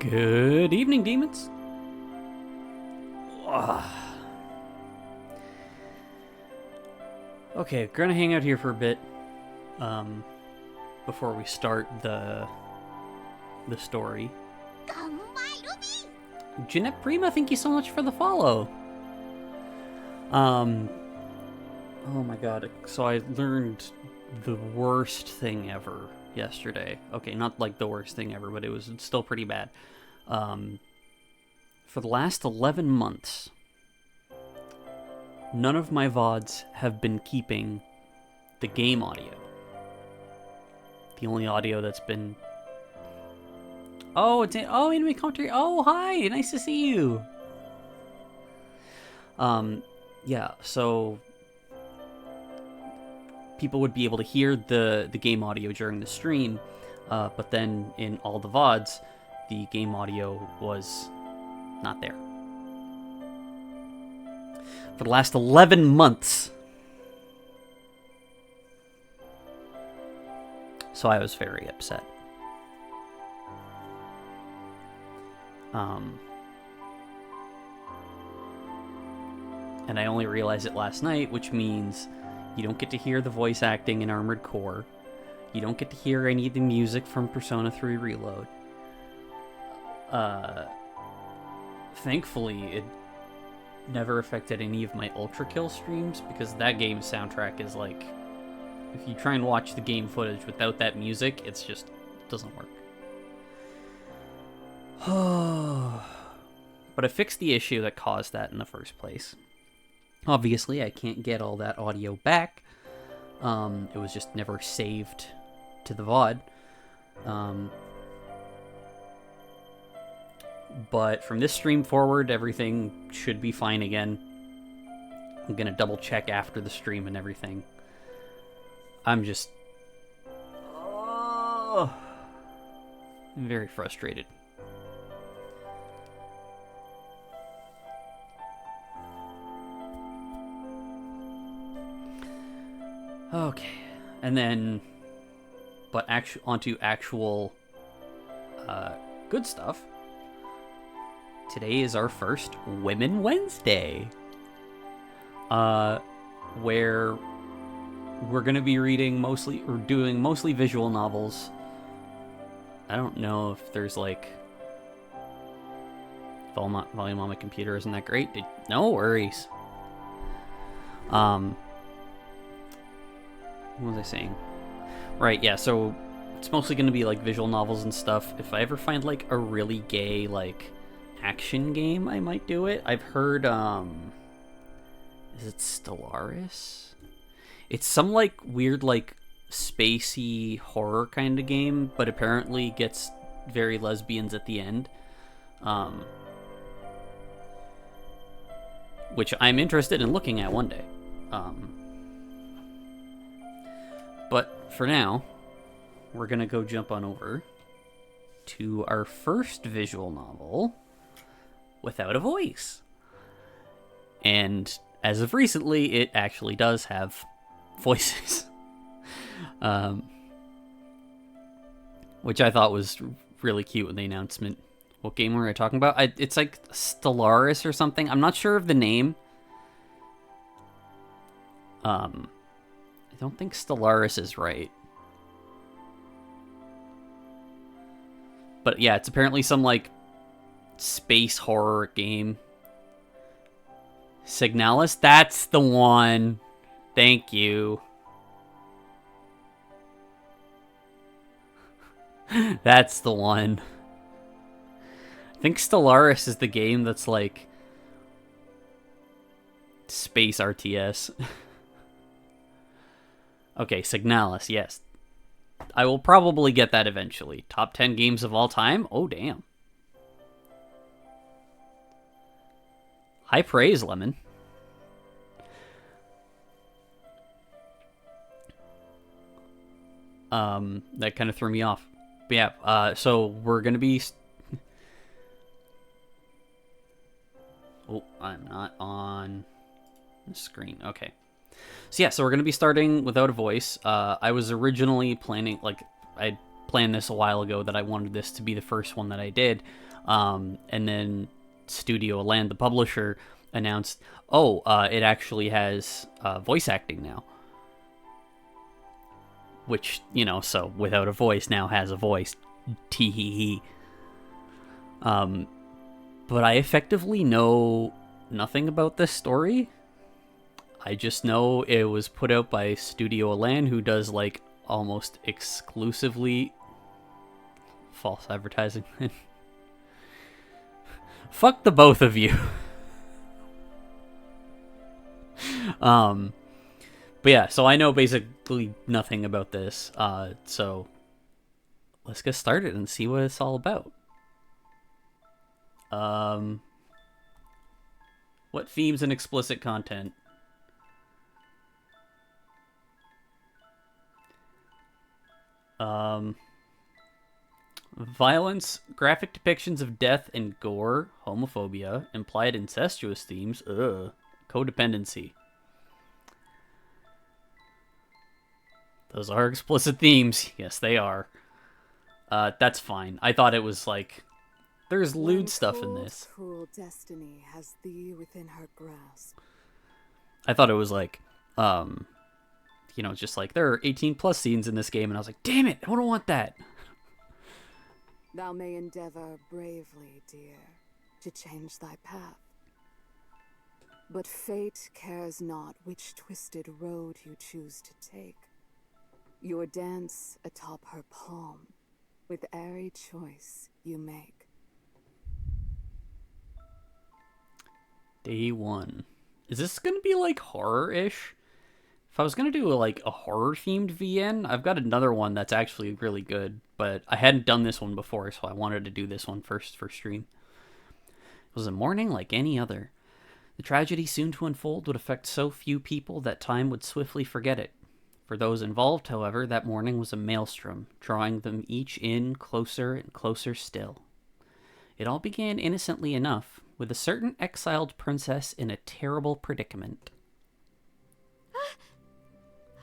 Good evening, demons. Ugh. Okay, we're gonna hang out here for a bit, before we start the story. Jeanette Prima, thank you so much for the follow. Oh my god. So I learned the worst thing ever yesterday. Okay, not like the worst thing ever, but it was still pretty bad. For the last 11 months, none of my VODs have been keeping the game audio. The only audio that's been... Oh, anime commentary. Oh, hi, nice to see you. Yeah, so people would be able to hear the game audio during the stream, but then in all the VODs, the game audio was not there. For the last 11 months. So I was very upset. And I only realized it last night, which means you don't get to hear the voice acting in Armored Core. You don't get to hear any of the music from Persona 3 Reload. Thankfully, it never affected any of my Ultra Kill streams, because that game's soundtrack is like... If you try and watch the game footage without that music, it's just... It doesn't work. But I fixed the issue that caused that in the first place. Obviously, I can't get all that audio back. It was just never saved to the VOD. But from this stream forward, everything should be fine again. I'm gonna double check after the stream and everything. I'm just... I'm very frustrated. Okay, and then, but onto actual good stuff. Today is our first Women Wednesday, where we're gonna be reading doing mostly visual novels. I don't know if there's like volume on my computer isn't that great. No worries. What was I saying? Right, yeah, so it's mostly going to be, like, visual novels and stuff. If I ever find, like, a really gay, like, action game, I might do it. I've heard, is it Stellaris? It's some, like, weird, like, spacey horror kind of game, but apparently gets very lesbians at the end. Which I'm interested in looking at one day. But for now, we're going to go jump on over to our first visual novel without a voice. And as of recently, it actually does have voices. Which I thought was really cute in the announcement. What game were I talking about? It's like Stellaris or something. I'm not sure of the name. I don't think Stellaris is right. But yeah, it's apparently some, like, space horror game. Signalis? That's the one. Thank you. That's the one. I think Stellaris is the game that's, like, space RTS. Okay, Signalis, yes. I will probably get that eventually. Top 10 games of all time? Oh, damn. High praise, Lemon. That kind of threw me off. But yeah, so we're going to be... Oh, I'm not on the screen. Okay. So yeah, so we're going to be starting without a voice. I was originally planning, like, I planned this a while ago that I wanted this to be the first one that I did. And then Studio Land, the publisher, announced, it actually has voice acting now. Which, so without a voice now has a voice. Tee-hee-hee. But I effectively know nothing about this story. I just know it was put out by Studio Land, who does, like, almost exclusively false advertising. Fuck the both of you. But yeah, so I know basically nothing about this. So let's get started and see what it's all about. What themes and explicit content? Violence, graphic depictions of death and gore, homophobia, implied incestuous themes, codependency. Those are explicit themes. Yes, they are. That's fine. I thought it was like, there's lewd stuff in this. Cruel destiny has thee within her grasp. I thought it was like, just like, there are 18 plus scenes in this game, and I was like, damn it, I don't want that. Thou may endeavor bravely, dear, to change thy path. But fate cares not which twisted road you choose to take. Your dance atop her palm, with airy choice you make. Day 1. Is this gonna be like horror-ish? If I was gonna do a horror-themed VN, I've got another one that's actually really good, but I hadn't done this one before, so I wanted to do this one first for stream. It was a morning like any other. The tragedy soon to unfold would affect so few people that time would swiftly forget it. For those involved, however, that morning was a maelstrom, drawing them each in closer and closer still. It all began innocently enough, with a certain exiled princess in a terrible predicament.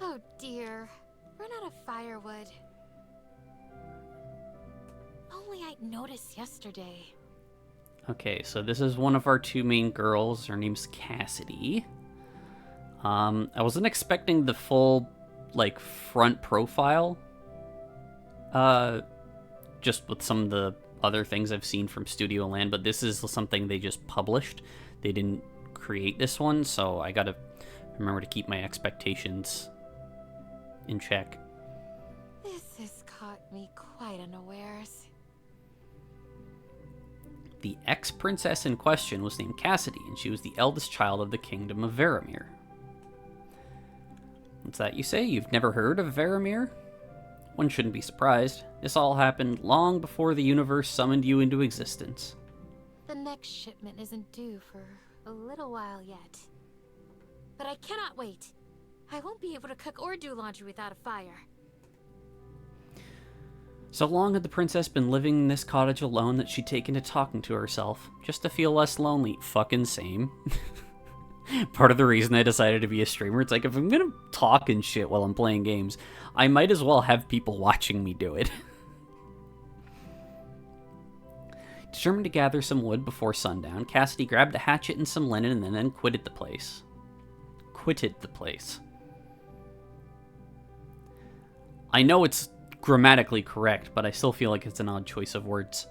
Oh dear, run out of firewood. Only I'd noticed yesterday. Okay, so this is one of our two main girls. Her name's Cassidy. I wasn't expecting the full, front profile. Just with some of the other things I've seen from Studio Land, but this is something they just published. They didn't create this one, so I gotta remember to keep my expectations in check. This has caught me quite unawares. The ex-princess in question was named Cassidy, and she was the eldest child of the Kingdom of Varamir. What's that you say? You've never heard of Varamir? One shouldn't be surprised. This all happened long before the universe summoned you into existence. The next shipment isn't due for a little while yet. But I cannot wait. I won't be able to cook or do laundry without a fire. So long had the princess been living in this cottage alone that she'd taken to talking to herself, just to feel less lonely. Fucking same. Part of the reason I decided to be a streamer, it's like, if I'm gonna talk and shit while I'm playing games, I might as well have people watching me do it. Determined to gather some wood before sundown, Cassidy grabbed a hatchet and some linen and then quitted the place. I know it's grammatically correct, but I still feel like it's an odd choice of words.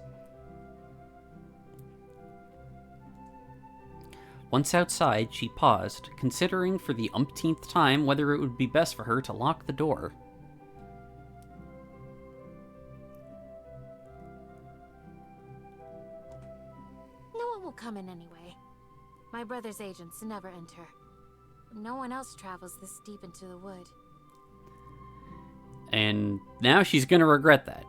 Once outside, she paused, considering for the umpteenth time whether it would be best for her to lock the door. No one will come in anyway. My brother's agents never enter. No one else travels this deep into the wood. And now she's gonna regret that.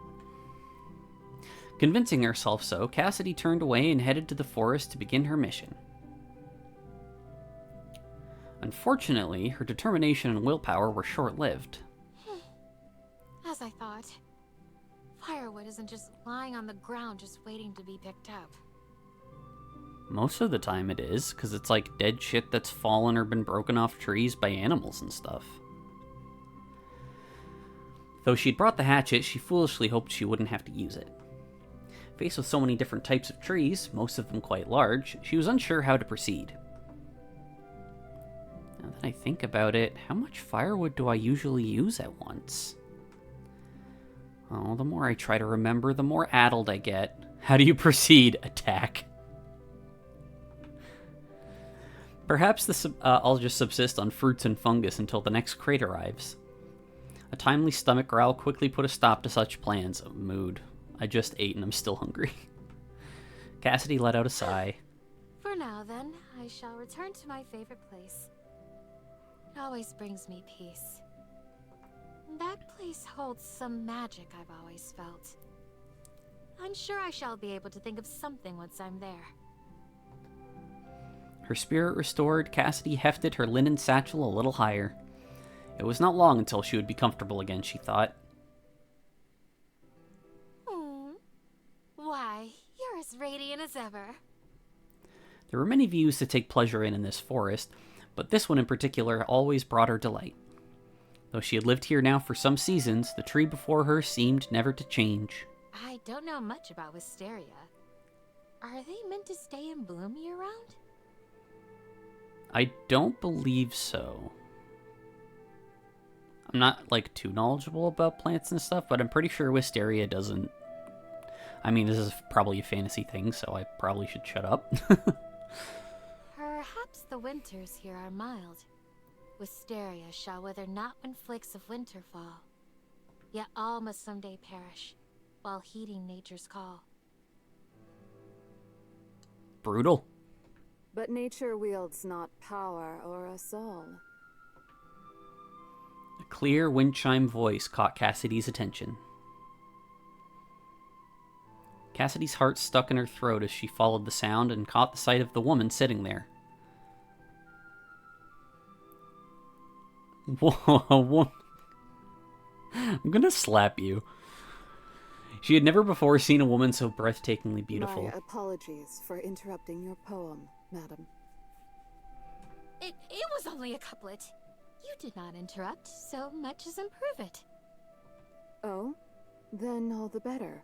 Convincing herself so, Cassidy turned away and headed to the forest to begin her mission. Unfortunately, her determination and willpower were short-lived. As I thought. Firewood isn't just lying on the ground just waiting to be picked up. Most of the time it is, because it's like dead shit that's fallen or been broken off trees by animals and stuff. Though she'd brought the hatchet, she foolishly hoped she wouldn't have to use it. Faced with so many different types of trees, most of them quite large, she was unsure how to proceed. Now that I think about it, how much firewood do I usually use at once? Oh, the more I try to remember, the more addled I get. How do you proceed? Attack. Perhaps I'll just subsist on fruits and fungus until the next crate arrives. A timely stomach growl quickly put a stop to such plans. Mood. I just ate and I'm still hungry. Cassidy let out a sigh. For now, then, I shall return to my favorite place. It always brings me peace. That place holds some magic I've always felt. I'm sure I shall be able to think of something once I'm there. Her spirit restored, Cassidy hefted her linen satchel a little higher. It was not long until she would be comfortable again, she thought. Why, you're as radiant as ever. There were many views to take pleasure in this forest, but this one in particular always brought her delight. Though she had lived here now for some seasons, the tree before her seemed never to change. I don't know much about wisteria. Are they meant to stay in bloom year-round? I don't believe so. I'm not, too knowledgeable about plants and stuff, but I'm pretty sure wisteria doesn't... I mean, this is probably a fantasy thing, so I probably should shut up. Perhaps the winters here are mild. Wisteria shall wither not when flakes of winter fall. Yet all must someday perish, while heeding nature's call. Brutal. But nature wields not power or us all. A clear wind chime voice caught Cassidy's attention. Cassidy's heart stuck in her throat as she followed the sound and caught the sight of the woman sitting there. Whoa, I'm gonna slap you. She had never before seen a woman so breathtakingly beautiful. My apologies for interrupting your poem, madam. It was only a couplet. You did not interrupt, so much as improve it. Oh? Then all the better.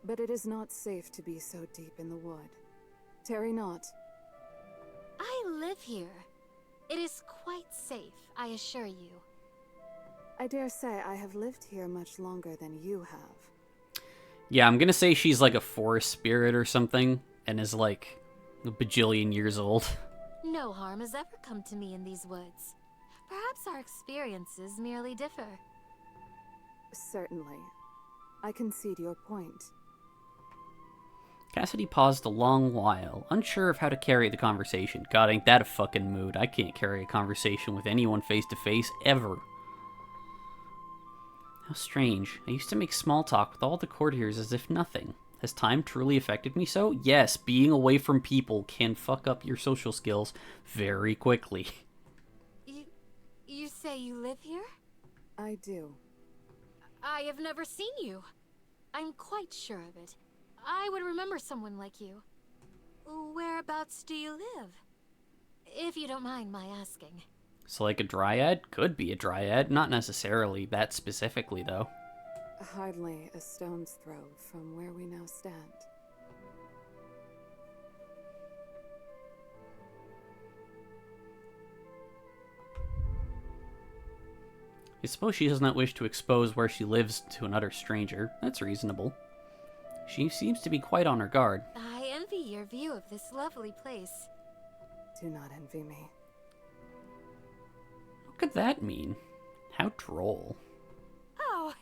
But it is not safe to be so deep in the wood. Tarry not. I live here. It is quite safe, I assure you. I dare say I have lived here much longer than you have. Yeah, I'm gonna say she's like a forest spirit or something, and is a bajillion years old. No harm has ever come to me in these woods. Perhaps our experiences merely differ. Certainly. I concede your point. Cassidy paused a long while, unsure of how to carry the conversation. God, ain't that a fucking mood. I can't carry a conversation with anyone face to face, ever. How strange. I used to make small talk with all the courtiers as if nothing. Has time truly affected me so? Yes, being away from people can fuck up your social skills very quickly. You say you live here? I do. I have never seen you. I'm quite sure of it. I would remember someone like you. Whereabouts do you live? If you don't mind my asking. So like a dryad? Could be a dryad. Not necessarily that specifically, though. Hardly a stone's throw from where we now stand. I suppose she does not wish to expose where she lives to an utter stranger. That's reasonable. She seems to be quite on her guard. I envy your view of this lovely place. Do not envy me. What could that mean? How droll. Oh,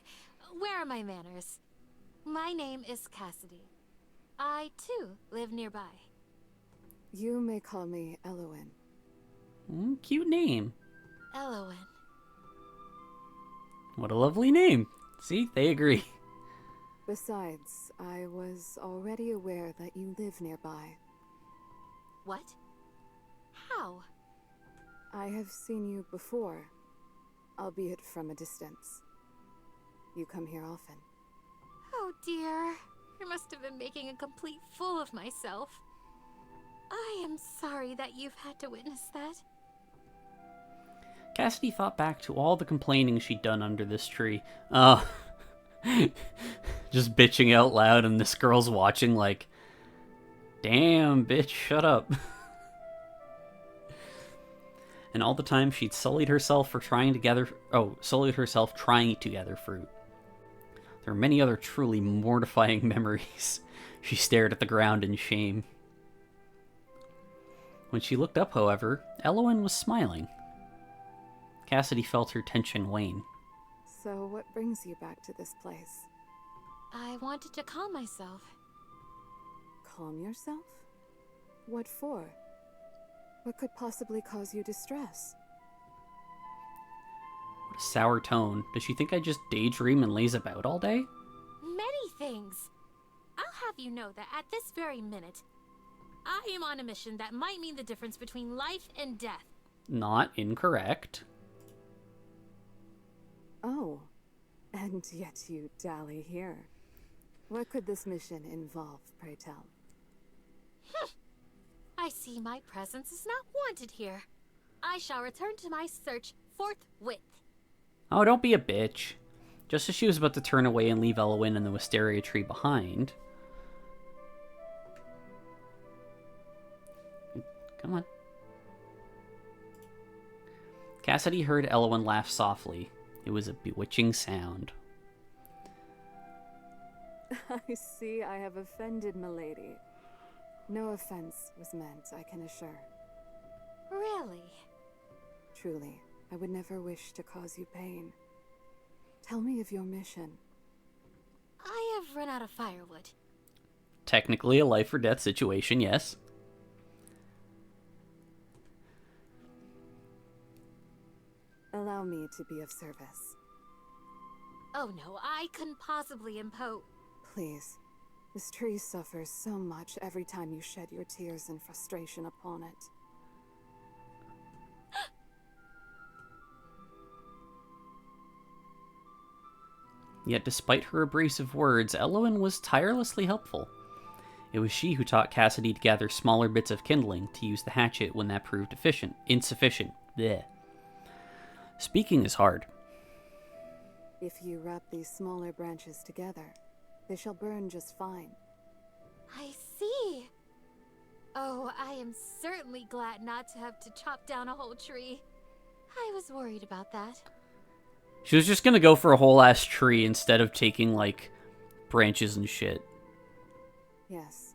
where are my manners? My name is Cassidy. I, too, live nearby. You may call me Elowen. Cute name. Elowen. What a lovely name. See, they agree. Besides, I was already aware that you live nearby. What? How? I have seen you before, albeit from a distance. You come here often. Oh dear. I must have been making a complete fool of myself. I am sorry that you've had to witness that. Cassidy thought back to all the complaining she'd done under this tree. Just bitching out loud, and this girl's watching like, damn, bitch, shut up. And all the time she'd sullied herself trying to gather fruit. There were many other truly mortifying memories. She stared at the ground in shame. When she looked up, however, Elowen was smiling. Cassidy felt her tension wane. So what brings you back to this place? I wanted to calm myself. Calm yourself? What for? What could possibly cause you distress? What a sour tone. Does she think I just daydream and laze about all day? Many things. I'll have you know that at this very minute, I am on a mission that might mean the difference between life and death. Not incorrect. Oh, and yet you dally here. What could this mission involve, pray tell? I see my presence is not wanted here. I shall return to my search forthwith. Oh, don't be a bitch. Just as she was about to turn away and leave Elowen and the wisteria tree behind. Come on. Cassidy heard Elowen laugh softly. It was a bewitching sound. I see I have offended milady. No offense was meant, I can assure. Really? Truly, I would never wish to cause you pain. Tell me of your mission. I have run out of firewood. Technically a life or death situation, yes. Allow me to be of service. Oh no, I couldn't possibly impose. Please. This tree suffers so much every time you shed your tears and frustration upon it. Yet despite her abrasive words, Elowen was tirelessly helpful. It was she who taught Cassidy to gather smaller bits of kindling to use the hatchet when that proved insufficient. Blech. Speaking is hard. If you wrap these smaller branches together, they shall burn just fine. I see. Oh, I am certainly glad not to have to chop down a whole tree. I was worried about that. She was just gonna go for a whole ass tree instead of taking, like, branches and shit. Yes.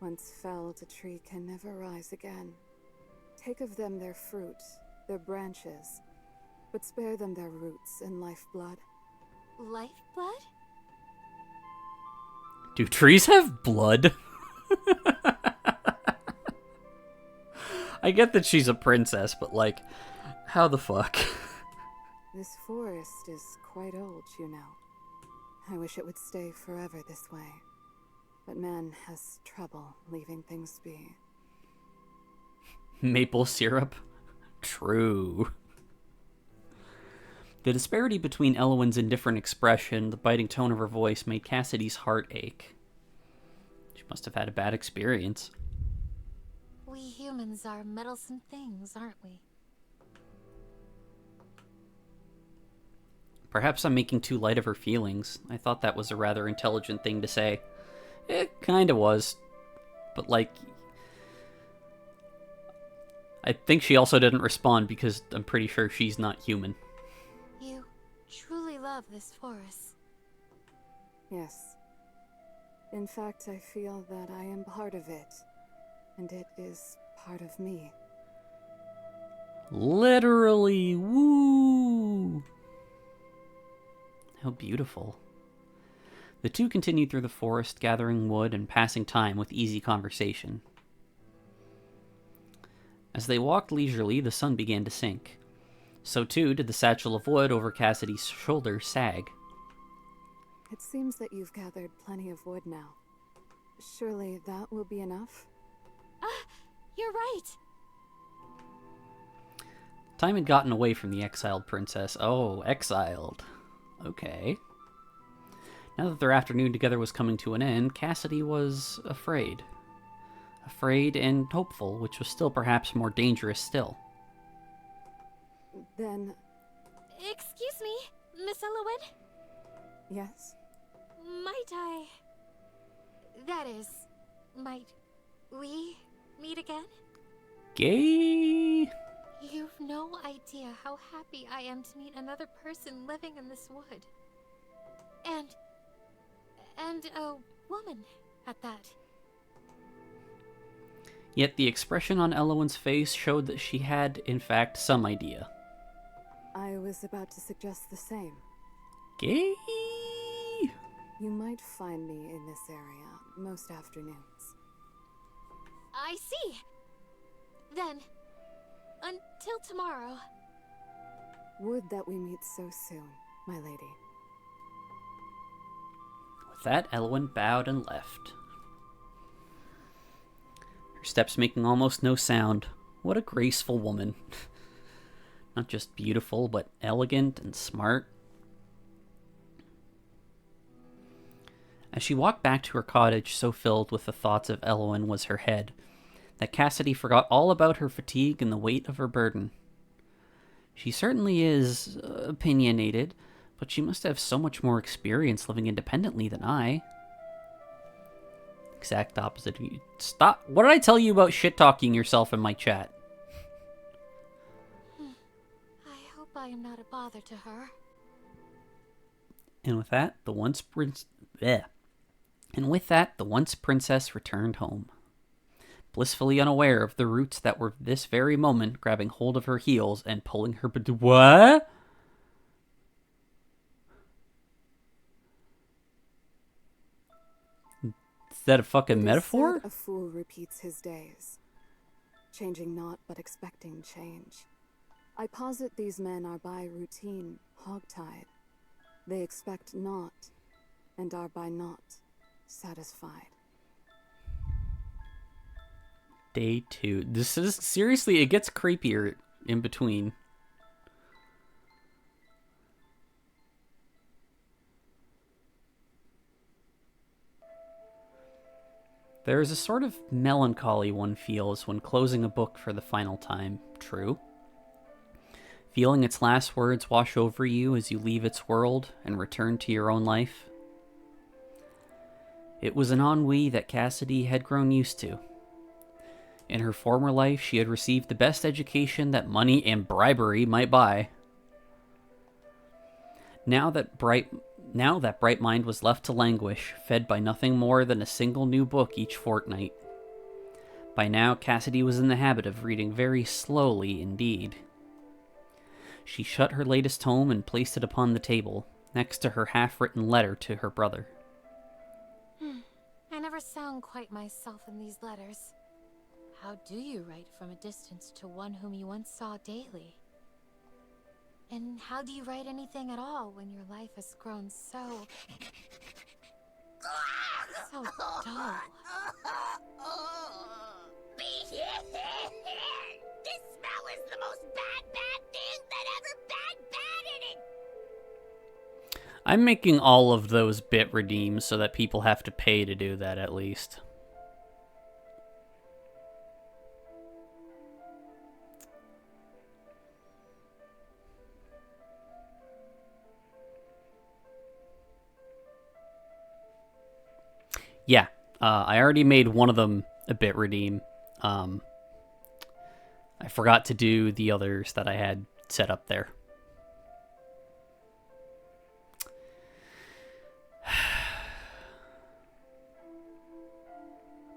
Once felled, a tree can never rise again. Take of them their fruit, their branches, but spare them their roots and lifeblood. Lifeblood? Do trees have blood? I get that she's a princess, but, like, how the fuck? This forest is quite old, you know. I wish it would stay forever this way. But man has trouble leaving things be. Maple syrup? True. The disparity between Elowen's indifferent expression, the biting tone of her voice, made Cassidy's heart ache. She must have had a bad experience. We humans are meddlesome things, aren't we? Perhaps I'm making too light of her feelings. I thought that was a rather intelligent thing to say. It kinda was. But, like, I think she also didn't respond because I'm pretty sure she's not human. You truly love this forest. Yes. In fact, I feel that I am part of it. And it is part of me. Literally, woo! How beautiful. The two continued through the forest, gathering wood and passing time with easy conversation. As they walked leisurely, the sun began to sink. So too did the satchel of wood over Cassidy's shoulder sag. It seems that you've gathered plenty of wood now. Surely that will be enough? You're right. Time had gotten away from the exiled princess. Oh, exiled. Okay. Now that their afternoon together was coming to an end, Cassidy was afraid. Afraid and hopeful, which was still perhaps more dangerous still. Then... Excuse me, Miss Elowen? Yes? Might I... That is, might we meet again? Gay? You've no idea how happy I am to meet another person living in this wood. And a woman at that. Yet the expression on Elowen's face showed that she had, in fact, some idea. I was about to suggest the same. Gay? You might find me in this area most afternoons. I see. Then, until tomorrow. Would that we meet so soon, my lady. With that, Elowen bowed and left. Her steps making almost no sound. What a graceful woman. Not just beautiful, but elegant and smart. As she walked back to her cottage, so filled with the thoughts of Elowen was her head, that Cassidy forgot all about her fatigue and the weight of her burden. She certainly is opinionated, but she must have so much more experience living independently than I. Exact opposite of you. Stop. What did I tell you about shit-talking yourself in my chat? I hope I am not a bother to her. And with that, the once princess returned home, blissfully unaware of the roots that were this very moment grabbing hold of her heels and pulling her. What? Is that a fucking metaphor? Said a fool repeats his days, changing not but expecting change. I posit these men are by routine hogtied. They expect not, and are by not satisfied. Day 2. This is seriously, it gets creepier in between. There is a sort of melancholy one feels when closing a book for the final time. True. Feeling its last words wash over you as you leave its world and return to your own life. It was an ennui that Cassidy had grown used to. In her former life, she had received the best education that money and bribery might buy. Now that bright mind was left to languish, fed by nothing more than a single new book each fortnight. By now, Cassidy was in the habit of reading very slowly indeed. She shut her latest tome and placed it upon the table, next to her half-written letter to her brother. I never sound quite myself in these letters. How do you write from a distance to one whom you once saw daily? And how do you write anything at all when your life has grown so dull? This smell is the most bad thing that ever bad in it. I'm making all of those bit redeems so that people have to pay to do that at least. Yeah, I already made one of them a bit redeem. I forgot to do the others that I had set up there.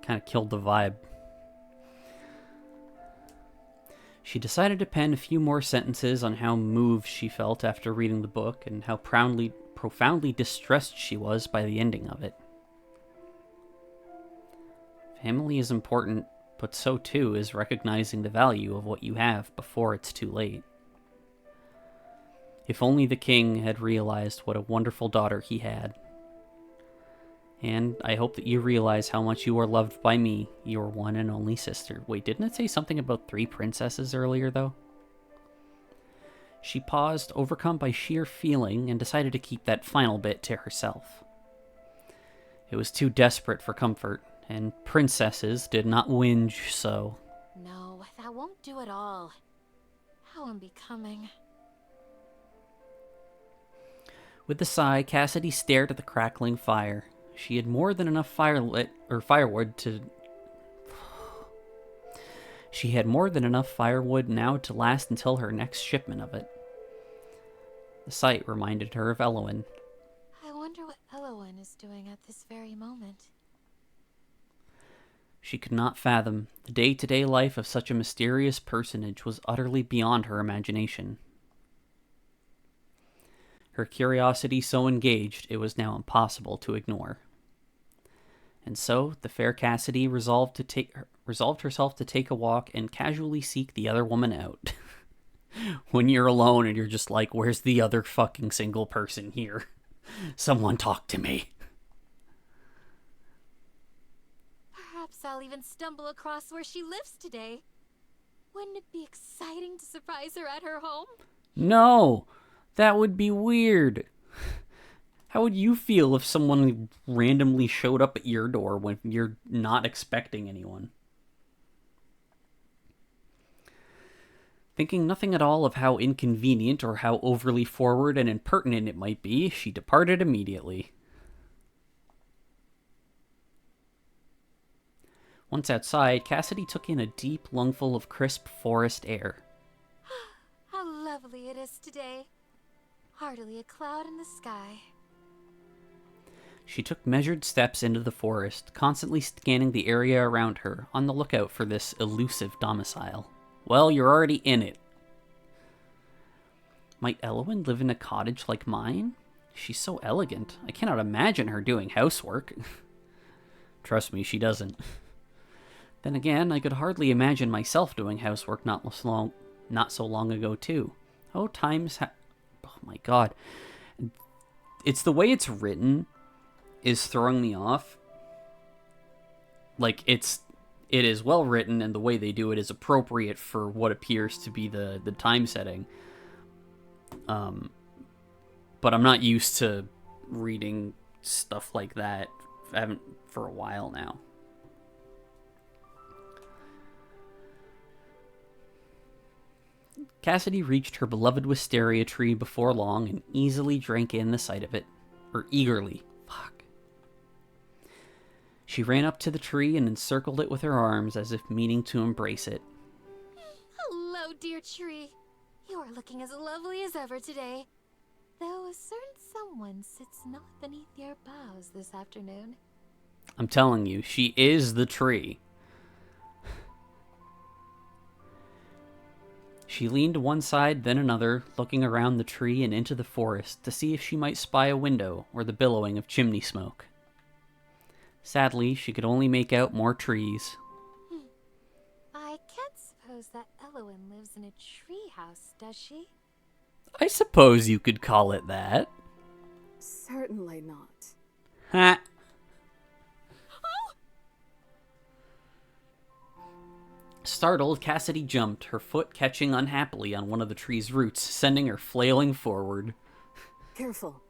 Kind of killed the vibe. She decided to pen a few more sentences on how moved she felt after reading the book and how profoundly distressed she was by the ending of it. Family is important, but so too is recognizing the value of what you have before it's too late. If only the king had realized what a wonderful daughter he had. And I hope that you realize how much you are loved by me, your one and only sister. Wait, didn't it say something about 3 princesses earlier, though? She paused, overcome by sheer feeling, and decided to keep that final bit to herself. It was too desperate for comfort, and princesses did not whinge so. No, that won't do at all. How unbecoming. With a sigh, Cassidy stared at the crackling fire. She had more than enough firewood now to last until her next shipment of it. The sight reminded her of Elowen. I wonder what Elowen is doing at this very moment. She could not fathom. The day-to-day life of such a mysterious personage was utterly beyond her imagination. Her curiosity so engaged, it was now impossible to ignore. And so, the fair Cassidy resolved herself to take a walk and casually seek the other woman out. When you're alone and you're just like, where's the other fucking single person here? Someone talk to me. Perhaps I'll even stumble across where she lives today. Wouldn't it be exciting to surprise her at her home? No, that would be weird. How would you feel if someone randomly showed up at your door when you're not expecting anyone? Thinking nothing at all of how inconvenient or how overly forward and impertinent it might be, she departed immediately. Once outside, Cassidy took in a deep lungful of crisp forest air. How lovely it is today. Hardly a cloud in the sky. She took measured steps into the forest, constantly scanning the area around her, on the lookout for this elusive domicile. Well, you're already in it. Might Elowen live in a cottage like mine? She's so elegant. I cannot imagine her doing housework. Trust me, she doesn't. Then again, I could hardly imagine myself doing housework not so long ago, too. Oh, oh my god. It's the way it's written is throwing me off. Like, it is well written, and the way they do it is appropriate for what appears to be the time setting. But I'm not used to reading stuff like that. I haven't for a while now. Cassidy reached her beloved wisteria tree before long and easily drank in the sight of it. Or eagerly. Fuck. She ran up to the tree and encircled it with her arms as if meaning to embrace it. Hello, dear tree. You are looking as lovely as ever today. Though a certain someone sits not beneath your boughs this afternoon. I'm telling you, she is the tree. She leaned to one side, then another, looking around the tree and into the forest to see if she might spy a window or the billowing of chimney smoke. Sadly, she could only make out more trees. I can't suppose that Elowen lives in a tree house, does she? I suppose you could call it that. Certainly not. Ha! Startled, Cassidy jumped, her foot catching unhappily on one of the tree's roots, sending her flailing forward. Careful.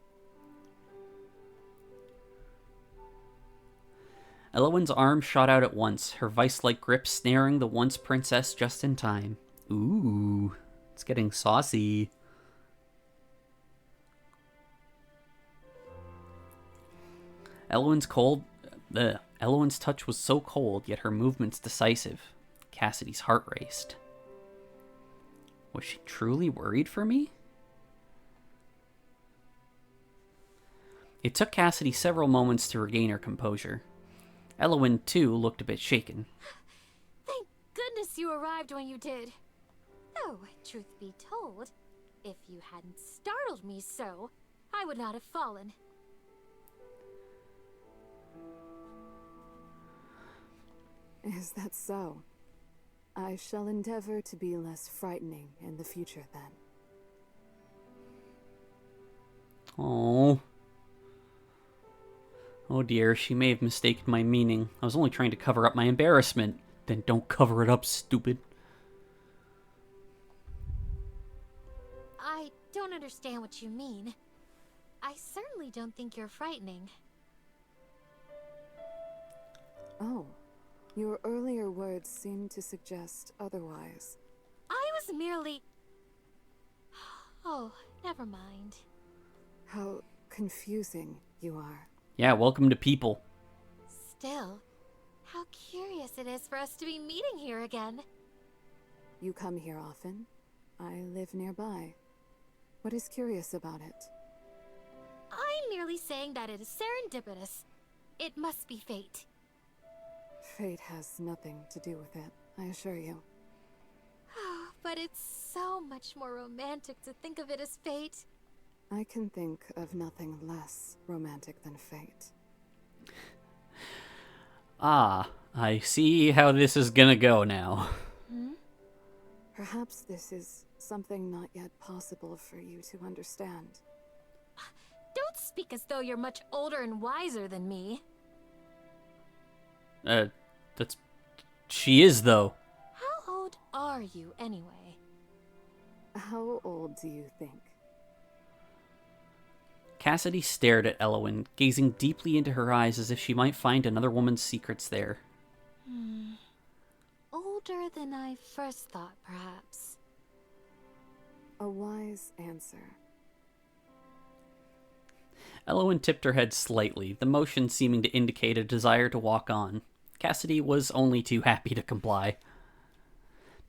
Elowen's arm shot out at once, her vice-like grip snaring the once princess just in time. Ooh, it's getting saucy. Elowen's touch was so cold, yet her movements decisive. Cassidy's heart raced. Was she truly worried for me? It took Cassidy several moments to regain her composure. Elowen, too, looked a bit shaken. Thank goodness you arrived when you did. Though, truth be told, if you hadn't startled me so, I would not have fallen. Is that so? I shall endeavor to be less frightening in the future, then. Oh. Oh dear, she may have mistaken my meaning. I was only trying to cover up my embarrassment. Then don't cover it up, stupid. I don't understand what you mean. I certainly don't think you're frightening. Oh. Your earlier words seem to suggest otherwise. I was merely... Oh, never mind. How confusing you are. Yeah, welcome to people. Still, how curious it is for us to be meeting here again. You come here often. I live nearby. What is curious about it? I'm merely saying that it is serendipitous. It must be fate. Fate has nothing to do with it, I assure you. But it's so much more romantic to think of it as fate. I can think of nothing less romantic than fate. Ah, I see how this is gonna go now. Perhaps this is something not yet possible for you to understand. Don't speak as though you're much older and wiser than me. That's... She is, though. How old are you, anyway? How old do you think? Cassidy stared at Elowen, gazing deeply into her eyes as if she might find another woman's secrets there. Older than I first thought, perhaps. A wise answer. Elowen tipped her head slightly, the motion seeming to indicate a desire to walk on. Cassidy was only too happy to comply.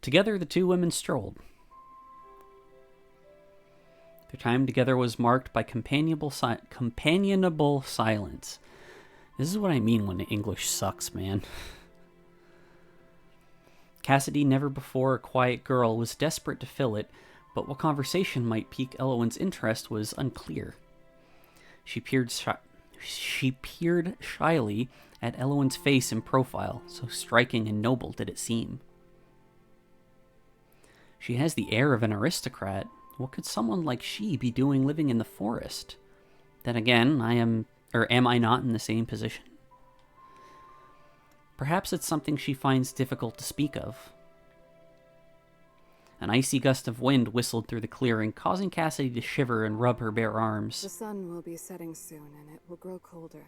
Together, the two women strolled. Their time together was marked by companionable silence. This is what I mean when the English sucks, man. Cassidy, never before a quiet girl, was desperate to fill it, but what conversation might pique Elowen's interest was unclear. She peered shyly at Elowen's face in profile, so striking and noble did it seem. She has the air of an aristocrat. What could someone like she be doing living in the forest? Then again, am I not in the same position? Perhaps it's something she finds difficult to speak of. An icy gust of wind whistled through the clearing, causing Cassidy to shiver and rub her bare arms. The sun will be setting soon, and it will grow colder.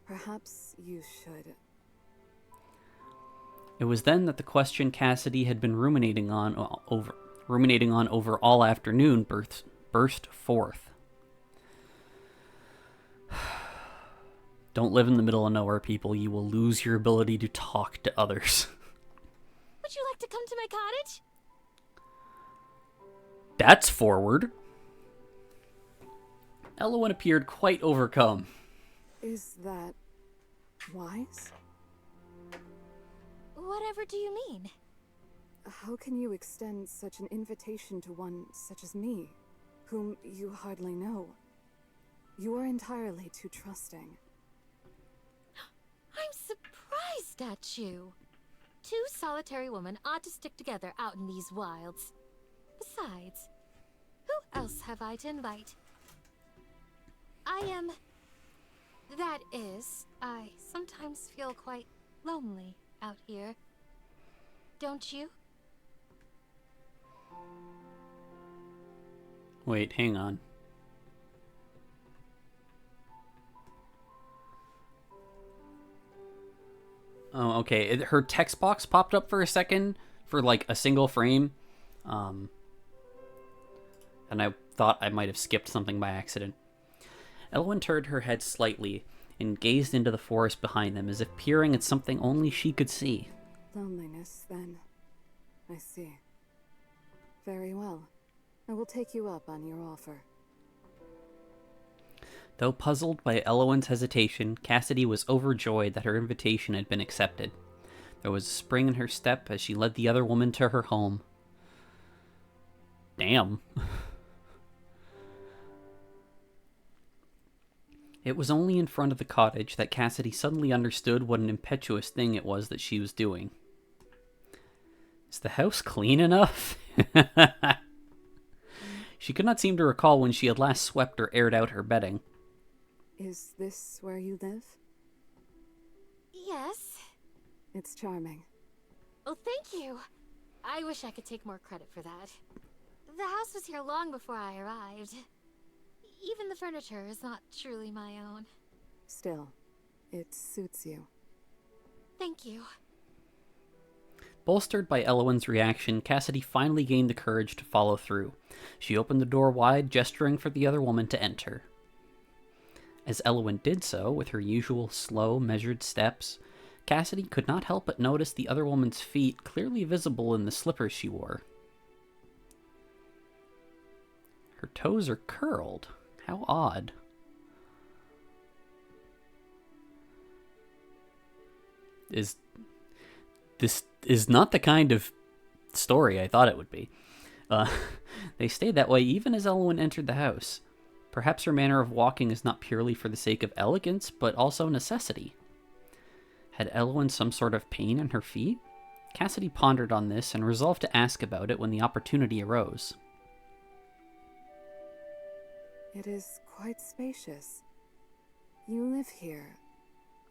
Perhaps you should... It was then that the question Cassidy had been ruminating on over all afternoon burst forth. Don't live in the middle of nowhere, people. You will lose your ability to talk to others. Would you like to come to my cottage? That's forward. Elowen appeared quite overcome. Is that... wise? Whatever do you mean? How can you extend such an invitation to one such as me, whom you hardly know? You are entirely too trusting. I'm surprised at you. Two solitary women ought to stick together out in these wilds. Besides, who else have I to invite? That is, I sometimes feel quite lonely out here. Don't you? Wait, hang on. Oh, okay. Her text box popped up for a second for like a single frame. And I thought I might have skipped something by accident. Elowen turned her head slightly and gazed into the forest behind them as if peering at something only she could see. Loneliness, then. I see. Very well. I will take you up on your offer. Though puzzled by Elowen's hesitation, Cassidy was overjoyed that her invitation had been accepted. There was a spring in her step as she led the other woman to her home. Damn. It was only in front of the cottage that Cassidy suddenly understood what an impetuous thing it was that she was doing. Is the house clean enough? She could not seem to recall when she had last swept or aired out her bedding. Is this where you live? Yes. It's charming. Oh, thank you. I wish I could take more credit for that. The house was here long before I arrived. Even the furniture is not truly my own. Still, it suits you. Thank you. Bolstered by Elowen's reaction, Cassidy finally gained the courage to follow through. She opened the door wide, gesturing for the other woman to enter. As Elowen did so, with her usual slow, measured steps, Cassidy could not help but notice the other woman's feet clearly visible in the slippers she wore. Her toes are curled. How odd. This is not the kind of story I thought it would be. They stayed that way even as Elowen entered the house. Perhaps her manner of walking is not purely for the sake of elegance, but also necessity. Had Elowen some sort of pain in her feet? Cassidy pondered on this and resolved to ask about it when the opportunity arose. It is quite spacious. You live here,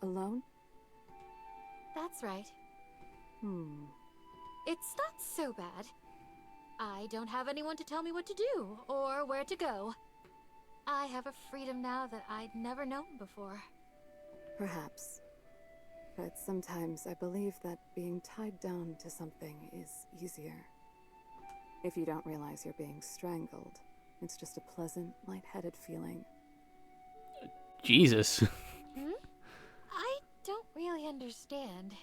alone? That's right. It's not so bad. I don't have anyone to tell me what to do or where to go. I have a freedom now that I'd never known before. Perhaps. But sometimes I believe that being tied down to something is easier. If you don't realize you're being strangled, it's just a pleasant, lightheaded feeling. Jesus. I don't really understand.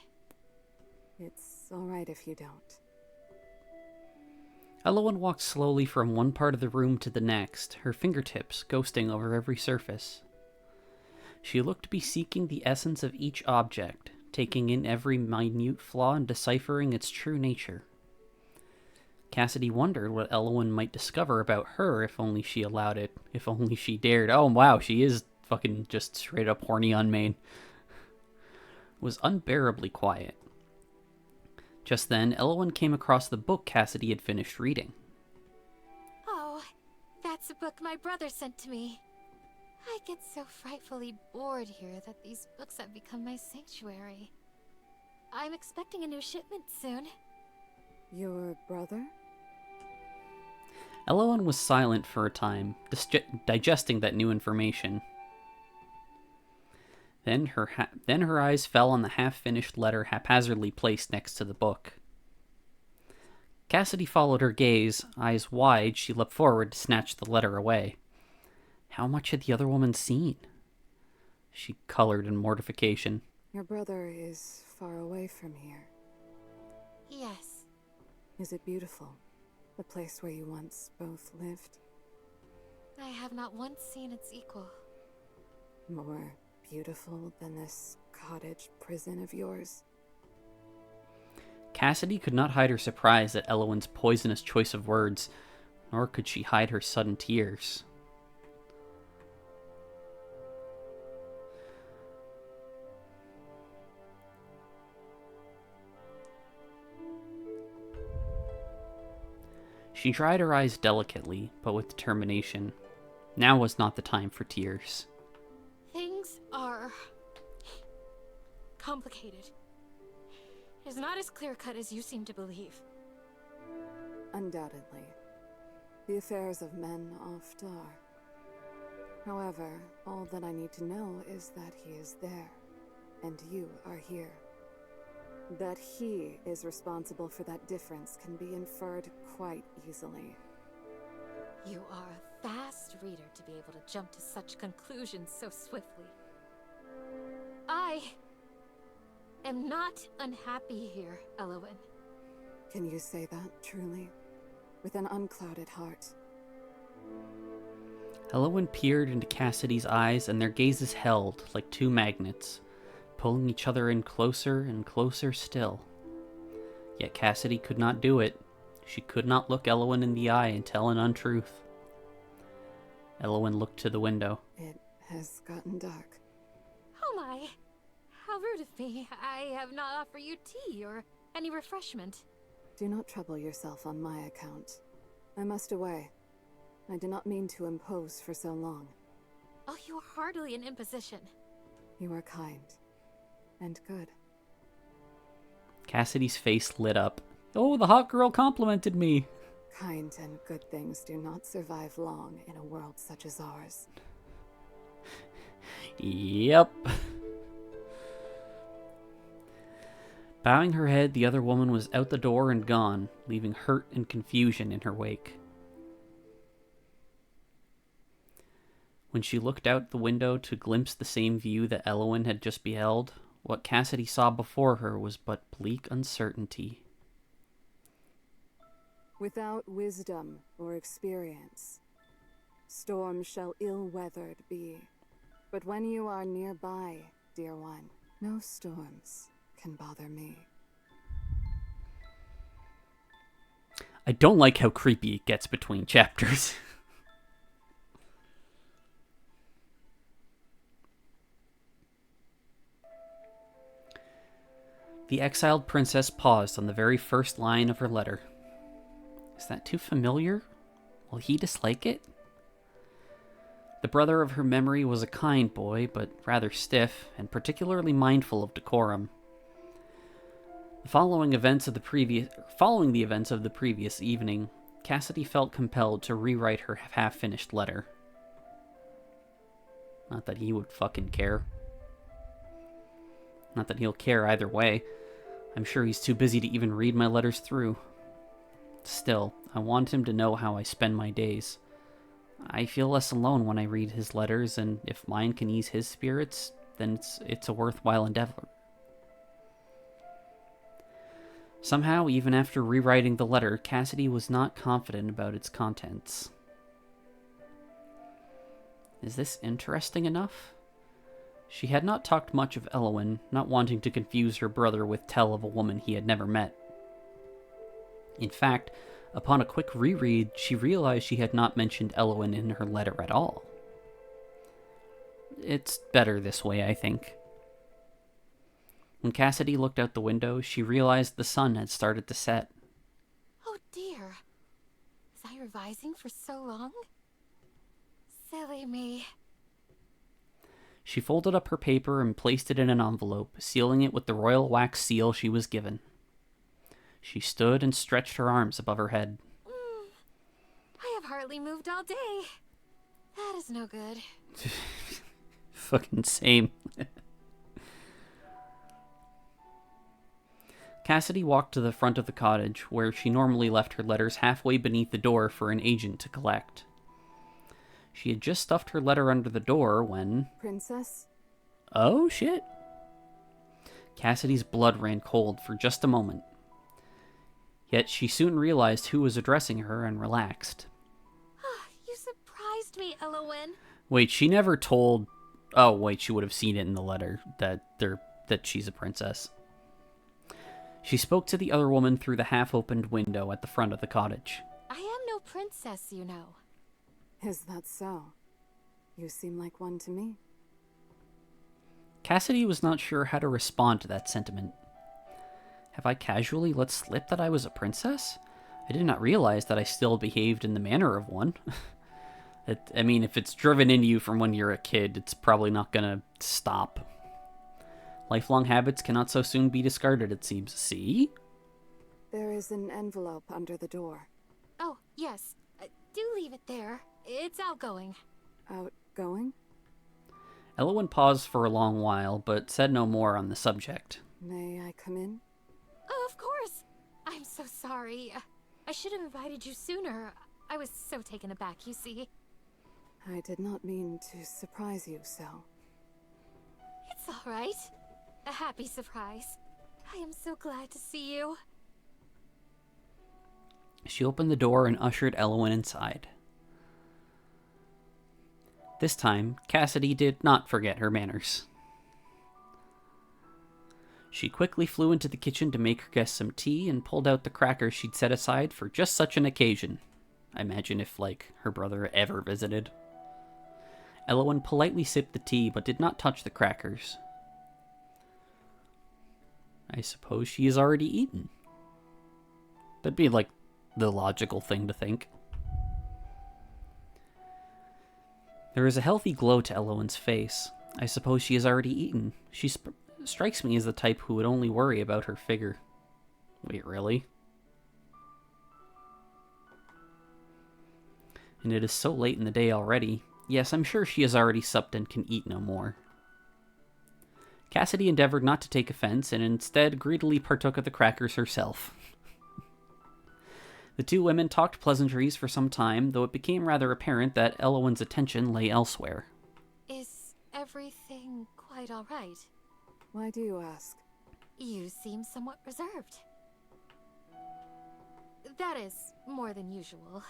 It's alright if you don't. Elowen walked slowly from one part of the room to the next, her fingertips ghosting over every surface. She looked to be seeking the essence of each object, taking in every minute flaw and deciphering its true nature. Cassidy wondered what Elowen might discover about her if only she allowed it, if only she dared. Oh wow, she is fucking just straight up horny on main. It was unbearably quiet. Just then, Elowen came across the book Cassidy had finished reading. Oh, that's a book my brother sent to me. I get so frightfully bored here that these books have become my sanctuary. I'm expecting a new shipment soon. Your brother? Elowen was silent for a time, digesting that new information. Then her eyes fell on the half-finished letter haphazardly placed next to the book. Cassidy followed her gaze. Eyes wide, she leapt forward to snatch the letter away. How much had the other woman seen? She colored in mortification. Your brother is far away from here. Yes. Is it beautiful? The place where you once both lived? I have not once seen its equal. More beautiful than this cottage prison of yours? Cassidy could not hide her surprise at Elowen's poisonous choice of words, nor could she hide her sudden tears. She dried her eyes delicately, but with determination. Now was not the time for tears. Things are complicated. It's not as clear-cut as you seem to believe. Undoubtedly. The affairs of men oft are. However, all that I need to know is that he is there, and you are here. That he is responsible for that difference can be inferred quite easily. You are a fast reader to be able to jump to such conclusions so swiftly. I am not unhappy here, Elowen. Can you say that, truly? With an unclouded heart? Elowen peered into Cassidy's eyes, and their gazes held like two magnets, pulling each other in closer and closer still. Yet Cassidy could not do it. She could not look Elowen in the eye and tell an untruth. Elowen looked to the window. It has gotten dark. Oh my! How rude of me. I have not offered you tea or any refreshment. Do not trouble yourself on my account. I must away. I did not mean to impose for so long. Oh, you are hardly an imposition. You are kind. And good. Cassidy's face lit up. Oh, the hot girl complimented me. Kind and good things do not survive long in a world such as ours. Yep. Bowing her head, the other woman was out the door and gone, leaving hurt and confusion in her wake. When she looked out the window to glimpse the same view that Elowen had just beheld, what Cassidy saw before her was but bleak uncertainty. Without wisdom or experience, storms shall ill-weathered be. But when you are nearby, dear one, no storms can bother me. I don't like how creepy it gets between chapters. The exiled princess paused on the very first line of her letter. Is that too familiar? Will he dislike it? The brother of her memory was a kind boy, but rather stiff, and particularly mindful of decorum. Following the events of the previous evening, Cassidy felt compelled to rewrite her half-finished letter. Not that he would fucking care. Not that he'll care either way. I'm sure he's too busy to even read my letters through. Still, I want him to know how I spend my days. I feel less alone when I read his letters, and if mine can ease his spirits, then it's a worthwhile endeavor. Somehow, even after rewriting the letter, Cassidy was not confident about its contents. Is this interesting enough? She had not talked much of Elowen, not wanting to confuse her brother with tell of a woman he had never met. In fact, upon a quick reread, she realized she had not mentioned Elowen in her letter at all. It's better this way, I think. When Cassidy looked out the window, she realized the sun had started to set. Oh dear. Was I revising for so long? Silly me. She folded up her paper and placed it in an envelope, sealing it with the royal wax seal she was given. She stood and stretched her arms above her head. I have hardly moved all day. That is no good. Fucking same. Cassidy walked to the front of the cottage, where she normally left her letters halfway beneath the door for an agent to collect. She had just stuffed her letter under the door when... Princess? Oh, shit. Cassidy's blood ran cold for just a moment. Yet she soon realized who was addressing her and relaxed. You surprised me, Elowen. Wait, she never told... Oh, wait, she would have seen it in the letter that she's a princess. She spoke to the other woman through the half-opened window at the front of the cottage. I am no princess, you know. Is that so? You seem like one to me. Cassidy was not sure how to respond to that sentiment. Have I casually let slip that I was a princess? I did not realize that I still behaved in the manner of one. I mean, if it's driven into you from when you're a kid, it's probably not gonna stop. Lifelong habits cannot so soon be discarded, it seems. See? There is an envelope under the door. Oh, yes. Do leave it there. It's outgoing. Outgoing? Elowen paused for a long while, but said no more on the subject. May I come in? Oh, of course. I'm so sorry. I should have invited you sooner. I was so taken aback, you see. I did not mean to surprise you so. It's all right. A happy surprise. I am so glad to see you. She opened the door and ushered Elowen inside. This time, Cassidy did not forget her manners. She quickly flew into the kitchen to make her guests some tea and pulled out the crackers she'd set aside for just such an occasion. I imagine if, her brother ever visited. Elowen politely sipped the tea but did not touch the crackers. I suppose she has already eaten. That'd be, the logical thing to think. There is a healthy glow to Elowen's face. I suppose she has already eaten. She strikes me as the type who would only worry about her figure. Wait, really? And it is so late in the day already. Yes, I'm sure she has already supped and can eat no more. Cassidy endeavored not to take offense, and instead greedily partook of the crackers herself. The two women talked pleasantries for some time, though it became rather apparent that Elowen's attention lay elsewhere. Is everything quite all right? Why do you ask? You seem somewhat reserved. That is more than usual.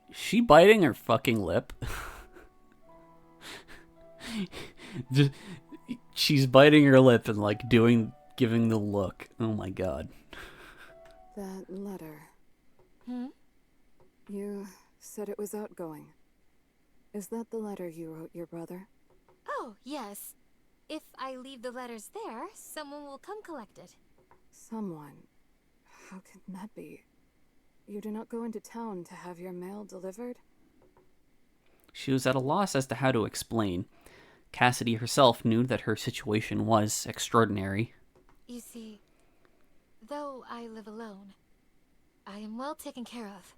Is she biting her fucking lip? She's biting her lip and like giving the look. Oh my god. That letter. Hmm? You said it was outgoing. Is that the letter you wrote your brother? Oh, yes. If I leave the letters there, someone will come collect it. Someone? How can that be? You do not go into town to have your mail delivered? She was at a loss as to how to explain. Cassidy herself knew that her situation was extraordinary. You see, though I live alone, I am well taken care of.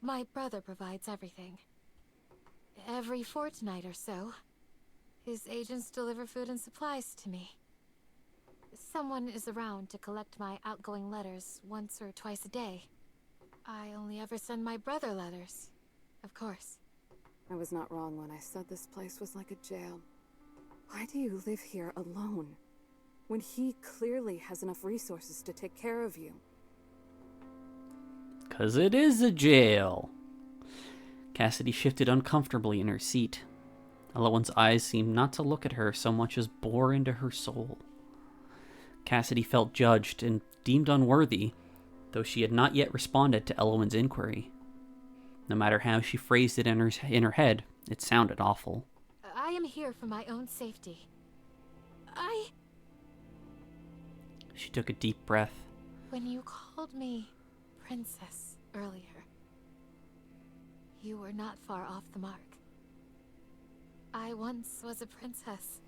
My brother provides everything. Every fortnight or so, his agents deliver food and supplies to me. Someone is around to collect my outgoing letters once or twice a day. I only ever send my brother letters, of course. I was not wrong when I said this place was like a jail. Why do you live here alone, when he clearly has enough resources to take care of you? 'Cause it is a jail. Cassidy shifted uncomfortably in her seat. Elowen's eyes seemed not to look at her so much as bore into her soul. Cassidy felt judged and deemed unworthy, though she had not yet responded to Elowen's inquiry. No matter how she phrased it in her head, it sounded awful. I am here for my own safety. She took a deep breath. When you called me Princess earlier, you were not far off the mark. I once was a princess,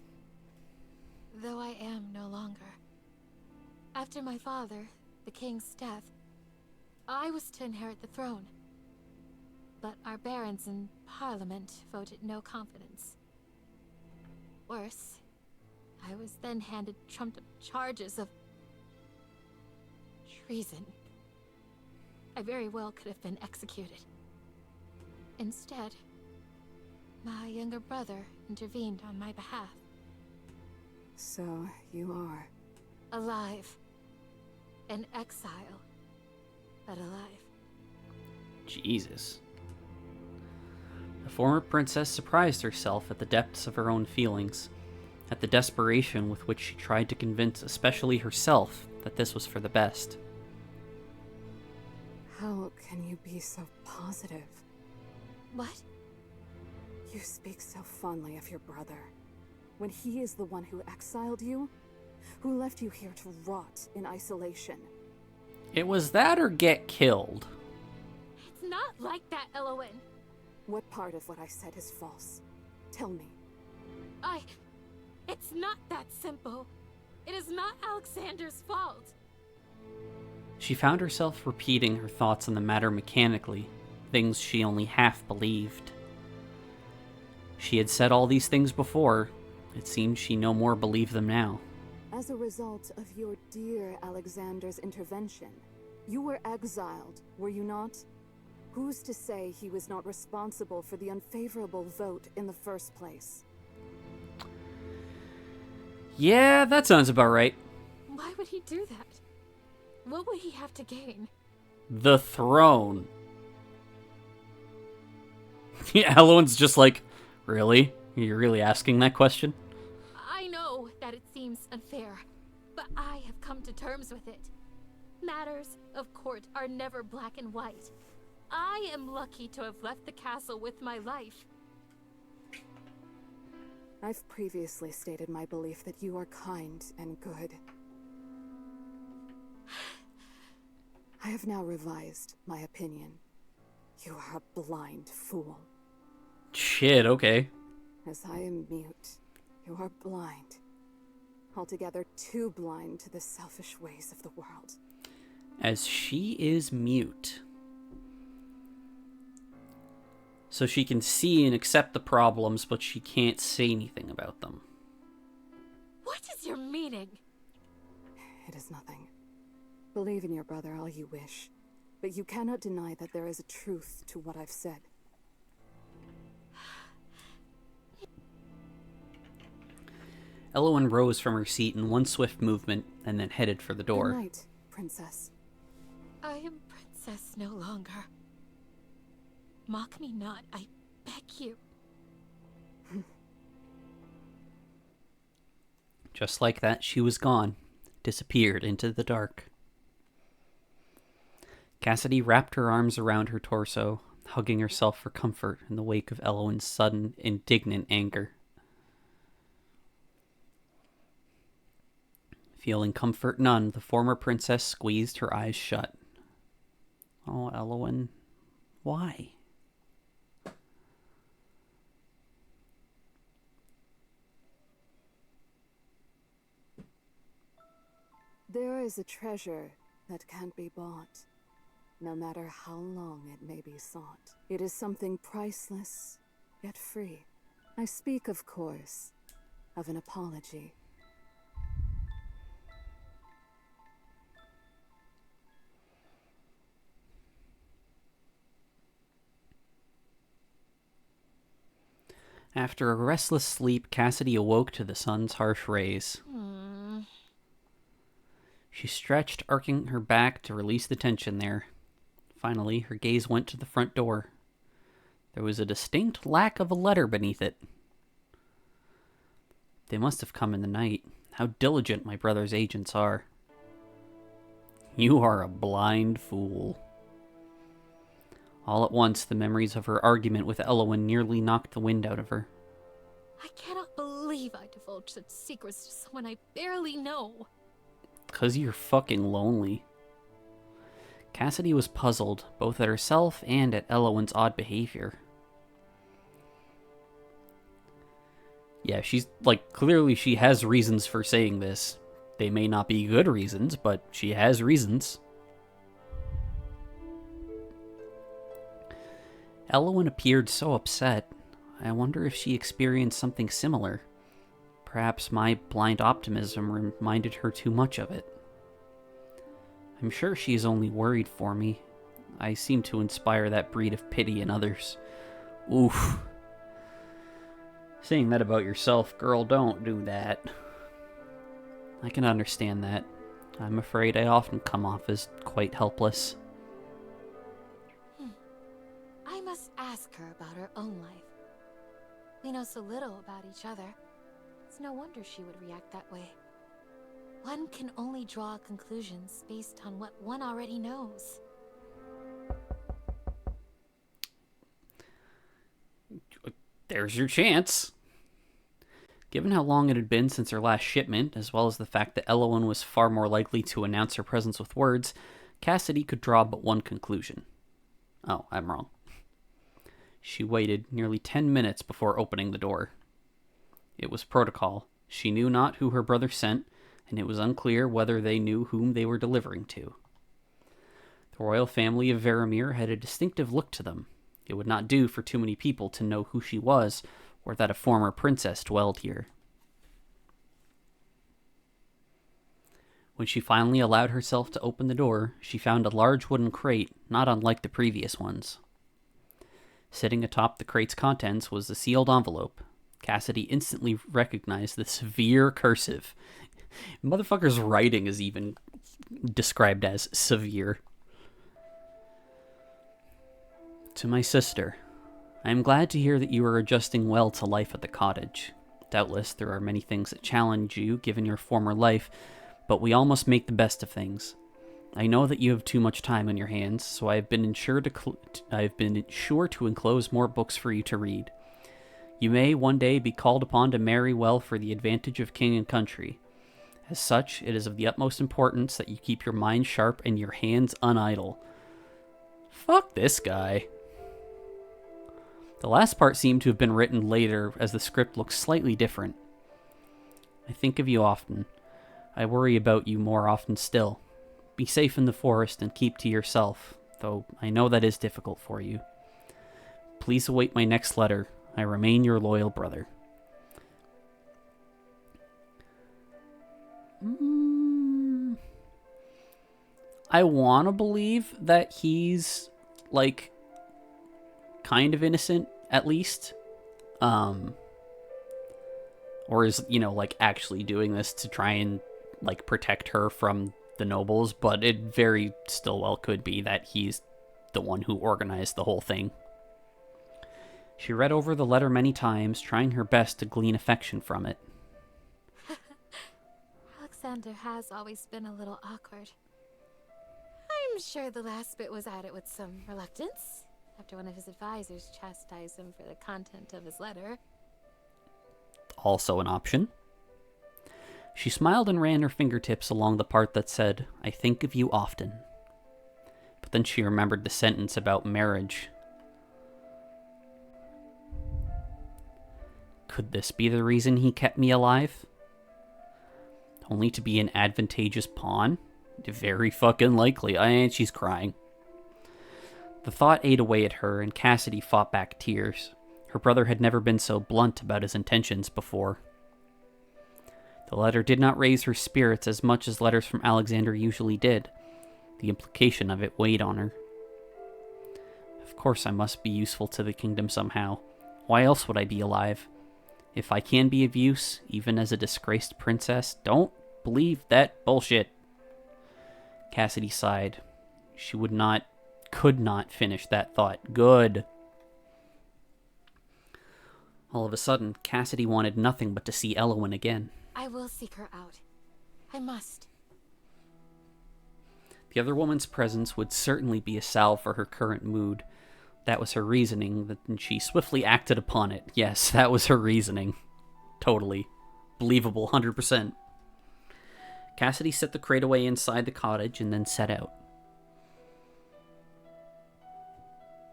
though I am no longer. After my father, the king's death, I was to inherit the throne. But our barons in Parliament voted no confidence. Worse, I was then handed trumped-up charges of treason. I very well could have been executed. Instead, my younger brother intervened on my behalf. So, you are... Alive. An exile, but alive. Jesus. The former princess surprised herself at the depths of her own feelings, at the desperation with which she tried to convince especially herself that this was for the best. How can you be so positive? What? You speak so fondly of your brother, when he is the one who exiled you, who left you here to rot in isolation. It was that or get killed. It's not like that, Elowen. What part of what I said is false? Tell me. It's not that simple. It is not Alexander's fault. She found herself repeating her thoughts on the matter mechanically, things she only half believed. She had said all these things before. It seemed she no more believed them now. As a result of your dear Alexander's intervention, you were exiled, were you not? Who's to say he was not responsible for the unfavorable vote in the first place? Yeah, that sounds about right. Why would he do that? What would he have to gain? The throne. Yeah, Elowen's just like, really? You're really asking that question? I know that it seems unfair, but I have come to terms with it. Matters of court are never black and white. I am lucky to have left the castle with my life. I've previously stated my belief that you are kind and good. I have now revised my opinion. You are a blind fool. Shit, okay. As I am mute, you are blind. Altogether too blind to the selfish ways of the world. As she is mute. So she can see and accept the problems, but she can't say anything about them. What is your meaning? It is nothing. Believe in your brother all you wish, but you cannot deny that there is a truth to what I've said. Elowen rose from her seat in one swift movement and then headed for the door. Good night, princess. I am princess no longer. Mock me not, I beg you. Just like that, she was gone, disappeared into the dark. Cassidy wrapped her arms around her torso, hugging herself for comfort in the wake of Elowen's sudden, indignant anger. Feeling comfort none, the former princess squeezed her eyes shut. Oh, Elowen, why? There is a treasure that can't be bought, no matter how long it may be sought. It is something priceless, yet free. I speak, of course, of an apology. After a restless sleep, Cassidy awoke to the sun's harsh rays. She stretched, arcing her back to release the tension there. Finally, her gaze went to the front door. There was a distinct lack of a letter beneath it. They must have come in the night. How diligent my brother's agents are. You are a blind fool. All at once, the memories of her argument with Elowen nearly knocked the wind out of her. I cannot believe I divulged such secrets to someone I barely know. 'Cause you're fucking lonely. Cassidy was puzzled, both at herself and at Elowen's odd behavior. Yeah, she's, clearly she has reasons for saying this. They may not be good reasons, but she has reasons. Elowen appeared so upset. I wonder if she experienced something similar. Perhaps my blind optimism reminded her too much of it. I'm sure she is only worried for me. I seem to inspire that breed of pity in others. Oof. Saying that about yourself, girl, don't do that. I can understand that. I'm afraid I often come off as quite helpless. I must ask her about her own life. We know so little about each other. It's no wonder she would react that way. One can only draw conclusions based on what one already knows. There's your chance. Given how long it had been since her last shipment, as well as the fact that Elowen was far more likely to announce her presence with words, Cassidy could draw but one conclusion. Oh, I'm wrong. She waited nearly 10 minutes before opening the door. It was protocol. She knew not who her brother sent, and it was unclear whether they knew whom they were delivering to. The royal family of Varamir had a distinctive look to them. It would not do for too many people to know who she was, or that a former princess dwelled here. When she finally allowed herself to open the door, she found a large wooden crate, not unlike the previous ones. Sitting atop the crate's contents was a sealed envelope. Cassidy instantly recognized the severe cursive. Motherfucker's writing is even described as severe. To my sister, I am glad to hear that you are adjusting well to life at the cottage. Doubtless there are many things that challenge you, given your former life, but we all must make the best of things. I know that you have too much time on your hands, so I have been sure to enclose more books for you to read. You may one day be called upon to marry well for the advantage of king and country. As such, it is of the utmost importance that you keep your mind sharp and your hands unidle. Fuck this guy. The last part seemed to have been written later, as the script looks slightly different. I think of you often. I worry about you more often still. Be safe in the forest and keep to yourself, though I know that is difficult for you. Please await my next letter. I remain your loyal brother. I want to believe that he's, like, kind of innocent, at least. Or is, like, actually doing this to try and, like, protect her from the nobles, but it very still well could be that he's the one who organized the whole thing. She read over the letter many times, trying her best to glean affection from it. Alexander has always been a little awkward. I'm sure the last bit was added with some reluctance, after one of his advisors chastised him for the content of his letter. Also an option. She smiled and ran her fingertips along the part that said, "I think of you often." But then she remembered the sentence about marriage. Could this be the reason he kept me alive? Only to be an advantageous pawn? Very fucking likely. And she's crying. The thought ate away at her, and Cassidy fought back tears. Her brother had never been so blunt about his intentions before. The letter did not raise her spirits as much as letters from Alexander usually did. The implication of it weighed on her. Of course I must be useful to the kingdom somehow. Why else would I be alive? If I can be of use, even as a disgraced princess, don't believe that bullshit. Cassidy sighed. She could not finish that thought. Good. All of a sudden, Cassidy wanted nothing but to see Elowen again. I will seek her out. I must. The other woman's presence would certainly be a salve for her current mood. That was her reasoning, and she swiftly acted upon it. Yes, that was her reasoning. Totally. Believable, 100%. Cassidy set the crate away inside the cottage and then set out.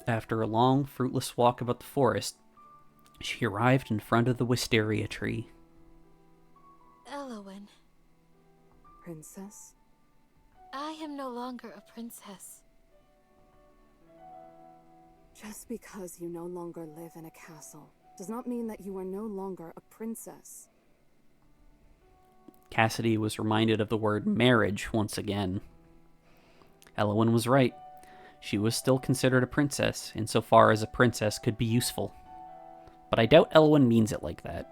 After a long, fruitless walk about the forest, she arrived in front of the wisteria tree. Elowen, Princess? I am no longer a princess. Just because you no longer live in a castle does not mean that you are no longer a princess. Cassidy was reminded of the word marriage once again. Elowen was right. She was still considered a princess, insofar as a princess could be useful. But I doubt Elowen means it like that.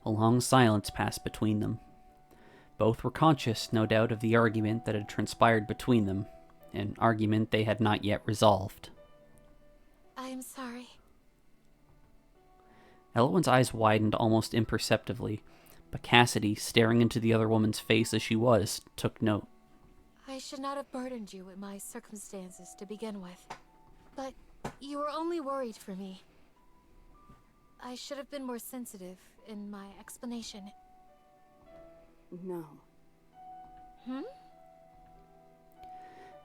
A long silence passed between them. Both were conscious, no doubt, of the argument that had transpired between them, an argument they had not yet resolved. I am sorry. Elowen's eyes widened almost imperceptibly, but Cassidy, staring into the other woman's face as she was, took note. I should not have burdened you with my circumstances to begin with. But you were only worried for me. I should have been more sensitive in my explanation. No.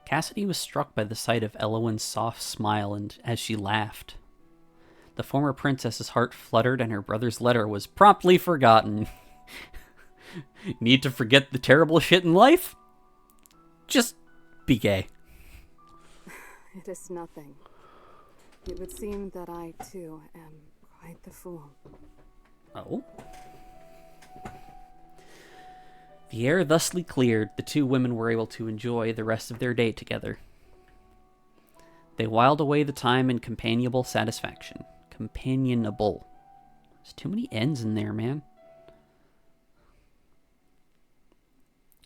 Cassidy was struck by the sight of Elowen's soft smile and as she laughed. The former princess's heart fluttered and her brother's letter was promptly forgotten. Need to forget the terrible shit in life? Just be gay. It is nothing. It would seem that I, too, am quite the fool. Oh? The air thusly cleared, the two women were able to enjoy the rest of their day together. They whiled away the time in companionable satisfaction. Companionable. There's too many N's in there, man.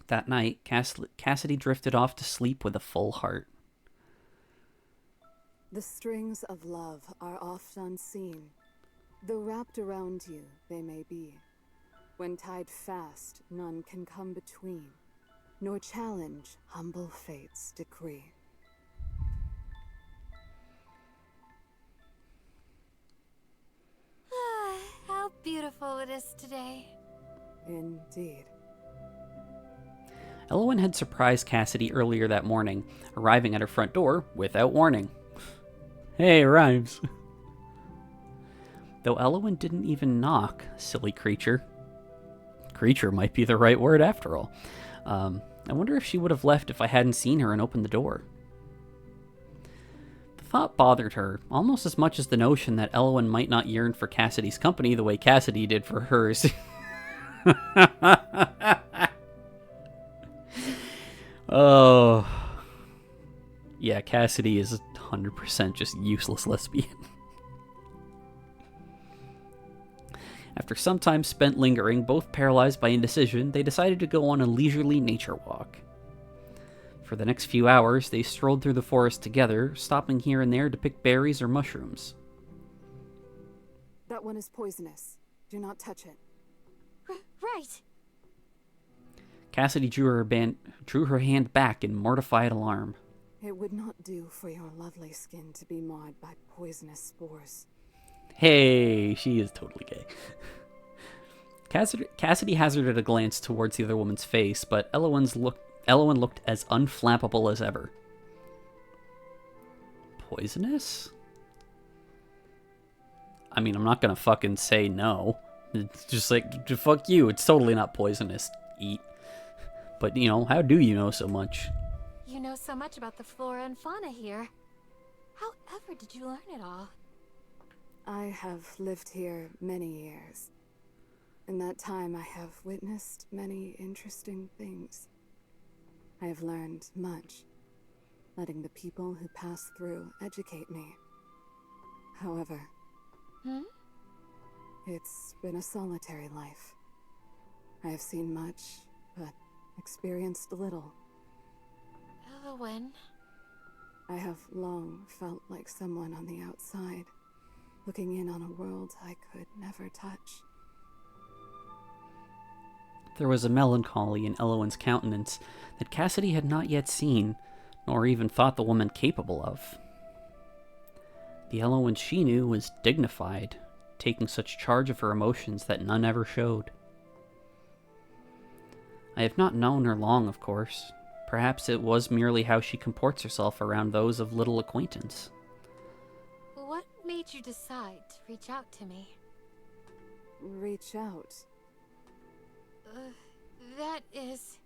That night, Cassidy drifted off to sleep with a full heart. The strings of love are oft unseen. Though wrapped around you, they may be. When tied fast, none can come between, nor challenge humble fate's decree. How beautiful it is today. Indeed. Elowen had surprised Cassidy earlier that morning, arriving at her front door without warning. Hey, rhymes. Though Elowen didn't even knock, silly creature. Creature might be the right word after all. I wonder if she would have left if I hadn't seen her and opened the door. The thought bothered her, almost as much as the notion that Elowen might not yearn for Cassidy's company the way Cassidy did for hers. Oh. Yeah, Cassidy is 100% just useless lesbian. After some time spent lingering, both paralyzed by indecision, they decided to go on a leisurely nature walk. For the next few hours, they strolled through the forest together, stopping here and there to pick berries or mushrooms. That one is poisonous. Do not touch it. Right. Cassidy drew her hand back in mortified alarm. It would not do for your lovely skin to be marred by poisonous spores. Hey, she is totally gay. Cassidy hazarded a glance towards the other woman's face, but Elowen looked as unflappable as ever. Poisonous? I mean, I'm not gonna fucking say no. It's just like, fuck you, it's totally not poisonous. Eat. But, how do you know so much? You know so much about the flora and fauna here. However did you learn it all? I have lived here many years. In that time, I have witnessed many interesting things. I have learned much, letting the people who pass through educate me. However, it's been a solitary life. I have seen much, but experienced little. Elowen. I have long felt like someone on the outside, looking in on a world I could never touch. There was a melancholy in Elowen's countenance that Cassidy had not yet seen, nor even thought the woman capable of. The Elowen she knew was dignified, taking such charge of her emotions that none ever showed. I have not known her long, of course. Perhaps it was merely how she comports herself around those of little acquaintance. What made you decide to reach out to me? Reach out? That is...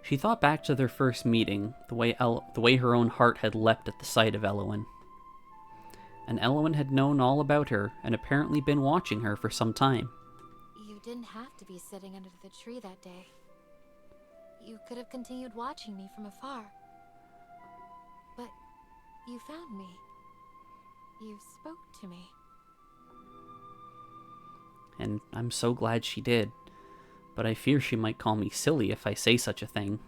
She thought back to their first meeting, the way her own heart had leapt at the sight of Elowen. And Elowen had known all about her, and apparently been watching her for some time. You didn't have to be sitting under the tree that day. You could have continued watching me from afar. But you found me. You spoke to me. And I'm so glad she did. But I fear she might call me silly if I say such a thing.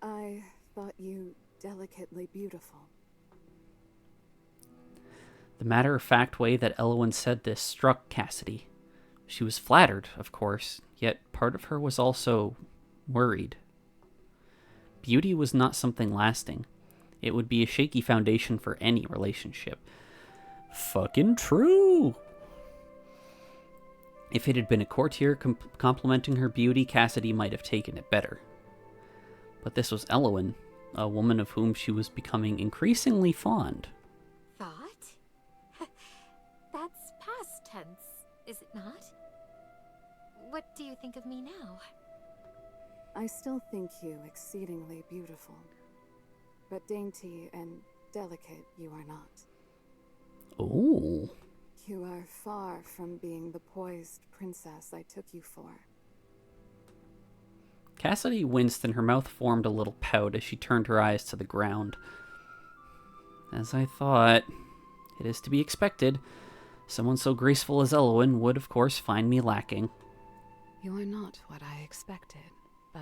I thought you delicately beautiful. The matter-of-fact way that Elowen said this struck Cassidy. She was flattered, of course, yet part of her was also worried. Beauty was not something lasting. It would be a shaky foundation for any relationship. Fucking true! If it had been a courtier complimenting her beauty, Cassidy might have taken it better. But this was Elowen, a woman of whom she was becoming increasingly fond. Thought? That's past tense, is it not? What do you think of me now? I still think you exceedingly beautiful. But dainty and delicate you are not. Oh. You are far from being the poised princess I took you for. Cassidy winced and her mouth formed a little pout as she turned her eyes to the ground. As I thought, it is to be expected. Someone so graceful as Elowen would, of course, find me lacking. You are not what I expected, but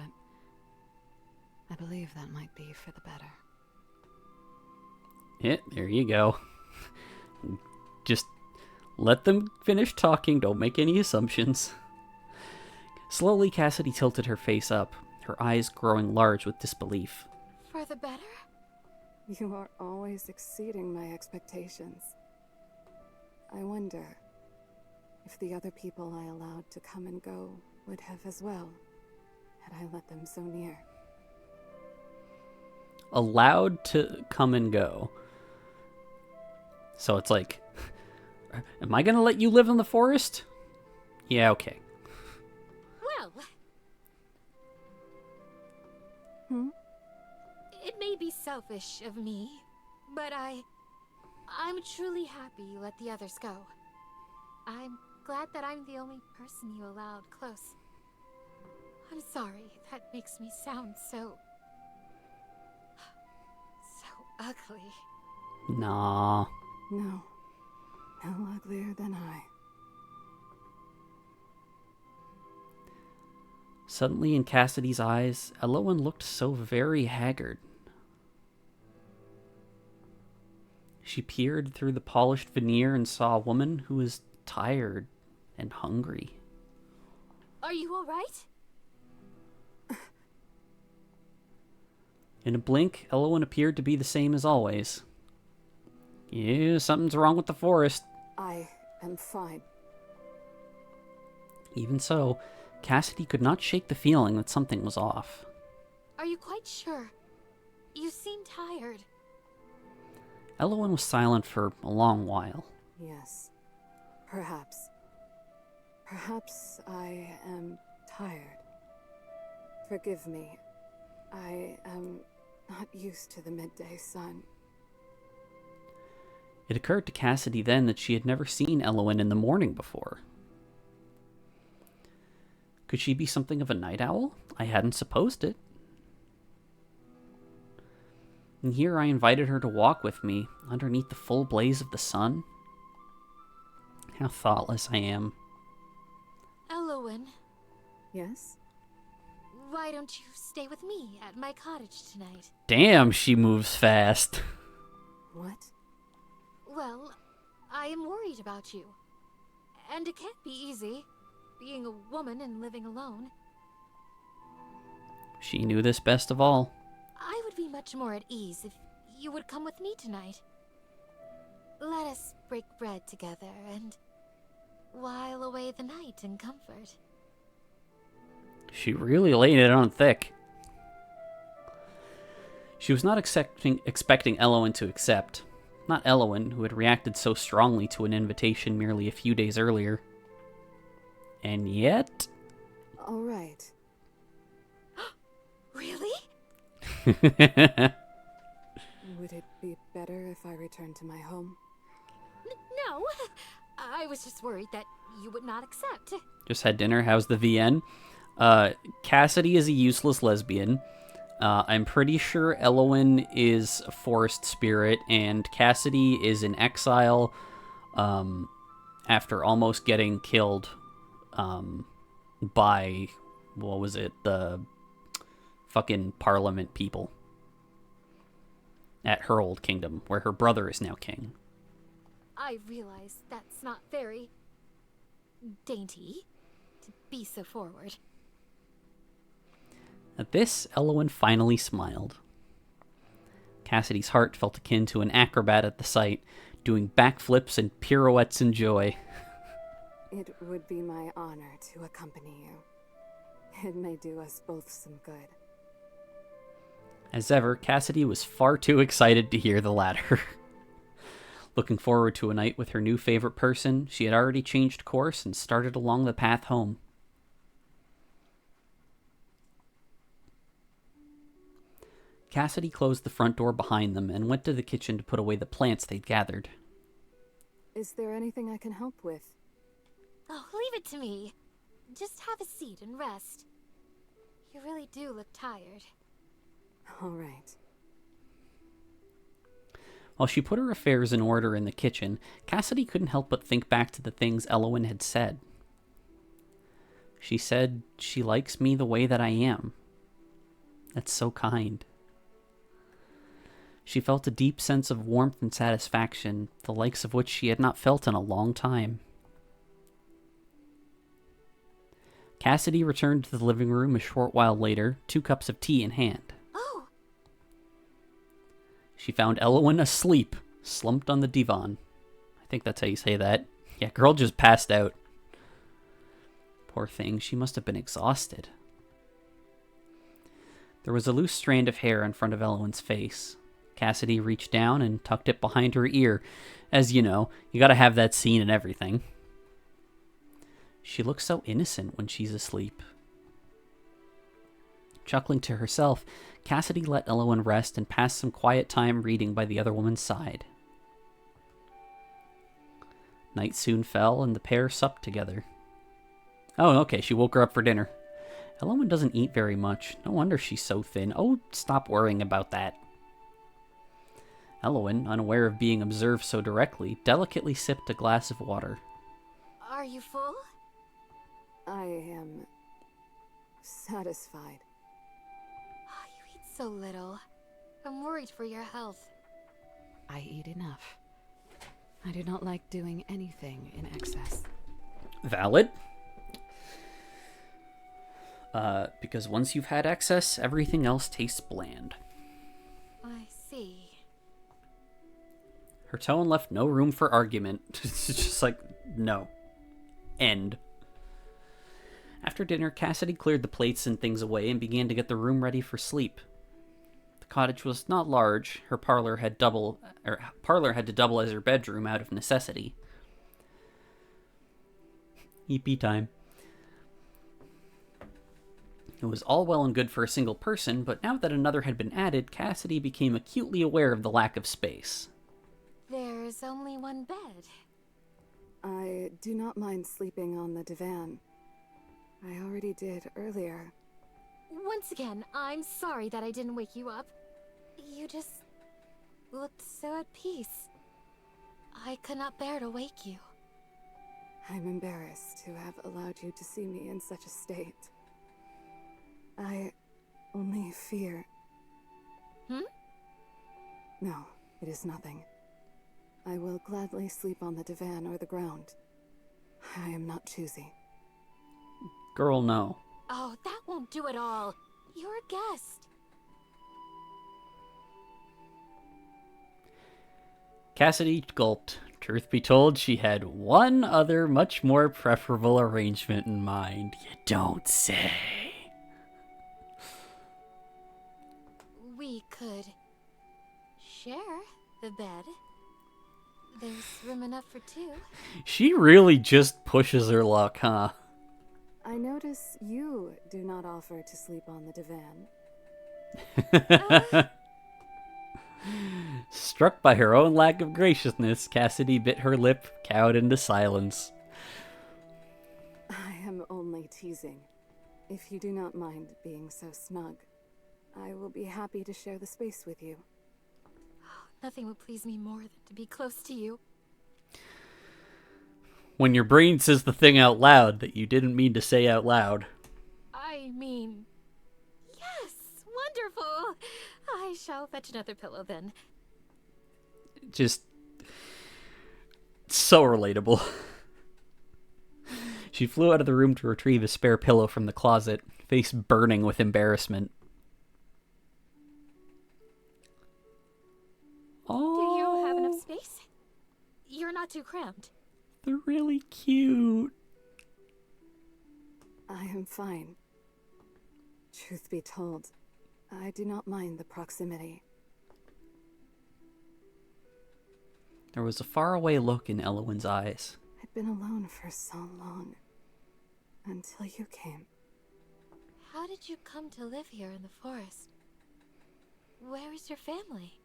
I believe that might be for the better. There you go. Just let them finish talking, don't make any assumptions. Slowly, Cassidy tilted her face up, her eyes growing large with disbelief. For the better? You are always exceeding my expectations. I wonder if the other people I allowed to come and go would have as well, had I let them so near. Allowed to come and go. So it's like, am I gonna let you live in the forest? Yeah, okay. Well... It may be selfish of me, but I'm truly happy you let the others go. I'm glad that I'm the only person you allowed close. I'm sorry. That makes me sound so ugly. Nah. No. No uglier than I. Suddenly, in Cassidy's eyes, Elowen looked so very haggard. She peered through the polished veneer and saw a woman who was tired and hungry. Are you alright? In a blink, Elowen appeared to be the same as always. Yeah, something's wrong with the forest. I am fine. Even so, Cassidy could not shake the feeling that something was off. Are you quite sure? You seem tired. Elowen was silent for a long while. Yes. Perhaps. Perhaps I am tired. Forgive me. I am not used to the midday sun. It occurred to Cassidy then that she had never seen Elowen in the morning before. Could she be something of a night owl? I hadn't supposed it. And here I invited her to walk with me underneath the full blaze of the sun. How thoughtless I am. Elowen, Yes? why don't you stay with me at my cottage tonight? Damn, she moves fast. What? Well, I am worried about you. And it can't be easy, being a woman and living alone. She knew this best of all. I would be much more at ease if you would come with me tonight. Let us break bread together and while away the night in comfort. She really laid it on thick. She was not expecting Elowen to accept. Not Elowen, who had reacted so strongly to an invitation merely a few days earlier. And yet... All right. Really? Would it be better if I returned to my home? No. I was just worried that you would not accept. Just had dinner. How's the VN? Cassidy is a useless lesbian. I'm pretty sure Elowen is a forest spirit, and Cassidy is in exile after almost getting killed by, what was it, the fucking Parliament people at her old kingdom, where her brother is now king. I realize that's not very dainty to be so forward. At this, Elowen finally smiled. Cassidy's heart felt akin to an acrobat at the sight, doing backflips and pirouettes in joy. It would be my honor to accompany you. It may do us both some good. As ever, Cassidy was far too excited to hear the latter. Looking forward to a night with her new favorite person, she had already changed course and started along the path home. Cassidy closed the front door behind them and went to the kitchen to put away the plants they'd gathered. Is there anything I can help with? Oh, leave it to me. Just have a seat and rest. You really do look tired. All right. While she put her affairs in order in the kitchen, Cassidy couldn't help but think back to the things Elowen had said. She said she likes me the way that I am. That's so kind. She felt a deep sense of warmth and satisfaction, the likes of which she had not felt in a long time. Cassidy returned to the living room a short while later, 2 cups of tea in hand. Oh! She found Elowen asleep, slumped on the divan. I think that's how you say that. Yeah, girl just passed out. Poor thing, she must have been exhausted. There was a loose strand of hair in front of Elowen's face. Cassidy reached down and tucked it behind her ear. As you know, you gotta have that scene and everything. She looks so innocent when she's asleep. Chuckling to herself, Cassidy let Elowen rest and passed some quiet time reading by the other woman's side. Night soon fell and the pair supped together. Oh, okay, she woke her up for dinner. Elowen doesn't eat very much. No wonder she's so thin. Oh, stop worrying about that. Elowen, unaware of being observed so directly, delicately sipped a glass of water. Are you full? I am satisfied. Oh, you eat so little. I'm worried for your health. I eat enough. I do not like doing anything in excess. Valid. Because once you've had excess, everything else tastes bland. I see. Her tone left no room for argument. It's just like, no. End. After dinner, Cassidy cleared the plates and things away and began to get the room ready for sleep. The cottage was not large. Her parlor had to double as her bedroom out of necessity. EP time. It was all well and good for a single person, but now that another had been added, Cassidy became acutely aware of the lack of space. There's only one bed. I do not mind sleeping on the divan. I already did earlier. Once again, I'm sorry that I didn't wake you up. You just looked so at peace. I could not bear to wake you. I'm embarrassed to have allowed you to see me in such a state. I only fear... No, it is nothing. I will gladly sleep on the divan or the ground. I am not choosy. Girl, no. Oh, that won't do at all. You're a guest. Cassidy gulped. Truth be told, she had one other, much more preferable arrangement in mind. You don't say. We could share the bed. There's room enough for two. She really just pushes her luck, huh? I notice you do not offer to sleep on the divan. Struck by her own lack of graciousness, Cassidy bit her lip, cowed into silence. I am only teasing. If you do not mind being so snug, I will be happy to share the space with you. Nothing would please me more than to be close to you. When your brain says the thing out loud that you didn't mean to say out loud. I mean... Yes! Wonderful! I shall fetch another pillow then. Just... so relatable. She flew out of the room to retrieve a spare pillow from the closet, face burning with embarrassment. Oh, Do you have enough space? You're not too cramped. they're really cute. I am fine. Truth be told, I do not mind the proximity. There was a faraway look in Elowen's eyes. I'd been alone for so long. Until you came. How did you come to live here in the forest? Where is your family?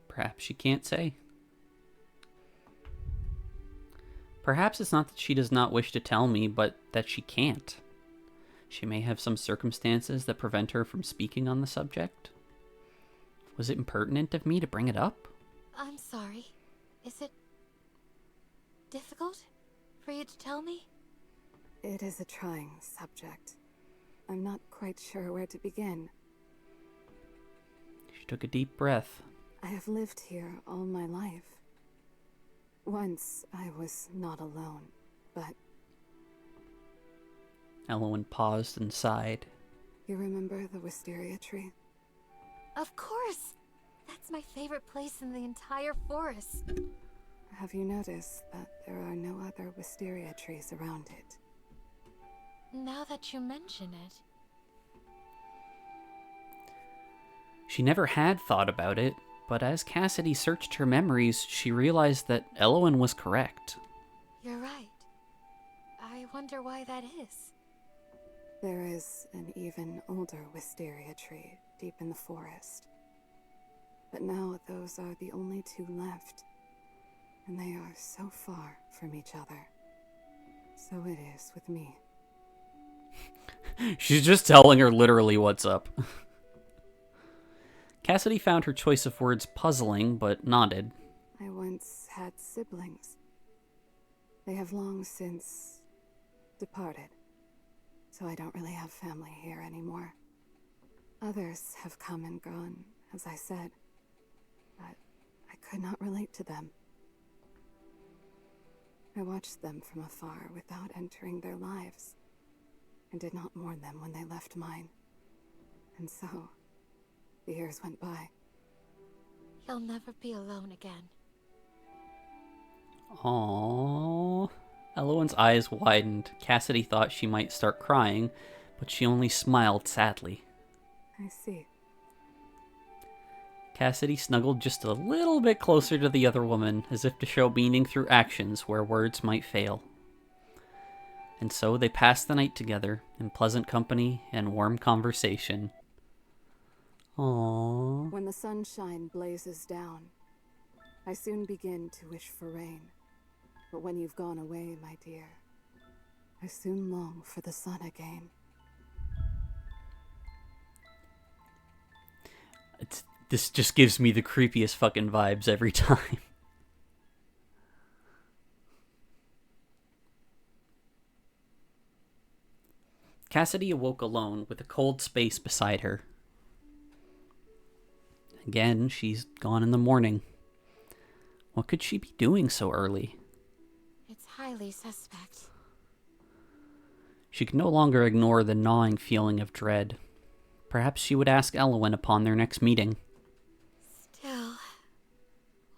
Perhaps she can't say. Perhaps it's not that she does not wish to tell me, but that she can't. She may have some circumstances that prevent her from speaking on the subject. Was it impertinent of me to bring it up? I'm sorry. Is it difficult for you to tell me? It is a trying subject. I'm not quite sure where to begin. She took a deep breath. I have lived here all my life. Once I was not alone, but Elowen paused and sighed. you remember the wisteria tree? Of course! That's my favorite place in the entire forest. Have you noticed that there are no other wisteria trees around it? Now that you mention it. She never had thought about it, but as Cassidy searched her memories, she realized that Elowen was correct. You're right. I wonder why that is. There is an even older wisteria tree deep in the forest. But now those are the only two left. and they are so far from each other. So it is with me. She's just telling her literally what's up. Cassidy found her choice of words puzzling, but nodded. I once had siblings. They have long since departed, so I don't really have family here anymore. Others have come and gone, as I said, but I could not relate to them. I watched them from afar without entering their lives, and did not mourn them when they left mine. And so, the years went by. You'll never be alone again. Aww. Elowen's eyes widened. Cassidy thought she might start crying, but she only smiled sadly. I see. Cassidy snuggled just a little bit closer to the other woman, as if to show meaning through actions where words might fail. And so they passed the night together, in pleasant company and warm conversation. Aww. When the sunshine blazes down, I soon begin to wish for rain. But when you've gone away, my dear, I soon long for the sun again. This just gives me the creepiest fucking vibes every time. Cassidy awoke alone with a cold space beside her. Again, she's gone in the morning. What could she be doing so early? It's highly suspect. She could no longer ignore the gnawing feeling of dread. Perhaps she would ask Elowen upon their next meeting. Still,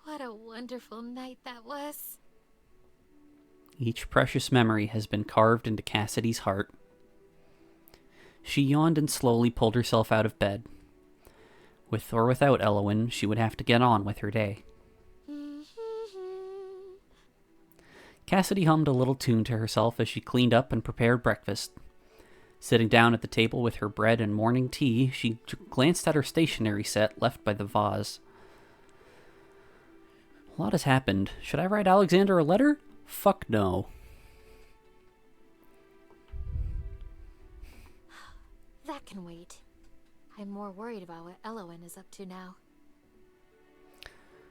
what a wonderful night that was. Each precious memory has been carved into Cassidy's heart. She yawned and slowly pulled herself out of bed. With or without Elowen, she would have to get on with her day. Cassidy hummed a little tune to herself as she cleaned up and prepared breakfast. Sitting down at the table with her bread and morning tea, she glanced at her stationery set left by the vase. A lot has happened. Should I write Alexander a letter? Fuck no. That can wait. I'm more worried about what Elowen is up to now.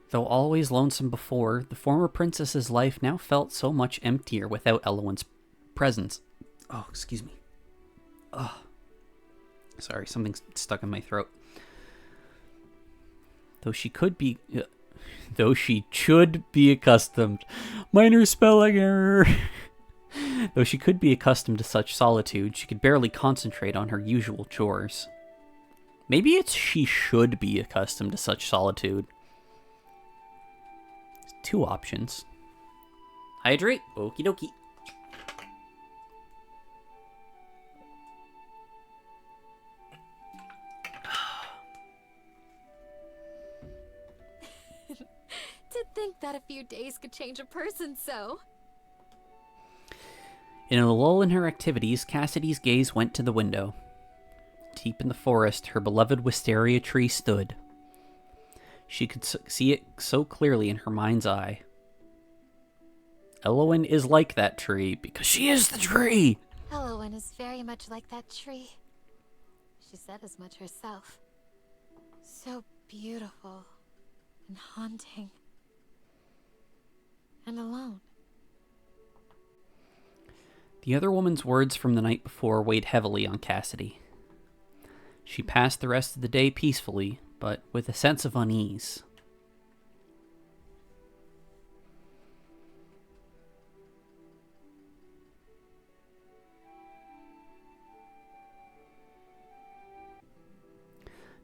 Though always lonesome before, the former princess's life now felt so much emptier without Elowen's presence. Oh, excuse me. Oh. Sorry, something's stuck in my throat. Though she should be accustomed. Minor spelling error. Though she could be accustomed to such solitude, she could barely concentrate on her usual chores. Maybe it's she should be accustomed to such solitude. Two options. Hydrate. Okie dokie. To think that a few days could change a person so. In a lull in her activities, Cassidy's gaze went to the window. Deep in the forest, her beloved wisteria tree stood. She could see it so clearly in her mind's eye. Elowen is like that tree because she is the tree! Elowen is very much like that tree. She said as much herself. So beautiful and haunting. And alone. The other woman's words from the night before weighed heavily on Cassidy. She passed the rest of the day peacefully, but with a sense of unease.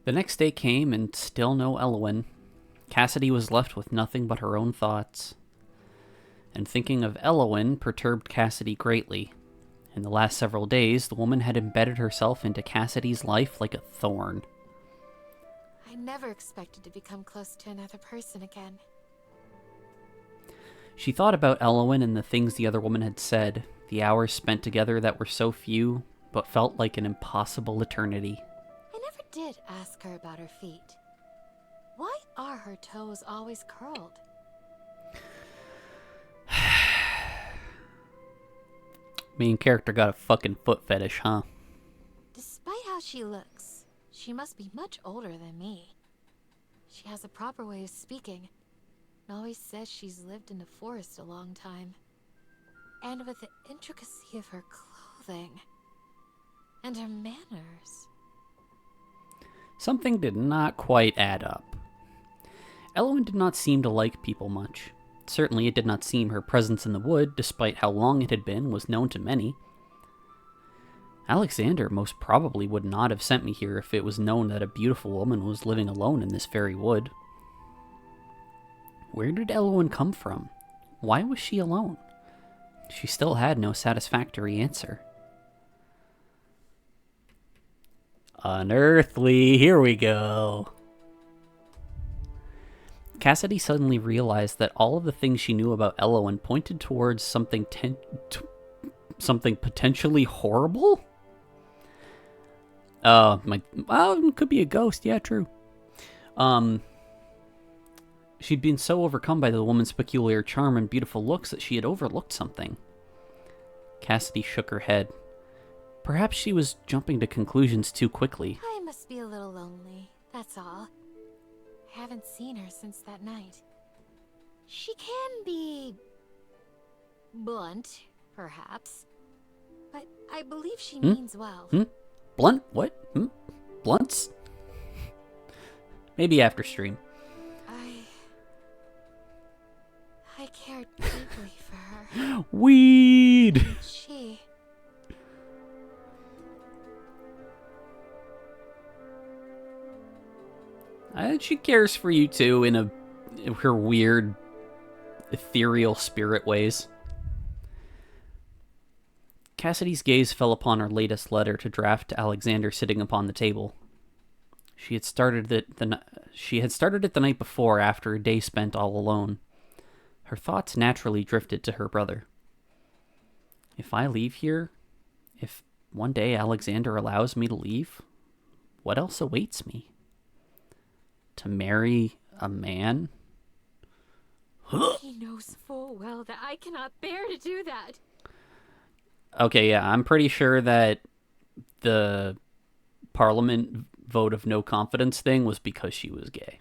The next day came, and still no Elowen. Cassidy was left with nothing but her own thoughts. And thinking of Elowen perturbed Cassidy greatly. In the last several days, the woman had embedded herself into Cassidy's life like a thorn. I never expected to become close to another person again. She thought about Elowen and the things the other woman had said, the hours spent together that were so few, but felt like an impossible eternity. I never did ask her about her feet. Why are her toes always curled? Main character got a fucking foot fetish, huh? Despite how she looks, she must be much older than me. She has a proper way of speaking, and always says she's lived in the forest a long time. And with the intricacy of her clothing, and her manners. Something did not quite add up. Elowen did not seem to like people much. Certainly it did not seem her presence in the wood, despite how long it had been, was known to many. Alexander most probably would not have sent me here if it was known that a beautiful woman was living alone in this very wood. Where did Elowen come from? Why was she alone? She still had no satisfactory answer. Unearthly, here we go. Cassidy suddenly realized that all of the things she knew about Elowen pointed towards something potentially horrible? It could be a ghost, yeah, true. She'd been so overcome by the woman's peculiar charm and beautiful looks that she had overlooked something. Cassidy shook her head. Perhaps she was jumping to conclusions too quickly. I must be a little lonely, that's all. I haven't seen her since that night. She can be blunt, perhaps. But I believe she means well. Blunt? What? Blunts? Maybe after stream. I cared deeply for her. Weed! She... She cares for you too in her weird, ethereal spirit ways. Cassidy's gaze fell upon her latest letter to draft to Alexander sitting upon the table. She had started it the night before after a day spent all alone. Her thoughts naturally drifted to her brother. If I leave here, if one day Alexander allows me to leave, what else awaits me? To marry a man? He knows full well that I cannot bear to do that. Okay, yeah, I'm pretty sure that the Parliament vote of no confidence thing was because she was gay.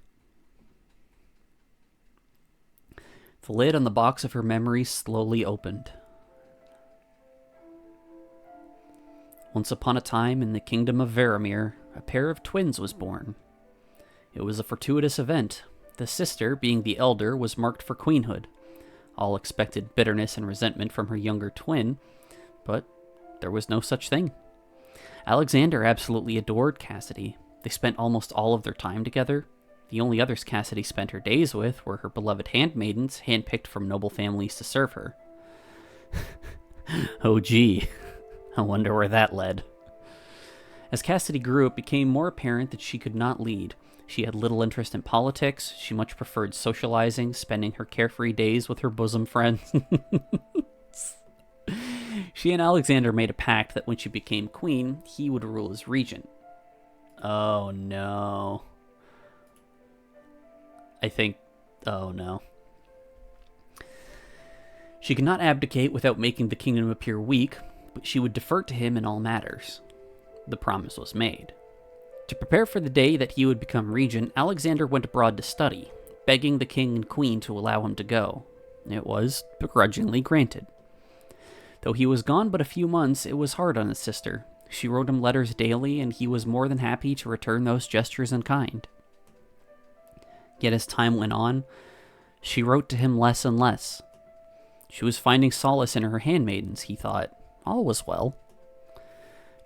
The lid on the box of her memories slowly opened. Once upon a time in the kingdom of Varamir, a pair of twins was born. It was a fortuitous event. The sister, being the elder, was marked for queenhood. All expected bitterness and resentment from her younger twin, but there was no such thing. Alexander absolutely adored Cassidy. They spent almost all of their time together. The only others Cassidy spent her days with were her beloved handmaidens, handpicked from noble families to serve her. Oh gee, I wonder where that led. As Cassidy grew, it became more apparent that she could not lead. She had little interest in politics. She much preferred socializing, spending her carefree days with her bosom friends. She and Alexander made a pact that when she became queen, he would rule as regent. Oh no. Oh no. She could not abdicate without making the kingdom appear weak, but she would defer to him in all matters. The promise was made. To prepare for the day that he would become regent, Alexander went abroad to study, begging the king and queen to allow him to go. It was begrudgingly granted. Though he was gone but a few months, it was hard on his sister. She wrote him letters daily, and he was more than happy to return those gestures in kind. Yet as time went on, she wrote to him less and less. She was finding solace in her handmaidens, he thought. All was well.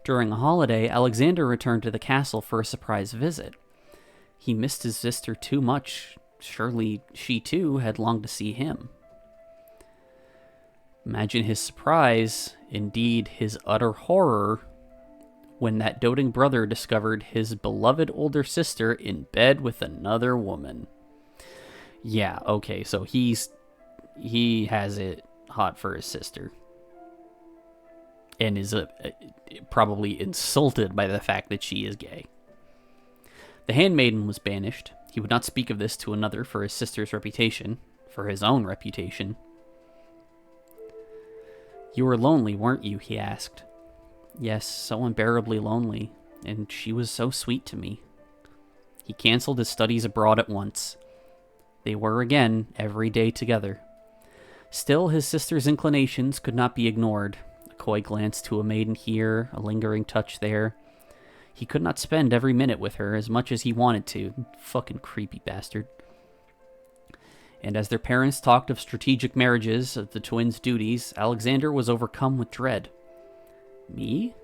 During a holiday, Alexander returned to the castle for a surprise visit. He missed his sister too much. Surely she too had longed to see him. Imagine his surprise, indeed his utter horror, when that doting brother discovered his beloved older sister in bed with another woman. Yeah, okay, so he has it hot for his sister. And is probably insulted by the fact that she is gay. The handmaiden was banished. He would not speak of this to another for his sister's reputation, for his own reputation. You were lonely, weren't you? He asked. Yes, so unbearably lonely, and she was so sweet to me. He canceled his studies abroad at once. They were again every day together. Still, his sister's inclinations could not be ignored. A coy glance to a maiden here, a lingering touch there. He could not spend every minute with her as much as he wanted to. Fucking creepy bastard. And as their parents talked of strategic marriages, of the twins' duties, Alexander was overcome with dread. Me?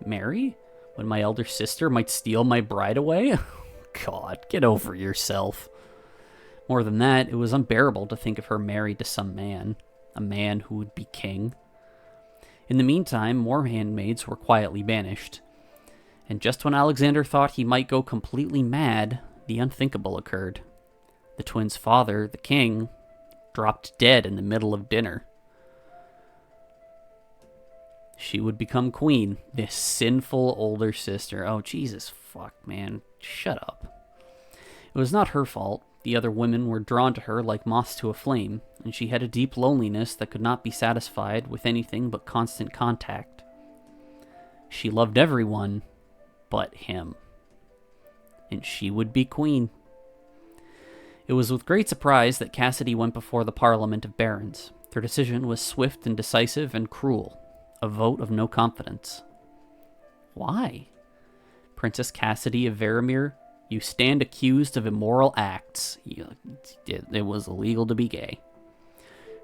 Marry? When my elder sister might steal my bride away? God, get over yourself. More than that, it was unbearable to think of her married to some man, a man who would be king. In the meantime, more handmaids were quietly banished. And just when Alexander thought he might go completely mad, the unthinkable occurred. The twins' father, the king, dropped dead in the middle of dinner. She would become queen, this sinful older sister. Oh, Jesus, fuck, man. Shut up. It was not her fault. The other women were drawn to her like moths to a flame, and she had a deep loneliness that could not be satisfied with anything but constant contact. She loved everyone but him. And she would be queen. It was with great surprise that Cassidy went before the Parliament of Barons. Their decision was swift and decisive and cruel. A vote of no confidence. Why? Princess Cassidy of Varamir, you stand accused of immoral acts. It was illegal to be gay.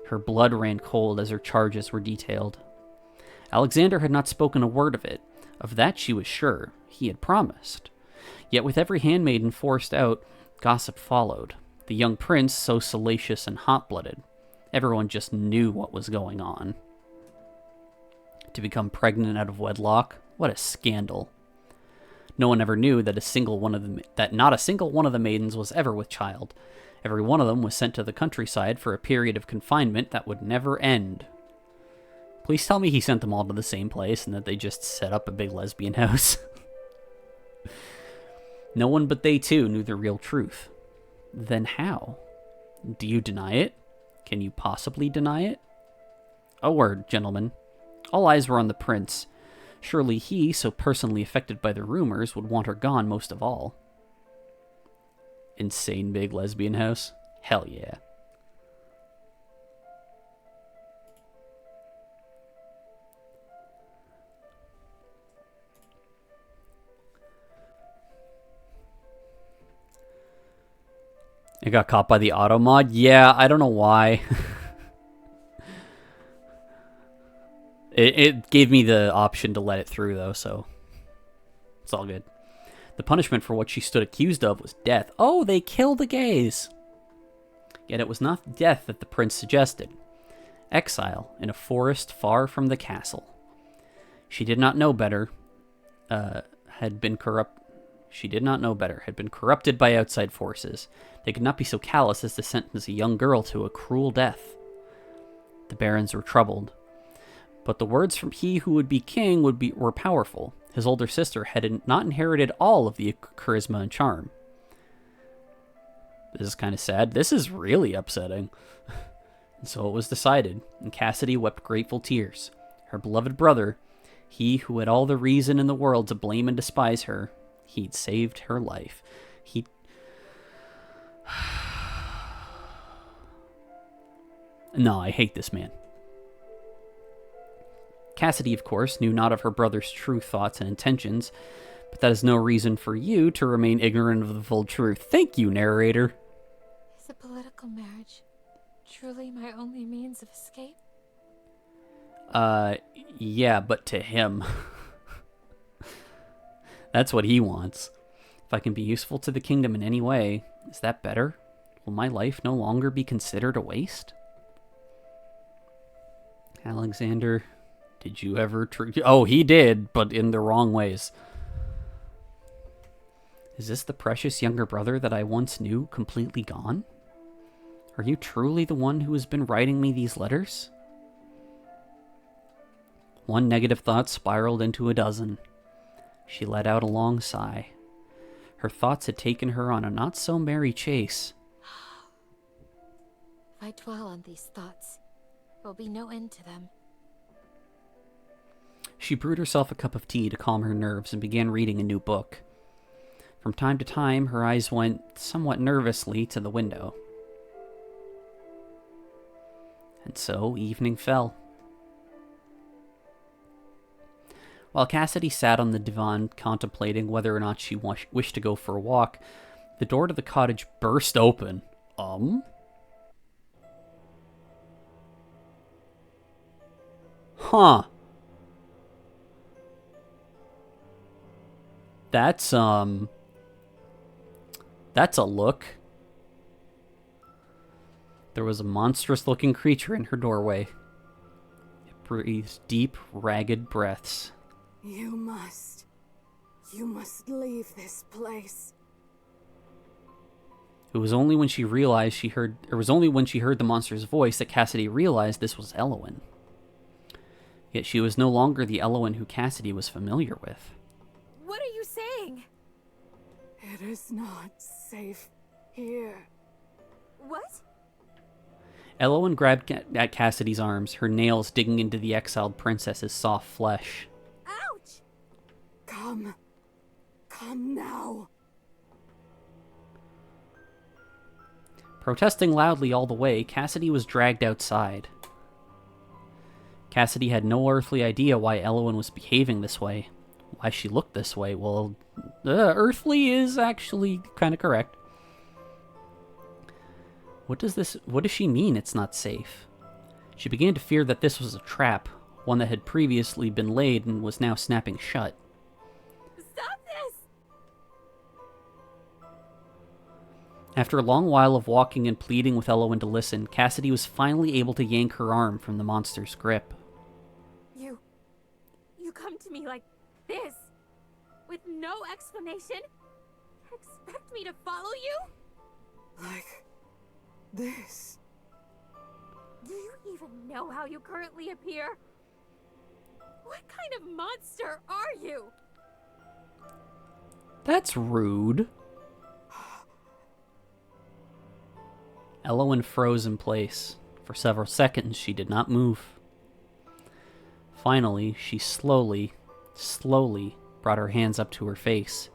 Her blood ran cold as her charges were detailed. Alexander had not spoken a word of it. Of that she was sure. He had promised. Yet with every handmaiden forced out, gossip followed. The young prince, so salacious and hot-blooded. Everyone just knew what was going on. To become pregnant out of wedlock? What a scandal. No one ever knew that not a single one of the maidens was ever with child. Every one of them was sent to the countryside for a period of confinement that would never end. Please tell me he sent them all to the same place and that they just set up a big lesbian house. No one but they too knew the real truth. Then how? Do you deny it? Can you possibly deny it? A word, gentlemen. All eyes were on the prince. Surely he, so personally affected by the rumors, would want her gone most of all. Insane big lesbian house? Hell yeah. It got caught by the auto mod? Yeah, I don't know why. It gave me the option to let it through, though, so it's all good. The punishment for what she stood accused of was death. Oh, they kill the gays! Yet it was not death that the prince suggested. Exile in a forest far from the castle. She did not know better, had been corrupted by outside forces. They could not be so callous as to sentence a young girl to a cruel death. The barons were troubled. But the words from he who would be king were powerful. His older sister had not inherited all of the charisma and charm. This is kind of sad. This is really upsetting. And so it was decided, and Cassidy wept grateful tears. Her beloved brother, he who had all the reason in the world to blame and despise her, he'd saved her life. No, I hate this man. Cassidy, of course, knew not of her brother's true thoughts and intentions, but that is no reason for you to remain ignorant of the full truth. Thank you, narrator. Is a political marriage truly my only means of escape? Yeah, but to him. That's what he wants. If I can be useful to the kingdom in any way, is that better? Will my life no longer be considered a waste? Alexander, did you ever... Oh, he did, but in the wrong ways. Is this the precious younger brother that I once knew completely gone? Are you truly the one who has been writing me these letters? One negative thought spiraled into a dozen. She let out a long sigh. Her thoughts had taken her on a not-so-merry chase. If I dwell on these thoughts, there will be no end to them. She brewed herself a cup of tea to calm her nerves and began reading a new book. From time to time, her eyes went somewhat nervously to the window. And so, evening fell. While Cassidy sat on the divan contemplating whether or not she wished to go for a walk, the door to the cottage burst open. Huh. That's a look. There was a monstrous-looking creature in her doorway. It breathed deep, ragged breaths. You must leave this place. It was only when she heard the monster's voice that Cassidy realized this was Elowen. Yet she was no longer the Elowen who Cassidy was familiar with. What are you saying? It is not safe here. What? Elowen grabbed at Cassidy's arms, her nails digging into the exiled princess's soft flesh. Ouch! Come now. Protesting loudly all the way, Cassidy was dragged outside. Cassidy had no earthly idea why Elowen was behaving this way. Why she looked this way. Well, earthly is actually kind of correct. What does she mean it's not safe? She began to fear that this was a trap, one that had previously been laid and was now snapping shut. Stop this! After a long while of walking and pleading with Elowen to listen, Cassidy was finally able to yank her arm from the monster's grip. You come to me like this, with no explanation? Expect me to follow you? Like this. Do you even know how you currently appear? What kind of monster are you? That's rude. Elowen froze in place. For several seconds, she did not move. Finally, she slowly brought her hands up to her face.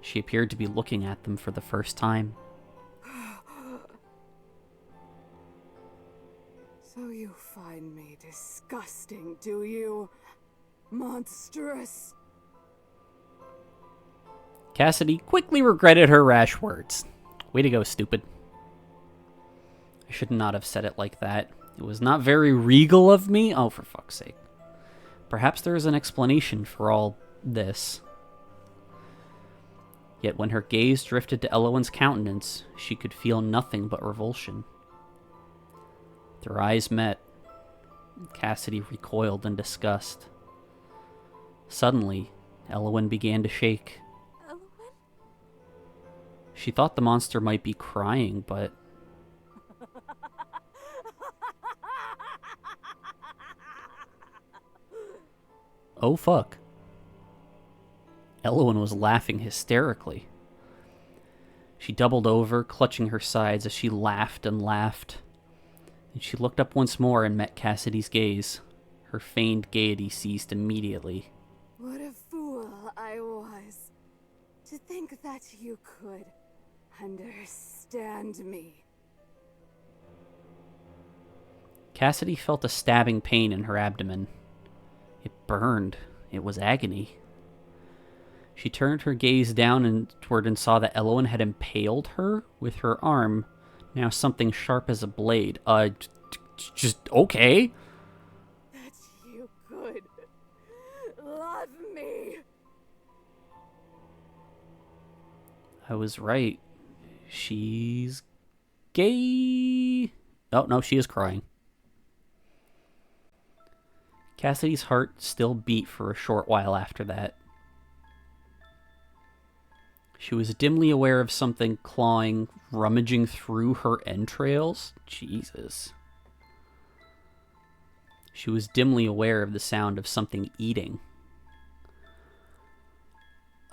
She appeared to be looking at them for the first time. So you find me disgusting, do you? Monstrous. Cassidy quickly regretted her rash words. Way to go, stupid. I should not have said it like that. It was not very regal of me. Oh, for fuck's sake. Perhaps there is an explanation for all this. Yet when her gaze drifted to Elowen's countenance, she could feel nothing but revulsion. Their eyes met. Cassidy recoiled in disgust. Suddenly, Elowen began to shake. Elowen? She thought the monster might be crying, but... Oh fuck. Elowen was laughing hysterically. She doubled over, clutching her sides as she laughed and laughed. And she looked up once more and met Cassidy's gaze. Her feigned gaiety ceased immediately. What a fool I was to think that you could understand me. Cassidy felt a stabbing pain in her abdomen. It burned. It was agony. She turned her gaze downward and saw that Elowen had impaled her with her arm, now something sharp as a blade. Just okay. That you could love me. I was right. She's gay. Oh, no, she is crying. Cassidy's heart still beat for a short while after that. She was dimly aware of something clawing, rummaging through her entrails. Jesus. She was dimly aware of the sound of something eating.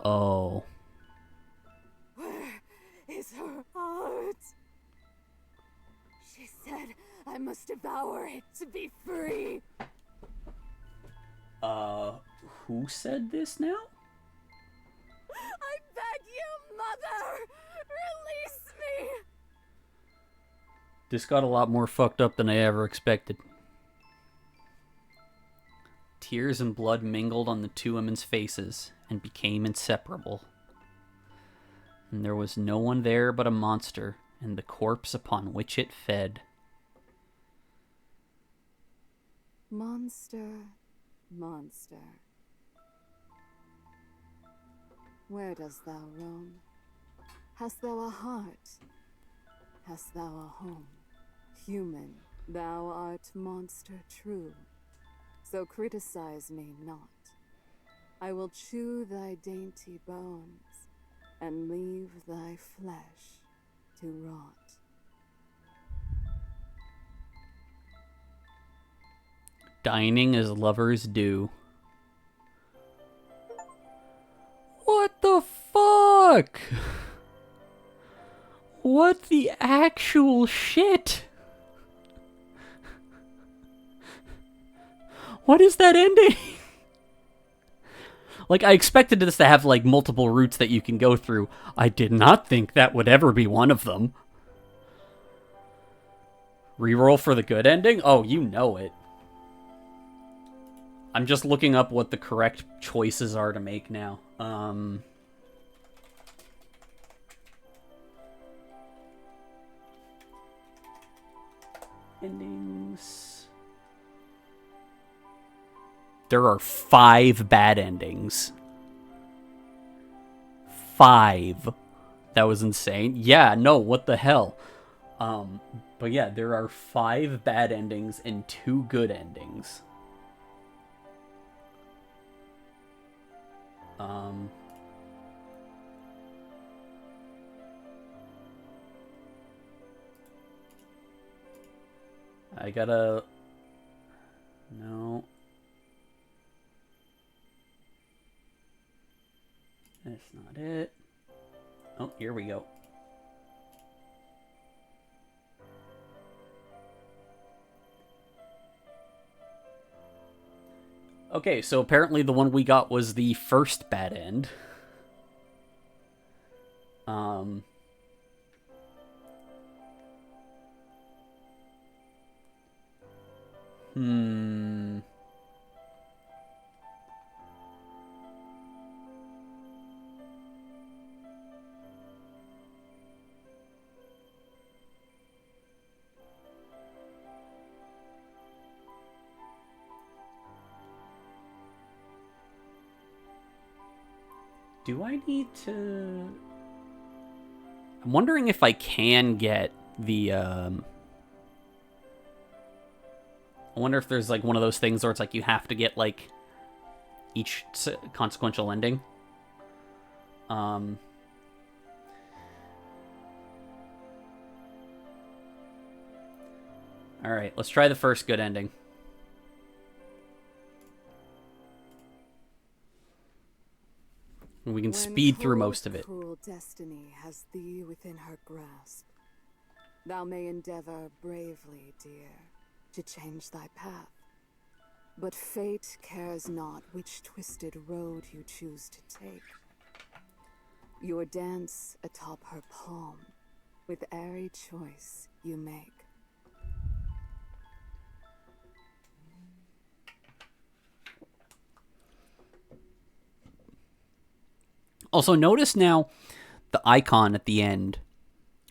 Oh. Where is her heart? She said I must devour it to be free. Who said this now? I beg you, Mother! Release me! This got a lot more fucked up than I ever expected. Tears and blood mingled on the two women's faces and became inseparable. And there was no one there but a monster and the corpse upon which it fed. Monster, monster. Where dost thou roam? Hast thou a heart? Hast thou a home? Human, thou art monster true. So criticize me not. I will chew thy dainty bones and leave thy flesh to rot. Dining as lovers do. What the fuck? What the actual shit? What is that ending? Like, I expected this to have, like, multiple routes that you can go through. I did not think that would ever be one of them. Reroll for the good ending? Oh, you know it. I'm just looking up what the correct choices are to make now. Endings. There are 5 bad endings. 5. That was insane. Yeah, no, what the hell? But yeah, there are 5 bad endings and 2 good endings. I gotta... No. That's not it. Oh, here we go. Okay, so apparently the one we got was the first bad end. Do I need to... I'm wondering if I can get the, I wonder if there's, like, one of those things where it's, like, you have to get, like, each consequential ending. Alright, let's try the first good ending. We can speed through most of it. Cruel destiny has thee within her grasp. Thou may endeavor bravely, dear, to change thy path. But fate cares not which twisted road you choose to take. Your dance atop her palm, with airy choice you make. Also, notice now the icon at the end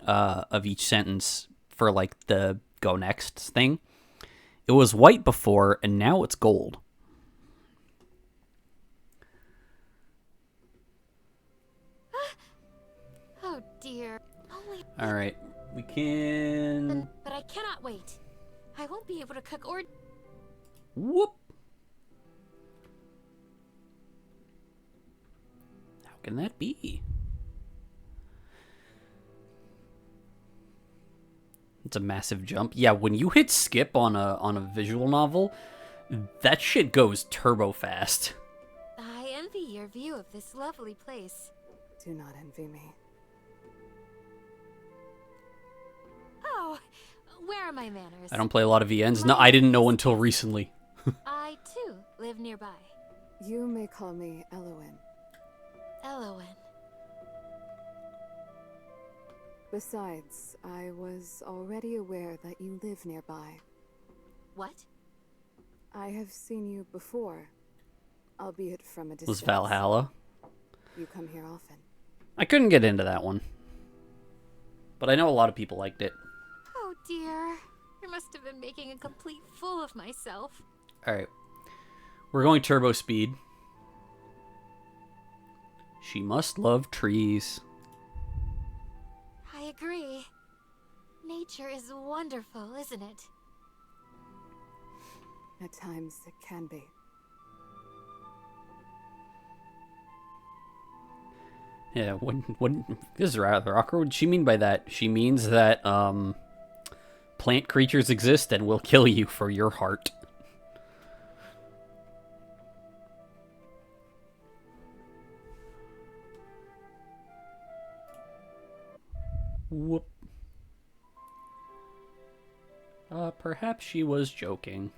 of each sentence for, like, the go next thing. It was white before, and now it's gold. Oh dear. Only. All right, we can... But I cannot wait. I won't be able to cook or... Whoop. How can that be? It's a massive jump. Yeah, when you hit skip on a visual novel, that shit goes turbo fast. I envy your view of this lovely place. Do not envy me. Oh, where are my manners? I don't play a lot of VNs. No, I didn't know until recently. I, too, live nearby. You may call me Elowen. Elowen. Besides, I was already aware that you live nearby. What? I have seen you before, albeit from a distance. Was Valhalla? You come here often. I couldn't get into that one. But I know a lot of people liked it. Oh dear. I must have been making a complete fool of myself. Alright. We're going turbo speed. She must love trees. I agree. Nature is wonderful, isn't it? At times, it can be. Yeah, what this is rather awkward. What does she mean by that? She means that, plant creatures exist and will kill you for your heart. Whoop. Perhaps she was joking.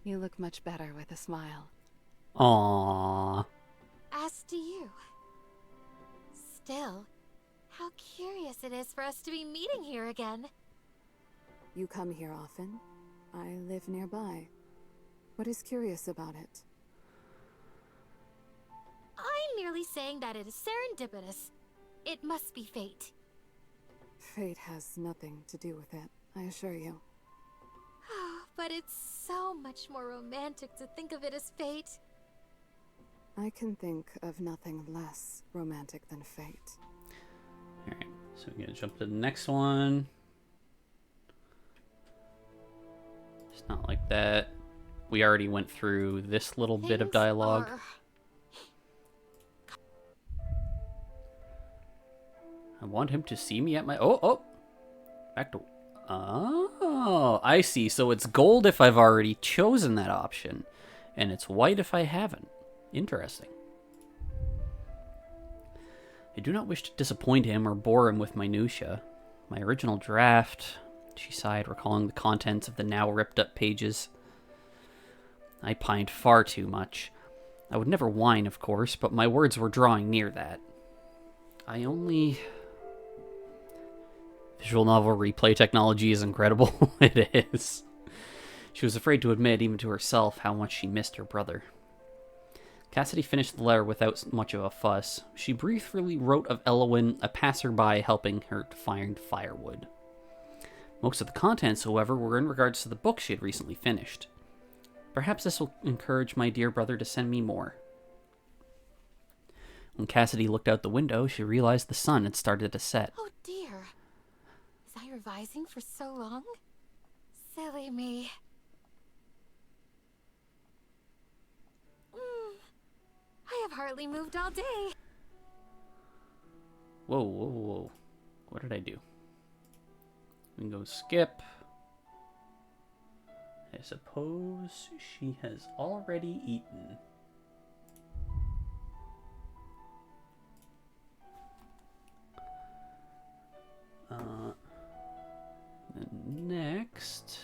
You look much better with a smile. Aww. As do you. Still, how curious it is for us to be meeting here again. You come here often. I live nearby. What is curious about it? I'm merely saying that it is serendipitous. It must be fate. Fate has nothing to do with it, I assure you. But it's so much more romantic to think of it as fate. I can think of nothing less romantic than fate. Alright, so we're gonna jump to the next one. It's not like that. We already went through this little bit of Things dialogue. are- I want him to see me at my... Oh! Back to... Oh, I see. So it's gold if I've already chosen that option. And it's white if I haven't. Interesting. I do not wish to disappoint him or bore him with minutia. My original draft... She sighed, recalling the contents of the now ripped-up pages. I pined far too much. I would never whine, of course, but my words were drawing near that. I only... Visual novel replay technology is incredible. It is. She was afraid to admit, even to herself, how much she missed her brother. Cassidy finished the letter without much of a fuss. She briefly wrote of Elowen, a passerby, helping her to find firewood. Most of the contents, however, were in regards to the book she had recently finished. Perhaps this will encourage my dear brother to send me more. When Cassidy looked out the window, she realized the sun had started to set. Oh dear. Was I revising for so long? Silly me. I have hardly moved all day. Whoa. What did I do? We can go skip. I suppose she has already eaten. And next...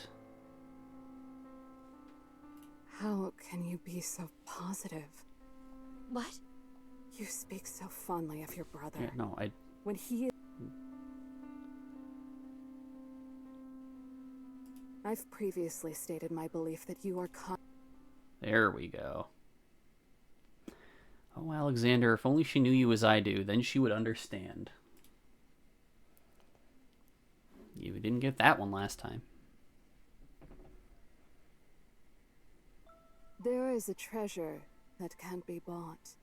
How can you be so positive? What? You speak so fondly of your brother. Yeah, no, When he... I've previously stated my belief that you are There we go. Oh, Alexander, if only she knew you as I do, then she would understand. You didn't get that one last time. There is a treasure that can't be bought,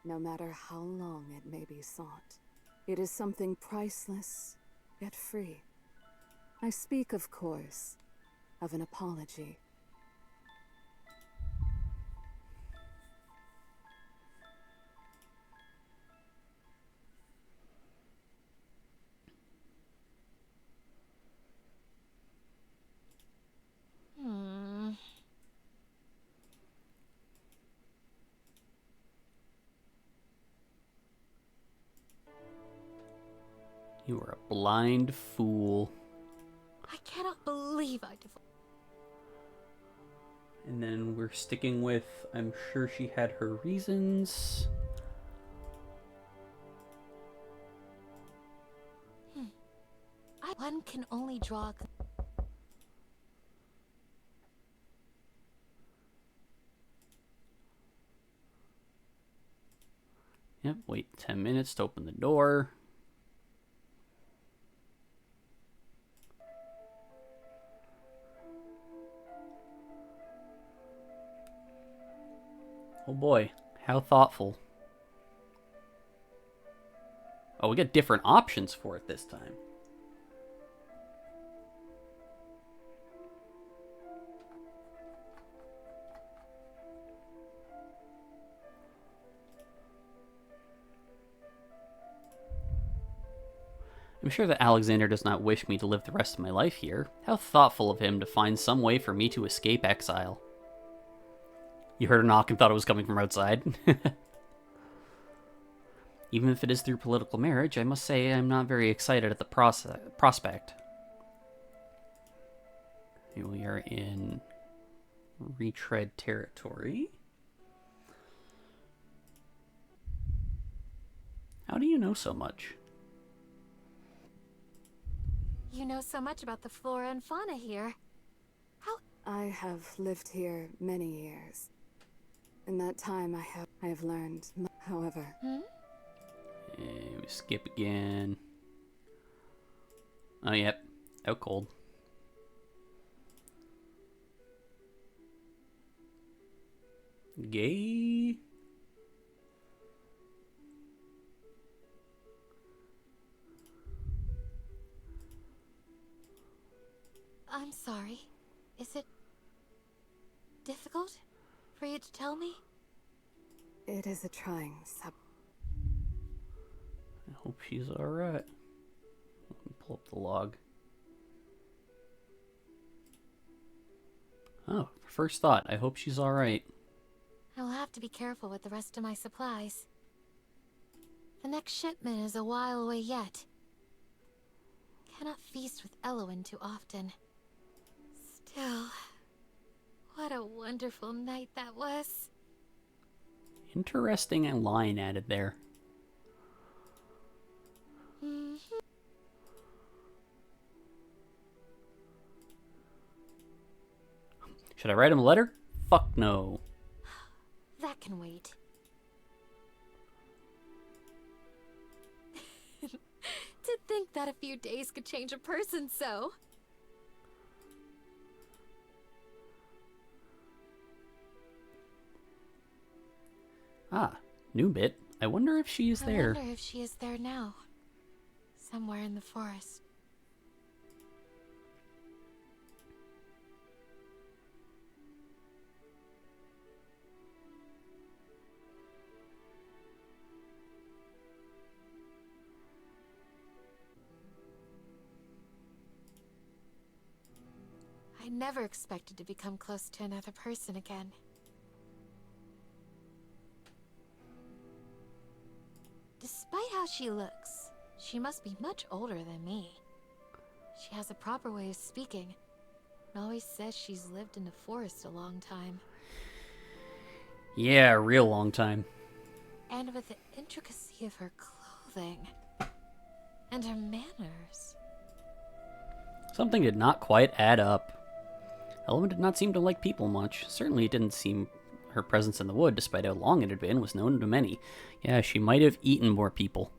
no matter how long it may be sought. It is something priceless, yet free. I speak, of course, of an apology. You are a blind fool. I cannot believe I And then we're sticking with, I'm sure she had her reasons. One can only draw. Yep, wait 10 minutes to open the door. Oh boy, how thoughtful. Oh, we got different options for it this time. I'm sure that Alexander does not wish me to live the rest of my life here. How thoughtful of him to find some way for me to escape exile. You heard a knock and thought it was coming from outside. Even if it is through political marriage, I must say I'm not very excited at the prospect. Here we are in retread territory. How do you know so much? You know so much about the flora and fauna here. I have lived here many years. In that time, I have learned. However, And we skip again. Oh, yep. Out cold. Gay. I'm sorry. Is it difficult for you to tell me? it is a trying subject. I hope she's alright. Let me pull up the log. Oh, first thought, I hope she's alright. I'll have to be careful with the rest of my supplies. The next shipment is a while away yet. Cannot feast with Elowen too often. Still, what a wonderful night that was. Interesting line added there. Should I write him a letter? Fuck no. That can wait. To think that a few days could change a person so. Ah, new bit. I wonder if she is there. I wonder if she is there now. Somewhere in the forest. I never expected to become close to another person again. Despite how she looks, she must be much older than me. She has a proper way of speaking, and always says she's lived in the forest a long time. Yeah, a real long time. And with the intricacy of her clothing, and her manners. Something did not quite add up. Elowen did not seem to like people much. Certainly it didn't seem her presence in the wood, despite how long it had been, was known to many. Yeah, she might have eaten more people.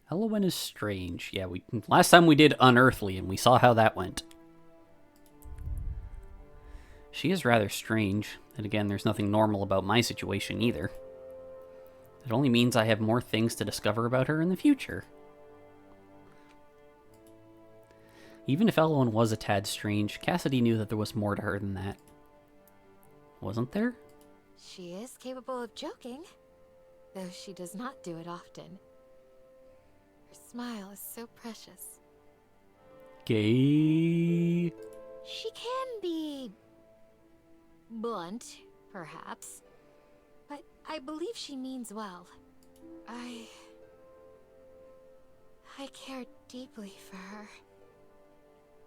Elowen is strange. Yeah, last time we did Unearthly, and we saw how that went. She is rather strange. And again, there's nothing normal about my situation either. It only means I have more things to discover about her in the future. Even if Elowen was a tad strange, Cassidy knew that there was more to her than that. Wasn't there? She is capable of joking, though she does not do it often. Her smile is so precious. Gay. She can be blunt, perhaps, but I believe she means well. I care deeply for her.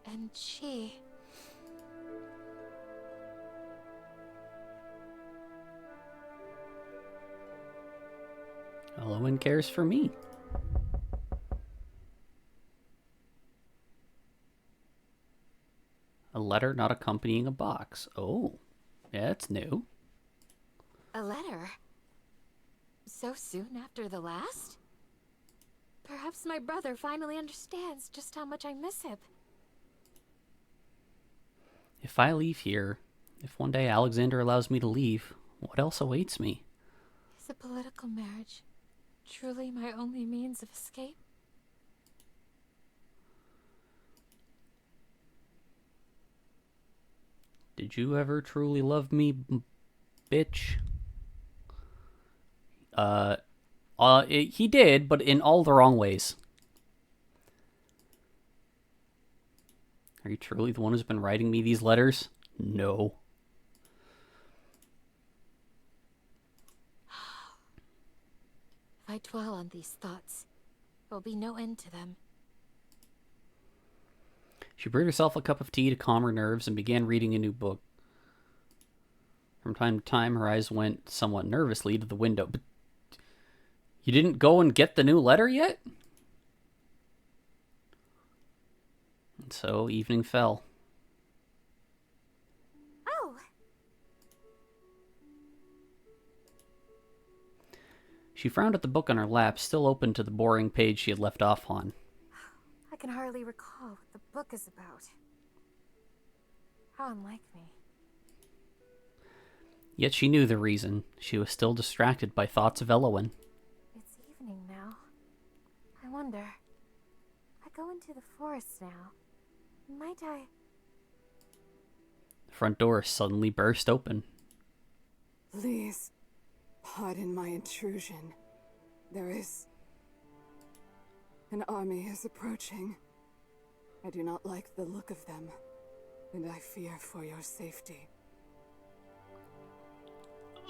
And she... Elowen cares for me. A letter not accompanying a box. Oh, yeah, that's new. A letter? So soon after the last? Perhaps my brother finally understands just how much I miss him. If I leave here, if one day Alexander allows me to leave, what else awaits me? Is a political marriage truly my only means of escape? Did you ever truly love me, bitch? He did, but in all the wrong ways. Are you truly the one who's been writing me these letters? No. If I dwell on these thoughts, there will be no end to them. She brewed herself a cup of tea to calm her nerves and began reading a new book. From time to time, her eyes went somewhat nervously to the window. But you didn't go and get the new letter yet? And so evening fell. Oh! She frowned at the book on her lap, still open to the boring page she had left off on. I can hardly recall what the book is about. How unlike me. Yet she knew the reason. She was still distracted by thoughts of Elowen. It's evening now. I wonder... I go into the forest now. Might I... The front door suddenly burst open. Please, pardon my intrusion. There is... An army is approaching. I do not like the look of them, and I fear for your safety.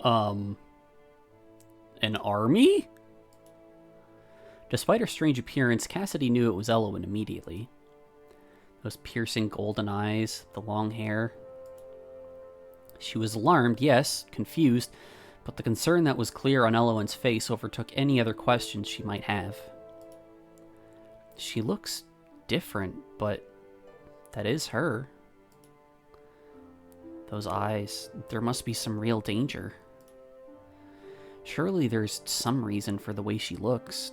An army? Despite her strange appearance, Cassidy knew it was Elowen immediately. Those piercing golden eyes, the long hair. She was alarmed, yes, confused, but the concern that was clear on Elowen's face overtook any other questions she might have. She looks different, but that is her. Those eyes, there must be some real danger. Surely there's some reason for the way she looks.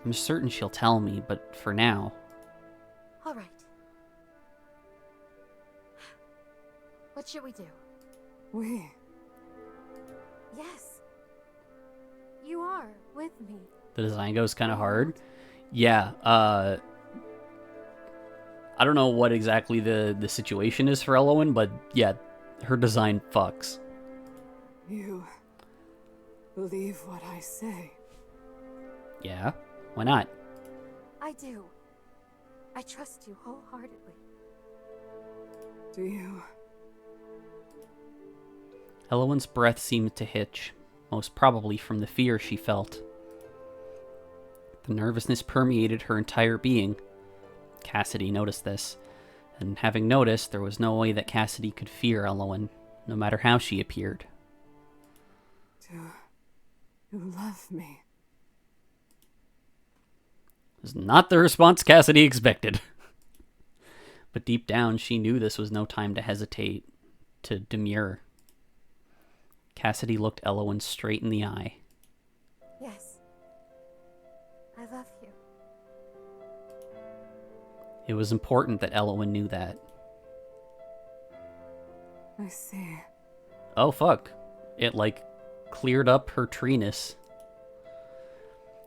I'm certain she'll tell me, but for now... All right. What should we do? We... Yes. You are with me. The design goes kind of hard. Yeah, I don't know what exactly the situation is for Elowen, but yeah, her design fucks. You... believe what I say. Yeah, why not? I do. I trust you wholeheartedly. Do you... Elowen's breath seemed to hitch, most probably from the fear she felt. The nervousness permeated her entire being. Cassidy noticed this, and having noticed, there was no way that Cassidy could fear Elowen, no matter how she appeared. Do you love me? It was not the response Cassidy expected. But deep down, she knew this was no time to hesitate, to demur. Cassidy looked Elowen straight in the eye. Yes. I love you. It was important that Elowen knew that. I see. Oh, fuck. It, cleared up her treeness.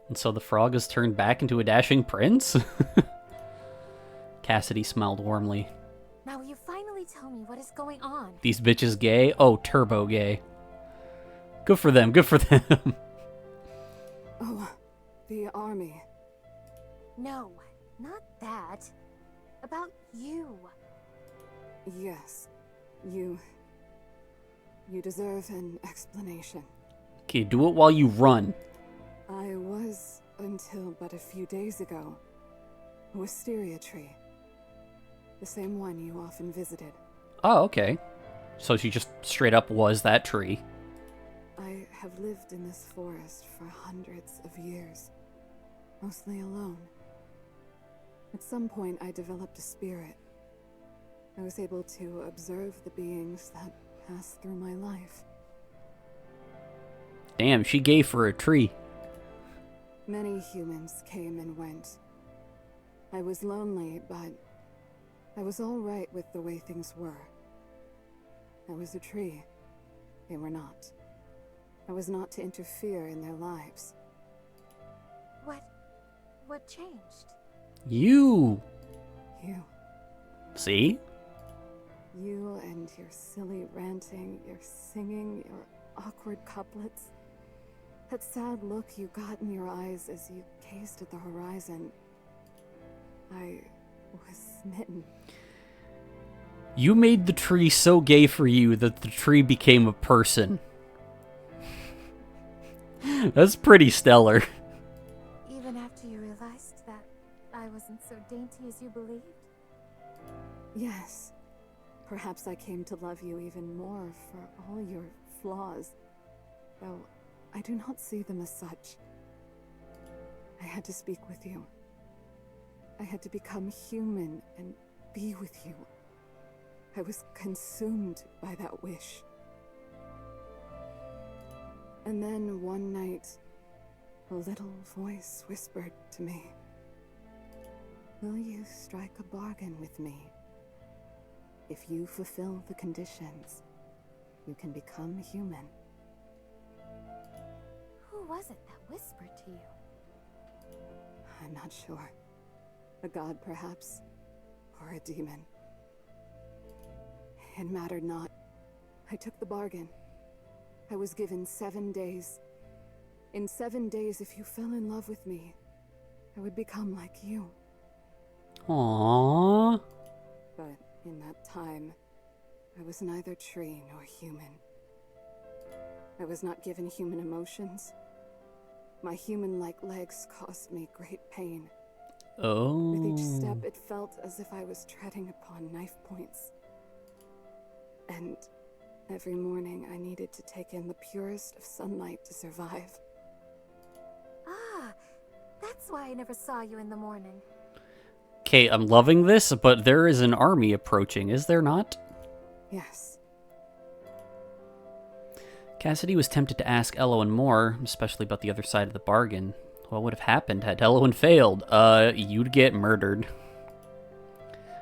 And so the frog has turned back into a dashing prince? Cassidy smiled warmly. Now will you finally tell me what is going on? These bitches gay? Oh, turbo gay. Good for them, good for them. Oh, the army. No, not that. About you. Yes. You deserve an explanation. Okay, do it while you run. I was, until but a few days ago, a wisteria tree. The same one you often visited. Oh, okay. So she just straight up was that tree. I have lived in this forest for hundreds of years, mostly alone. At some point, I developed a spirit. I was able to observe the beings that passed through my life. Damn, she gay for a tree. Many humans came and went. I was lonely, but I was all right with the way things were. I was a tree. They were not. I was not to interfere in their lives. What changed? You. You. See? You and your silly ranting, your singing, your awkward couplets. That sad look you got in your eyes as you gazed at the horizon. I was smitten. You made the tree so gay for you that the tree became a person. That's pretty stellar. Even after you realized that I wasn't so dainty as you believed? Yes. Perhaps I came to love you even more for all your flaws, though I do not see them as such. I had to speak with you. I had to become human and be with you. I was consumed by that wish. And then one night, a little voice whispered to me, "Will you strike a bargain with me? If you fulfill the conditions, you can become human." Who was it that whispered to you? I'm not sure. A god, perhaps, or a demon. It mattered not. I took the bargain. I was given 7 days. In 7 days, if you fell in love with me, I would become like you. Aww. But in that time, I was neither tree nor human. I was not given human emotions. My human-like legs caused me great pain. Oh. With each step, it felt as if I was treading upon knife points. And every morning, I needed to take in the purest of sunlight to survive. Ah, that's why I never saw you in the morning. Okay, I'm loving this, but there is an army approaching, is there not? Yes. Cassidy was tempted to ask Elowen more, especially about the other side of the bargain. What would have happened had Elowen failed? You'd get murdered.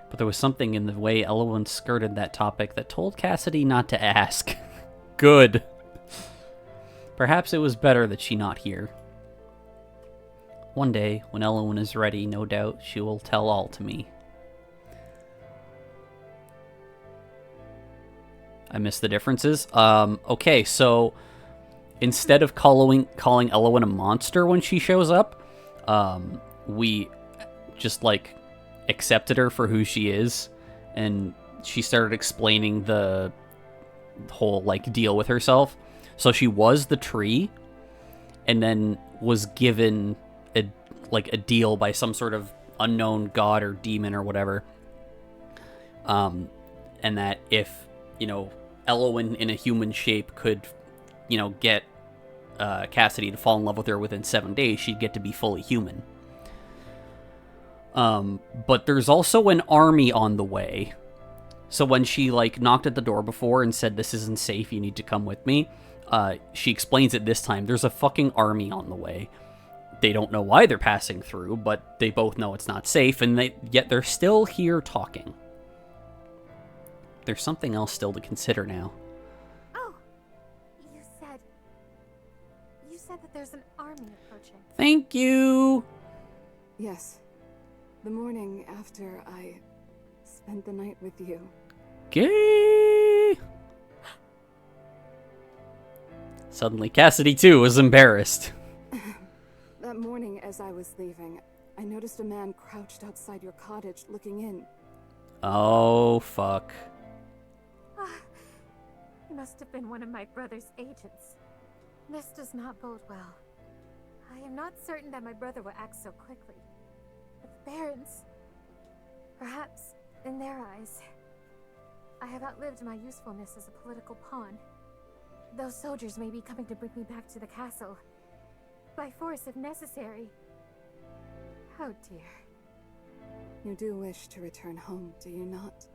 But there was something in the way Elowen skirted that topic that told Cassidy not to ask. Good. Perhaps it was better that she not hear. One day, when Elowen is ready, no doubt, she will tell all to me. I missed the differences. Okay, so instead of calling Elowen a monster when she shows up, we just, like, accepted her for who she is, and she started explaining the whole, like, deal with herself. So she was the tree, and then was given a deal by some sort of unknown god or demon or whatever. And that if, Elowen in a human shape could, get Cassidy to fall in love with her within 7 days, she'd get to be fully human. But there's also an army on the way. So when she, knocked at the door before and said, "This isn't safe, you need to come with me," she explains it this time. There's a fucking army on the way. They don't know why they're passing through, but they both know it's not safe, and yet they're still here talking. There's something else still to consider now. Oh, you said that there's an army approaching. Thank you! Yes. The morning after I spent the night with you. Gay! Suddenly Cassidy, too, was embarrassed. That morning, as I was leaving, I noticed a man crouched outside your cottage looking in. Oh, fuck. Ah, he must have been one of my brother's agents. This does not bode well. I am not certain that my brother will act so quickly. But the Barons... Perhaps, in their eyes, I have outlived my usefulness as a political pawn. Those soldiers may be coming to bring me back to the castle. By force if necessary. Oh dear. You do wish to return home, do you not?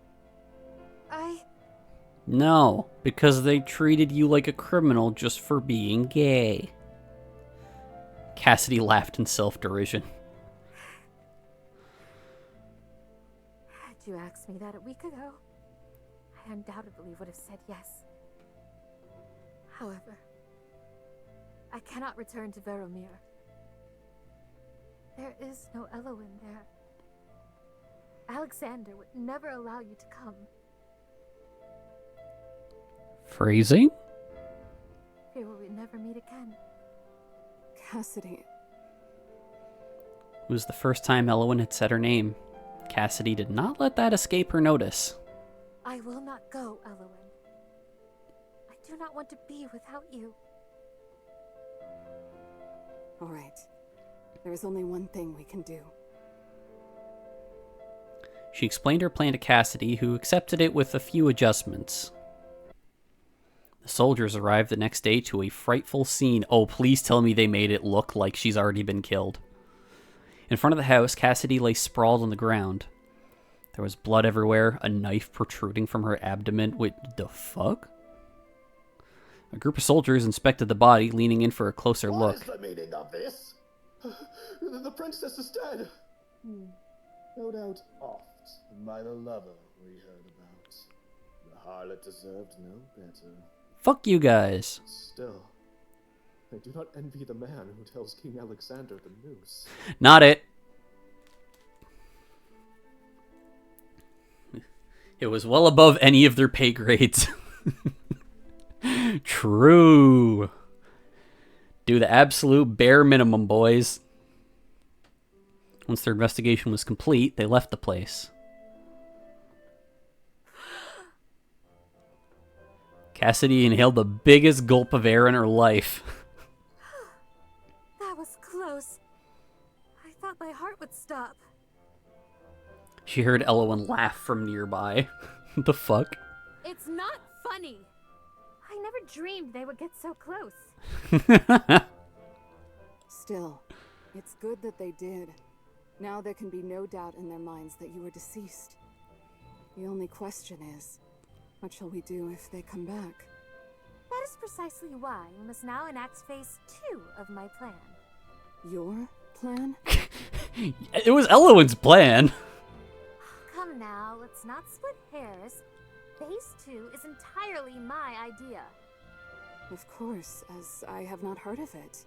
No, because they treated you like a criminal just for being gay. Cassidy laughed in self-derision. Had you asked me that a week ago, I undoubtedly would have said yes. However, I cannot return to Veromir. There is no Elowen there. Alexander would never allow you to come. Phrasing? Fear we would never meet again. Cassidy. It was the first time Elowen had said her name. Cassidy did not let that escape her notice. I will not go, Elowen. I do not want to be without you. All right. There is only one thing we can do. She explained her plan to Cassidy, who accepted it with a few adjustments. The soldiers arrived the next day to a frightful scene. Oh, please tell me they made it look like she's already been killed. In front of the house, Cassidy lay sprawled on the ground. There was blood everywhere, a knife protruding from her abdomen. Wait, the fuck? A group of soldiers inspected the body, leaning in for a closer look. What is the meaning of this? The princess is dead. No doubt oft by the lover we heard about. The harlot deserved no better. Fuck you guys. Still, I do not envy the man who tells King Alexander the news. Not it. It was well above any of their pay grades. True. Do the absolute bare minimum, boys. Once their investigation was complete, they left the place. Cassidy inhaled the biggest gulp of air in her life. That was close. I thought my heart would stop. She heard Elowen laugh from nearby. What the fuck? It's not funny. I never dreamed they would get so close. Still, it's good that they did. Now there can be no doubt in their minds that you were deceased. The only question is, what shall we do if they come back? That is precisely why we must now enact phase 2 of my plan. Your plan? It was Elowen's plan. Come now, let's not split hairs. Phase 2 is entirely my idea. Of course, as I have not heard of it.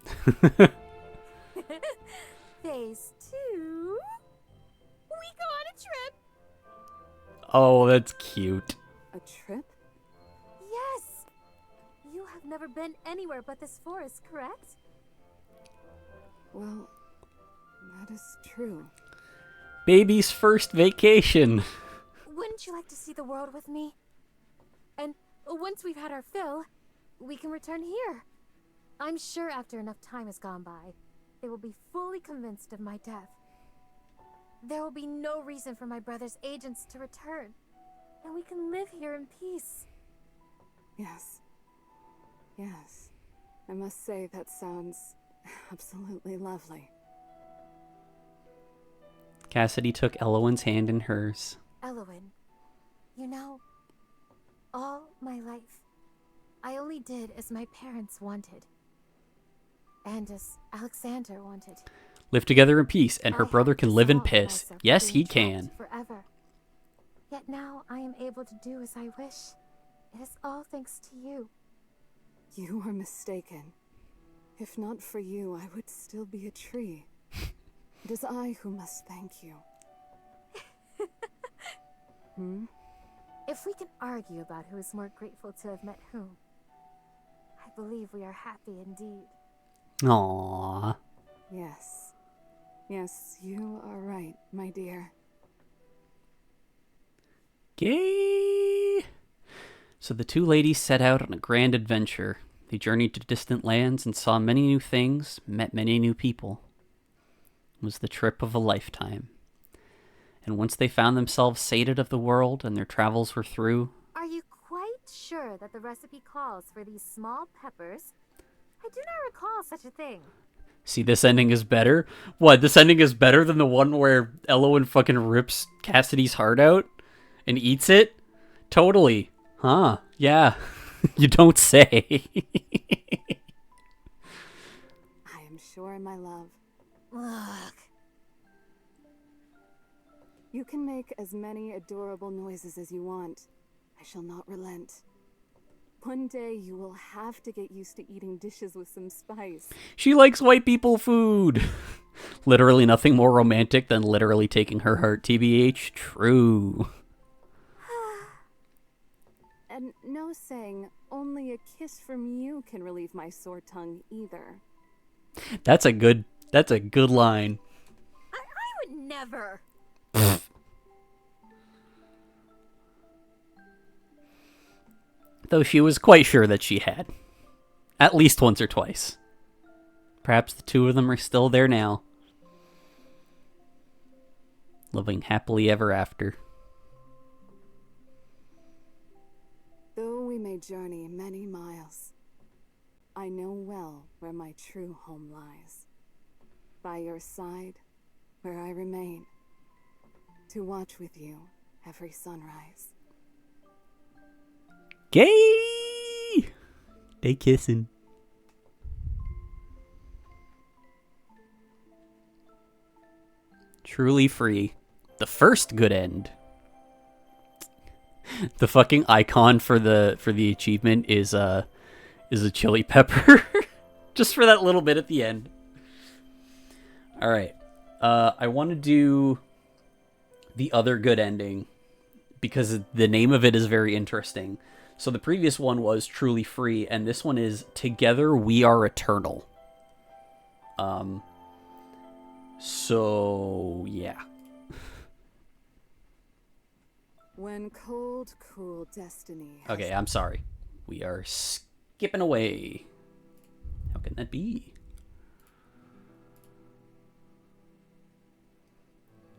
Phase 2? We go on a trip! Oh, that's cute. A trip? Yes! You have never been anywhere but this forest, correct? Well, that is true. Baby's first vacation. Wouldn't you like to see the world with me? And once we've had our fill, we can return here. I'm sure after enough time has gone by, they will be fully convinced of my death. There will be no reason for my brother's agents to return, and we can live here in peace. Yes. Yes. I must say that sounds absolutely lovely. Cassidy took Elowen's hand in hers. Elowen, you know, all my life, I only did as my parents wanted. And as Alexander wanted. Live together in peace, and her I brother had can live in resolved piss. myself Yes, to he being trapped can. Forever. Yet now I am able to do as I wish. It is all thanks to you. You are mistaken. If not for you, I would still be a tree. It is I who must thank you. If we can argue about who is more grateful to have met whom, I believe we are happy indeed. Aww. Yes. Yes, you are right, my dear. Gay. So the two ladies set out on a grand adventure. They journeyed to distant lands and saw many new things, met many new people. It was the trip of a lifetime. And once they found themselves sated of the world and their travels were through... Are you quite sure that the recipe calls for these small peppers? I do not recall such a thing. See, this ending is better? What, this ending is better than the one where Elowen fucking rips Cassidy's heart out and eats it? Totally. Huh, yeah. You don't say. I am sure, my love. Look. You can make as many adorable noises as you want. I shall not relent. One day you will have to get used to eating dishes with some spice. She likes white people food. Literally nothing more romantic than literally taking her heart, TBH. True. And no saying, only a kiss from you can relieve my sore tongue either. That's a good line. I would never. Though she was quite sure that she had. At least once or twice. Perhaps the two of them are still there now. Living happily ever after. Though we may journey many miles, I know well where my true home lies. By your side, where I remain, to watch with you every sunrise. Gay! They kissing. Truly free. The first good end. The fucking icon for the achievement is a chili pepper. Just for that little bit at the end. Alright. I want to do the other good ending because the name of it is very interesting. So the previous one was Truly Free, and this one is Together We Are Eternal. So yeah. When cold, cruel destiny has... Okay, I'm sorry. We are skipping away. How can that be?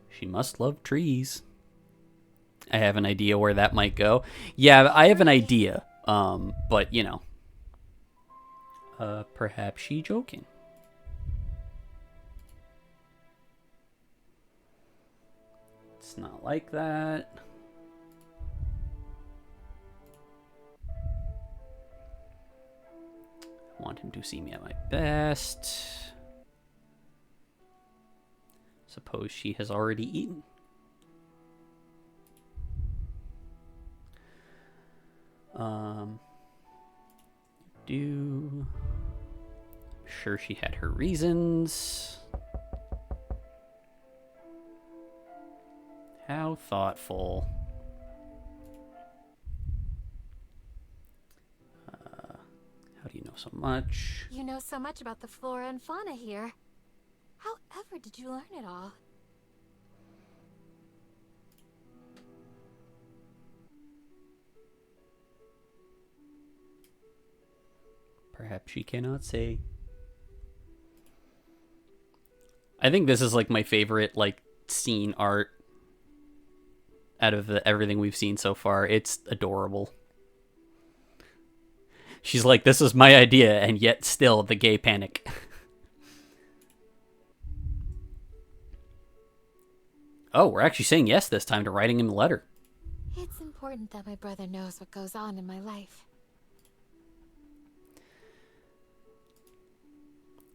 She must love trees. I have an idea where that might go. Yeah, I have an idea. But, you know. Perhaps she joking. It's not like that. I want him to see me at my best. Suppose she has already eaten. I'm sure she had her reasons. How thoughtful. How do you know so much? You know so much about the flora and fauna here. However did you learn it all? Perhaps she cannot say. I think this is like my favorite like scene art out of everything we've seen so far. It's adorable. She's like, this is my idea, and yet still the gay panic. Oh, we're actually saying yes this time to writing him a letter. It's important that my brother knows what goes on in my life.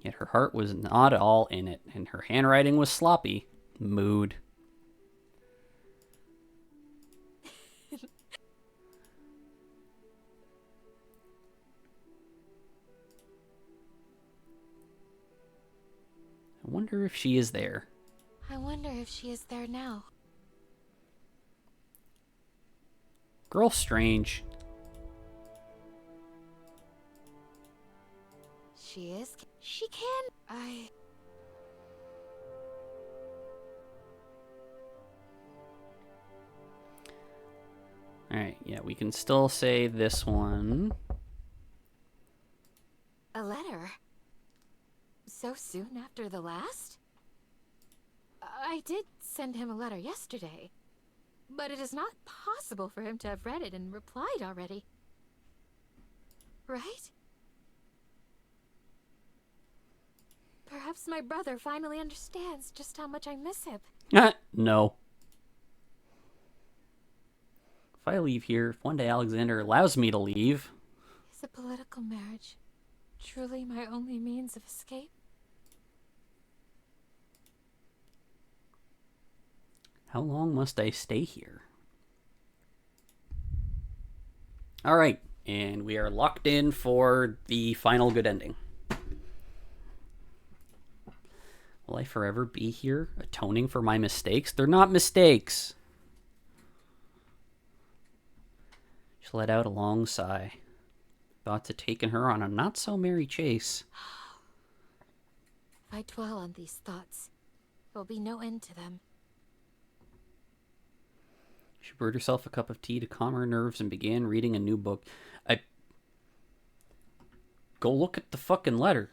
Yet her heart was not at all in it, and her handwriting was sloppy. Mood. I wonder if she is there. I wonder if she is there now. Girl Strange. She is? She can... Alright, yeah, we can still say this one. A letter? So soon after the last? I did send him a letter yesterday, but it is not possible for him to have read it and replied already. Right? Perhaps my brother finally understands just how much I miss him. No. If I leave here, if one day Alexander allows me to leave... Is a political marriage truly my only means of escape? How long must I stay here? Alright, and we are locked in for the final good ending. Will I forever be here, atoning for my mistakes? They're not mistakes. She let out a long sigh. Thoughts had taken her on a not-so-merry chase. If I dwell on these thoughts, there will be no end to them. She brewed herself a cup of tea to calm her nerves and began reading a new book. Go look at the fucking letter.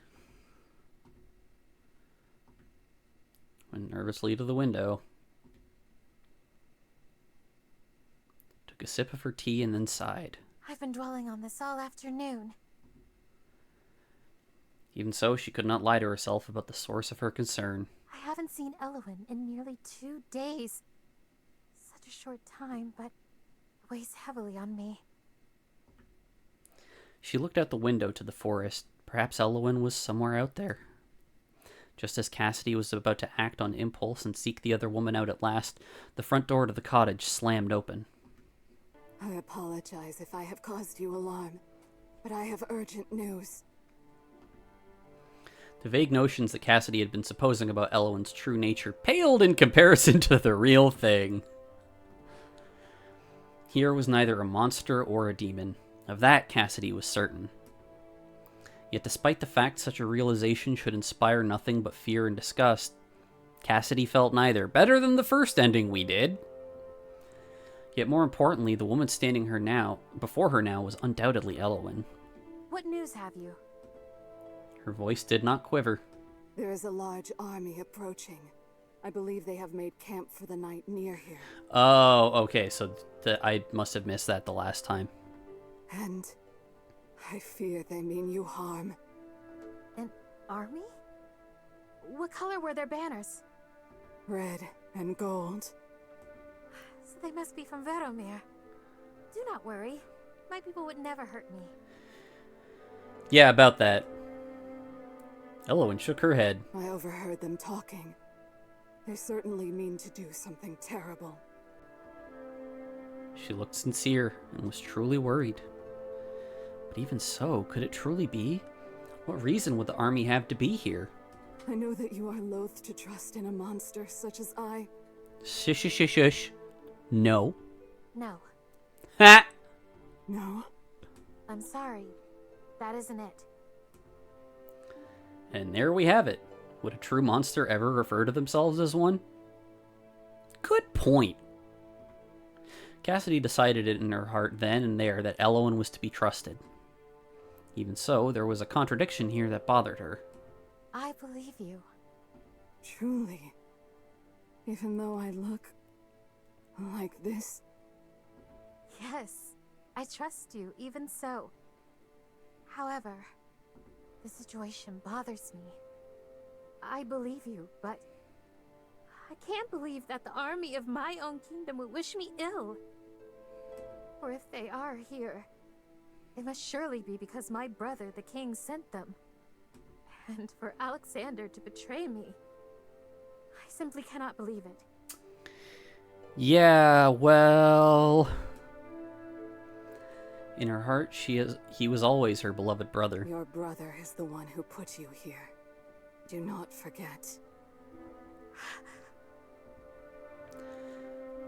Went nervously to the window. Took a sip of her tea and then sighed. I've been dwelling on this all afternoon. Even so, she could not lie to herself about the source of her concern. I haven't seen Elowen in nearly 2 days. Such a short time, but it weighs heavily on me. She looked out the window to the forest. Perhaps Elowen was somewhere out there. Just as Cassidy was about to act on impulse and seek the other woman out at last, the front door to the cottage slammed open. I apologize if I have caused you alarm, but I have urgent news. The vague notions that Cassidy had been supposing about Elowen's true nature paled in comparison to the real thing. Here was neither a monster or a demon. Of that, Cassidy was certain. Yet despite the fact such a realization should inspire nothing but fear and disgust, Cassidy felt neither. Better than the first ending we did. Yet more importantly, the woman standing before her now was undoubtedly Elowen. What news have you? Her voice did not quiver. There is a large army approaching. I believe they have made camp for the night near here. Oh, okay, so I must have missed that the last time. And I fear they mean you harm. An army? What color were their banners? Red and gold. So they must be from Veromir. Do not worry. My people would never hurt me. Yeah, about that. Elowen shook her head. I overheard them talking. They certainly mean to do something terrible. She looked sincere and was truly worried. But even so, could it truly be? What reason would the army have to be here? I know that you are loath to trust in a monster such as I. Shush, shush, shush. No. No. Ha! No? I'm sorry. That isn't it. And there we have it. Would a true monster ever refer to themselves as one? Good point. Cassidy decided it in her heart then and there that Elowen was to be trusted. Even so, there was a contradiction here that bothered her. I believe you. Truly. Even though I look like this. Yes, I trust you, even so. However, the situation bothers me. I believe you, but I can't believe that the army of my own kingdom would wish me ill. For if they are here, it must surely be because my brother, the king, sent them. And for Alexander to betray me, I simply cannot believe it. Yeah, well... In her heart, he was always her beloved brother. Your brother is the one who put you here. Do not forget.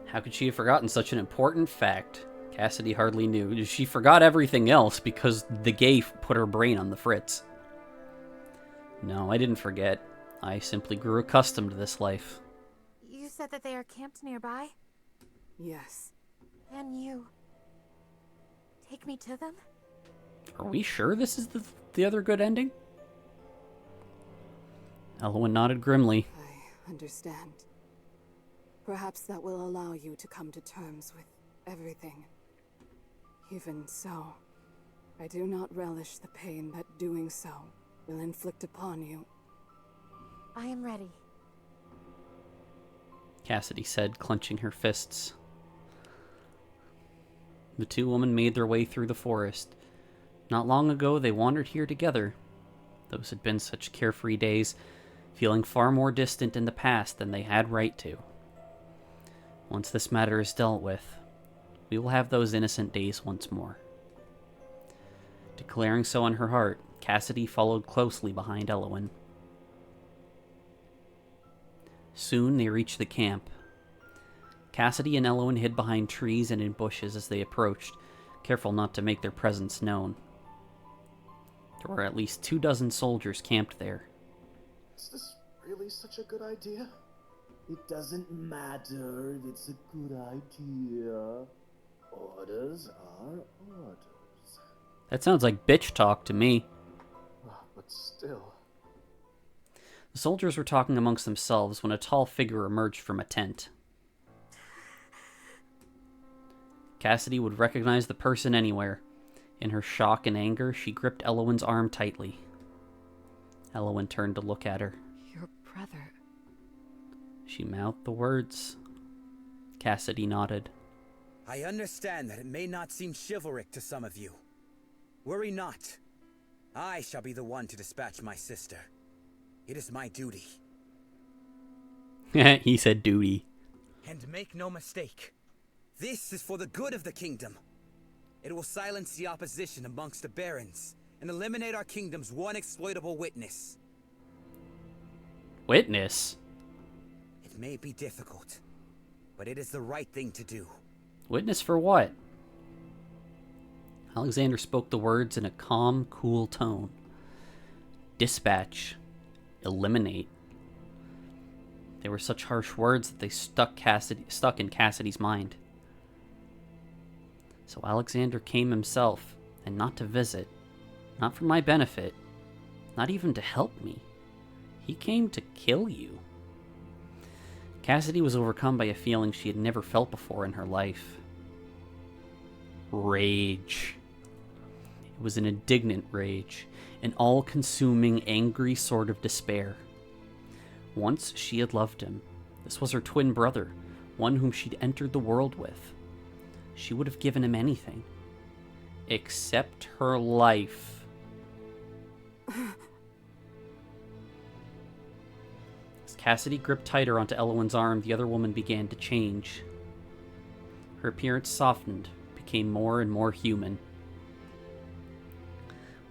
How could she have forgotten such an important fact? Cassidy hardly knew. She forgot everything else because the gay put her brain on the fritz. No, I didn't forget. I simply grew accustomed to this life. You said that they are camped nearby? Yes. And you... take me to them? Are we sure this is the other good ending? Elowen nodded grimly. I understand. Perhaps that will allow you to come to terms with everything. Even so, I do not relish the pain that doing so will inflict upon you. I am ready. Cassidy said, clenching her fists. The two women made their way through the forest. Not long ago, they wandered here together. Those had been such carefree days, feeling far more distant in the past than they had right to. Once this matter is dealt with, we will have those innocent days once more. Declaring so in her heart, Cassidy followed closely behind Elowen. Soon they reached the camp. Cassidy and Elowen hid behind trees and in bushes as they approached, careful not to make their presence known. There were at least 24 soldiers camped there. Is this really such a good idea? It doesn't matter if it's a good idea. Orders are orders. That sounds like bitch talk to me. But still. The soldiers were talking amongst themselves when a tall figure emerged from a tent. Cassidy would recognize the person anywhere. In her shock and anger, she gripped Elowen's arm tightly. Elowen turned to look at her. Your brother. She mouthed the words. Cassidy nodded. I understand that it may not seem chivalric to some of you. Worry not. I shall be the one to dispatch my sister. It is my duty. He said duty. And make no mistake, this is for the good of the kingdom. It will silence the opposition amongst the barons and eliminate our kingdom's one exploitable witness. Witness? It may be difficult, but it is the right thing to do. Witness for what? Alexander spoke the words in a calm, cool tone. Dispatch. Eliminate. They were such harsh words that they stuck in Cassidy's mind. So Alexander came himself, and not to visit, not for my benefit, not even to help me. He came to kill you. Cassidy was overcome by a feeling she had never felt before in her life. Rage. It was an indignant rage, an all-consuming, angry sort of despair. Once she had loved him. This was her twin brother, one whom she'd entered the world with. She would have given him anything. Except her life. As Cassidy gripped tighter onto Elowen's arm, the other woman began to change. Her appearance softened, became more and more human.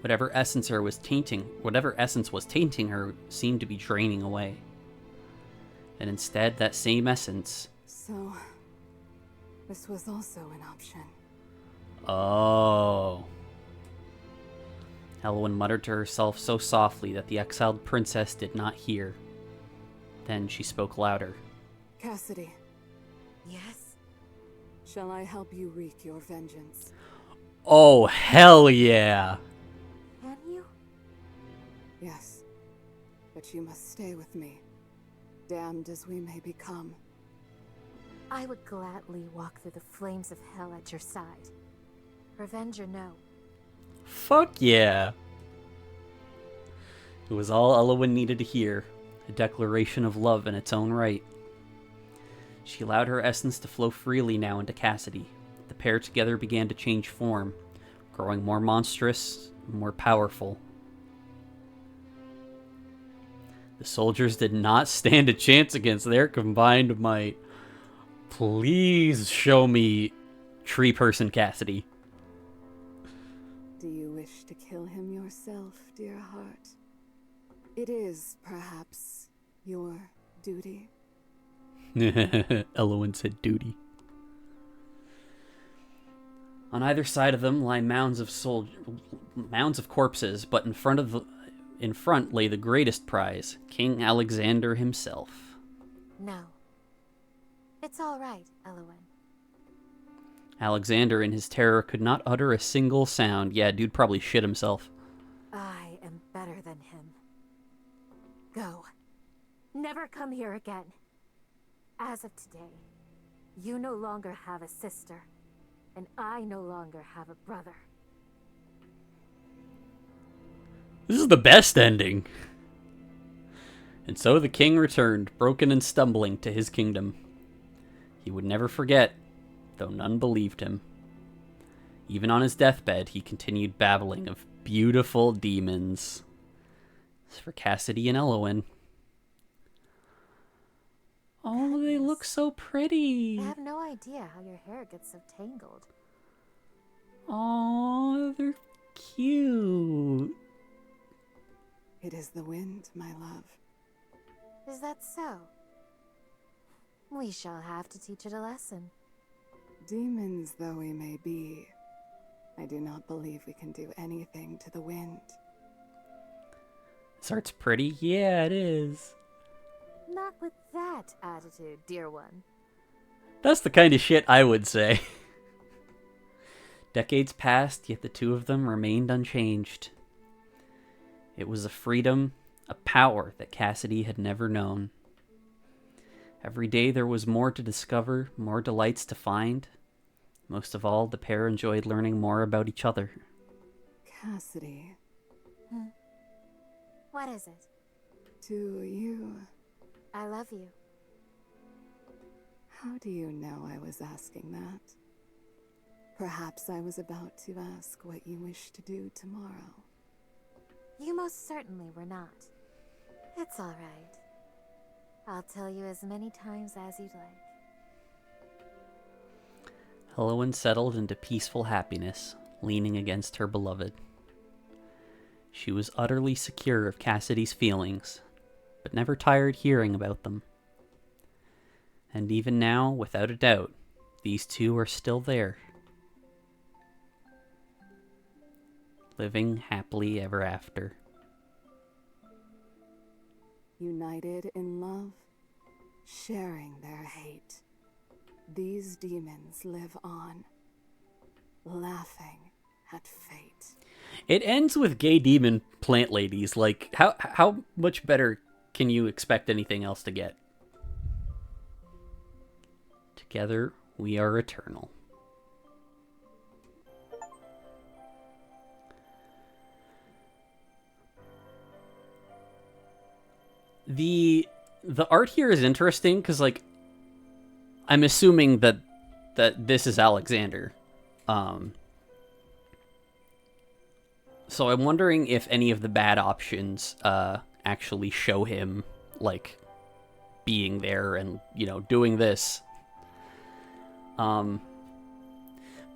Whatever essence was tainting her seemed to be draining away. And instead, that same essence... So, this was also an option. Oh. Elowen muttered to herself so softly that the exiled princess did not hear. Then she spoke louder. Cassidy, Yes? shall I help you wreak your vengeance? Oh, hell yeah! Can you? Yes, but you must stay with me. Damned as we may become. I would gladly walk through the flames of hell at your side. Revenge or no. Fuck yeah! It was all Elowen needed to hear. A declaration of love in its own right. She allowed her essence to flow freely now into Cassidy. The pair together began to change form, growing more monstrous, more powerful. The soldiers did not stand a chance against their combined might. Please show me Tree Person Cassidy. Do you wish to kill him yourself, dear heart? It is, perhaps, your duty. Elowen said duty. On either side of them lie mounds of corpses, but in front lay the greatest prize, King Alexander himself. No. It's all right, Elowen. Alexander, in his terror, could not utter a single sound. Yeah, dude probably shit himself. I better than him. Go. Never come here again. As of today, you no longer have a sister, and I no longer have a brother. This is the best ending. And so the king returned, broken and stumbling, to his kingdom. He would never forget, though none believed him. Even on his deathbed, he continued babbling of beautiful demons. As for Cassidy and Elowen, oh, they look so pretty. I have no idea how your hair gets so tangled. Oh, they're cute. It is the wind, my love. Is that so? We shall have to teach it a lesson. Demons though we may be, I do not believe we can do anything to the wind. This art's pretty? Yeah, it is. Not with that attitude, dear one. That's the kind of shit I would say. Decades passed, yet the two of them remained unchanged. It was a freedom, a power that Cassidy had never known. Every day there was more to discover, more delights to find. Most of all, the pair enjoyed learning more about each other. Cassidy, What is it? do you... I love you. How do you know I was asking that? Perhaps I was about to ask what you wish to do tomorrow. You most certainly were not. It's all right. I'll tell you as many times as you'd like. Elowen settled into peaceful happiness, leaning against her beloved. She was utterly secure of Cassidy's feelings, but never tired hearing about them. And even now, without a doubt, these two are still there. Living happily ever after. United in love, sharing their hate. These demons live on, laughing at fate. It ends with gay demon plant ladies. Like, how much better can you expect anything else to get? Together, we are eternal. The art here is interesting because, like, I'm assuming that this is Alexander. So I'm wondering if any of the bad options actually show him, like, being there and, you know, doing this. But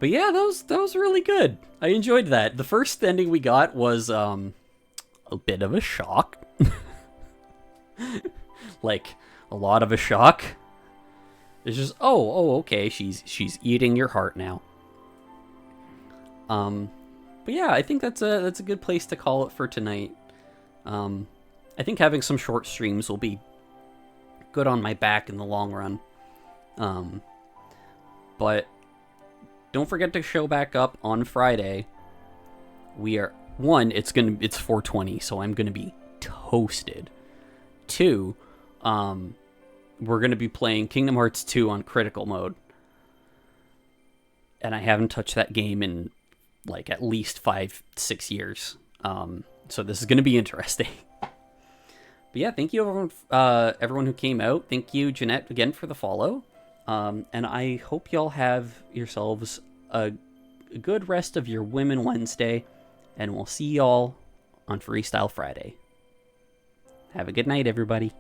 yeah, that was really good. I enjoyed that. The first ending we got was a bit of a shock. Like, a lot of a shock. It's just, okay, she's eating your heart now. But yeah, I think that's a good place to call it for tonight. I think having some short streams will be good on my back in the long run. But don't forget to show back up on Friday. We are it's 420, so I'm gonna be toasted. 2, we're gonna be playing Kingdom Hearts 2 on critical mode. And I haven't touched that game in like at least 5-6 years. So this is gonna be interesting. But yeah, thank you everyone who came out. Thank you, Jeanette, again for the follow. And I hope y'all have yourselves a good rest of your Women Wednesday. And we'll see y'all on Freestyle Friday. Have a good night, everybody.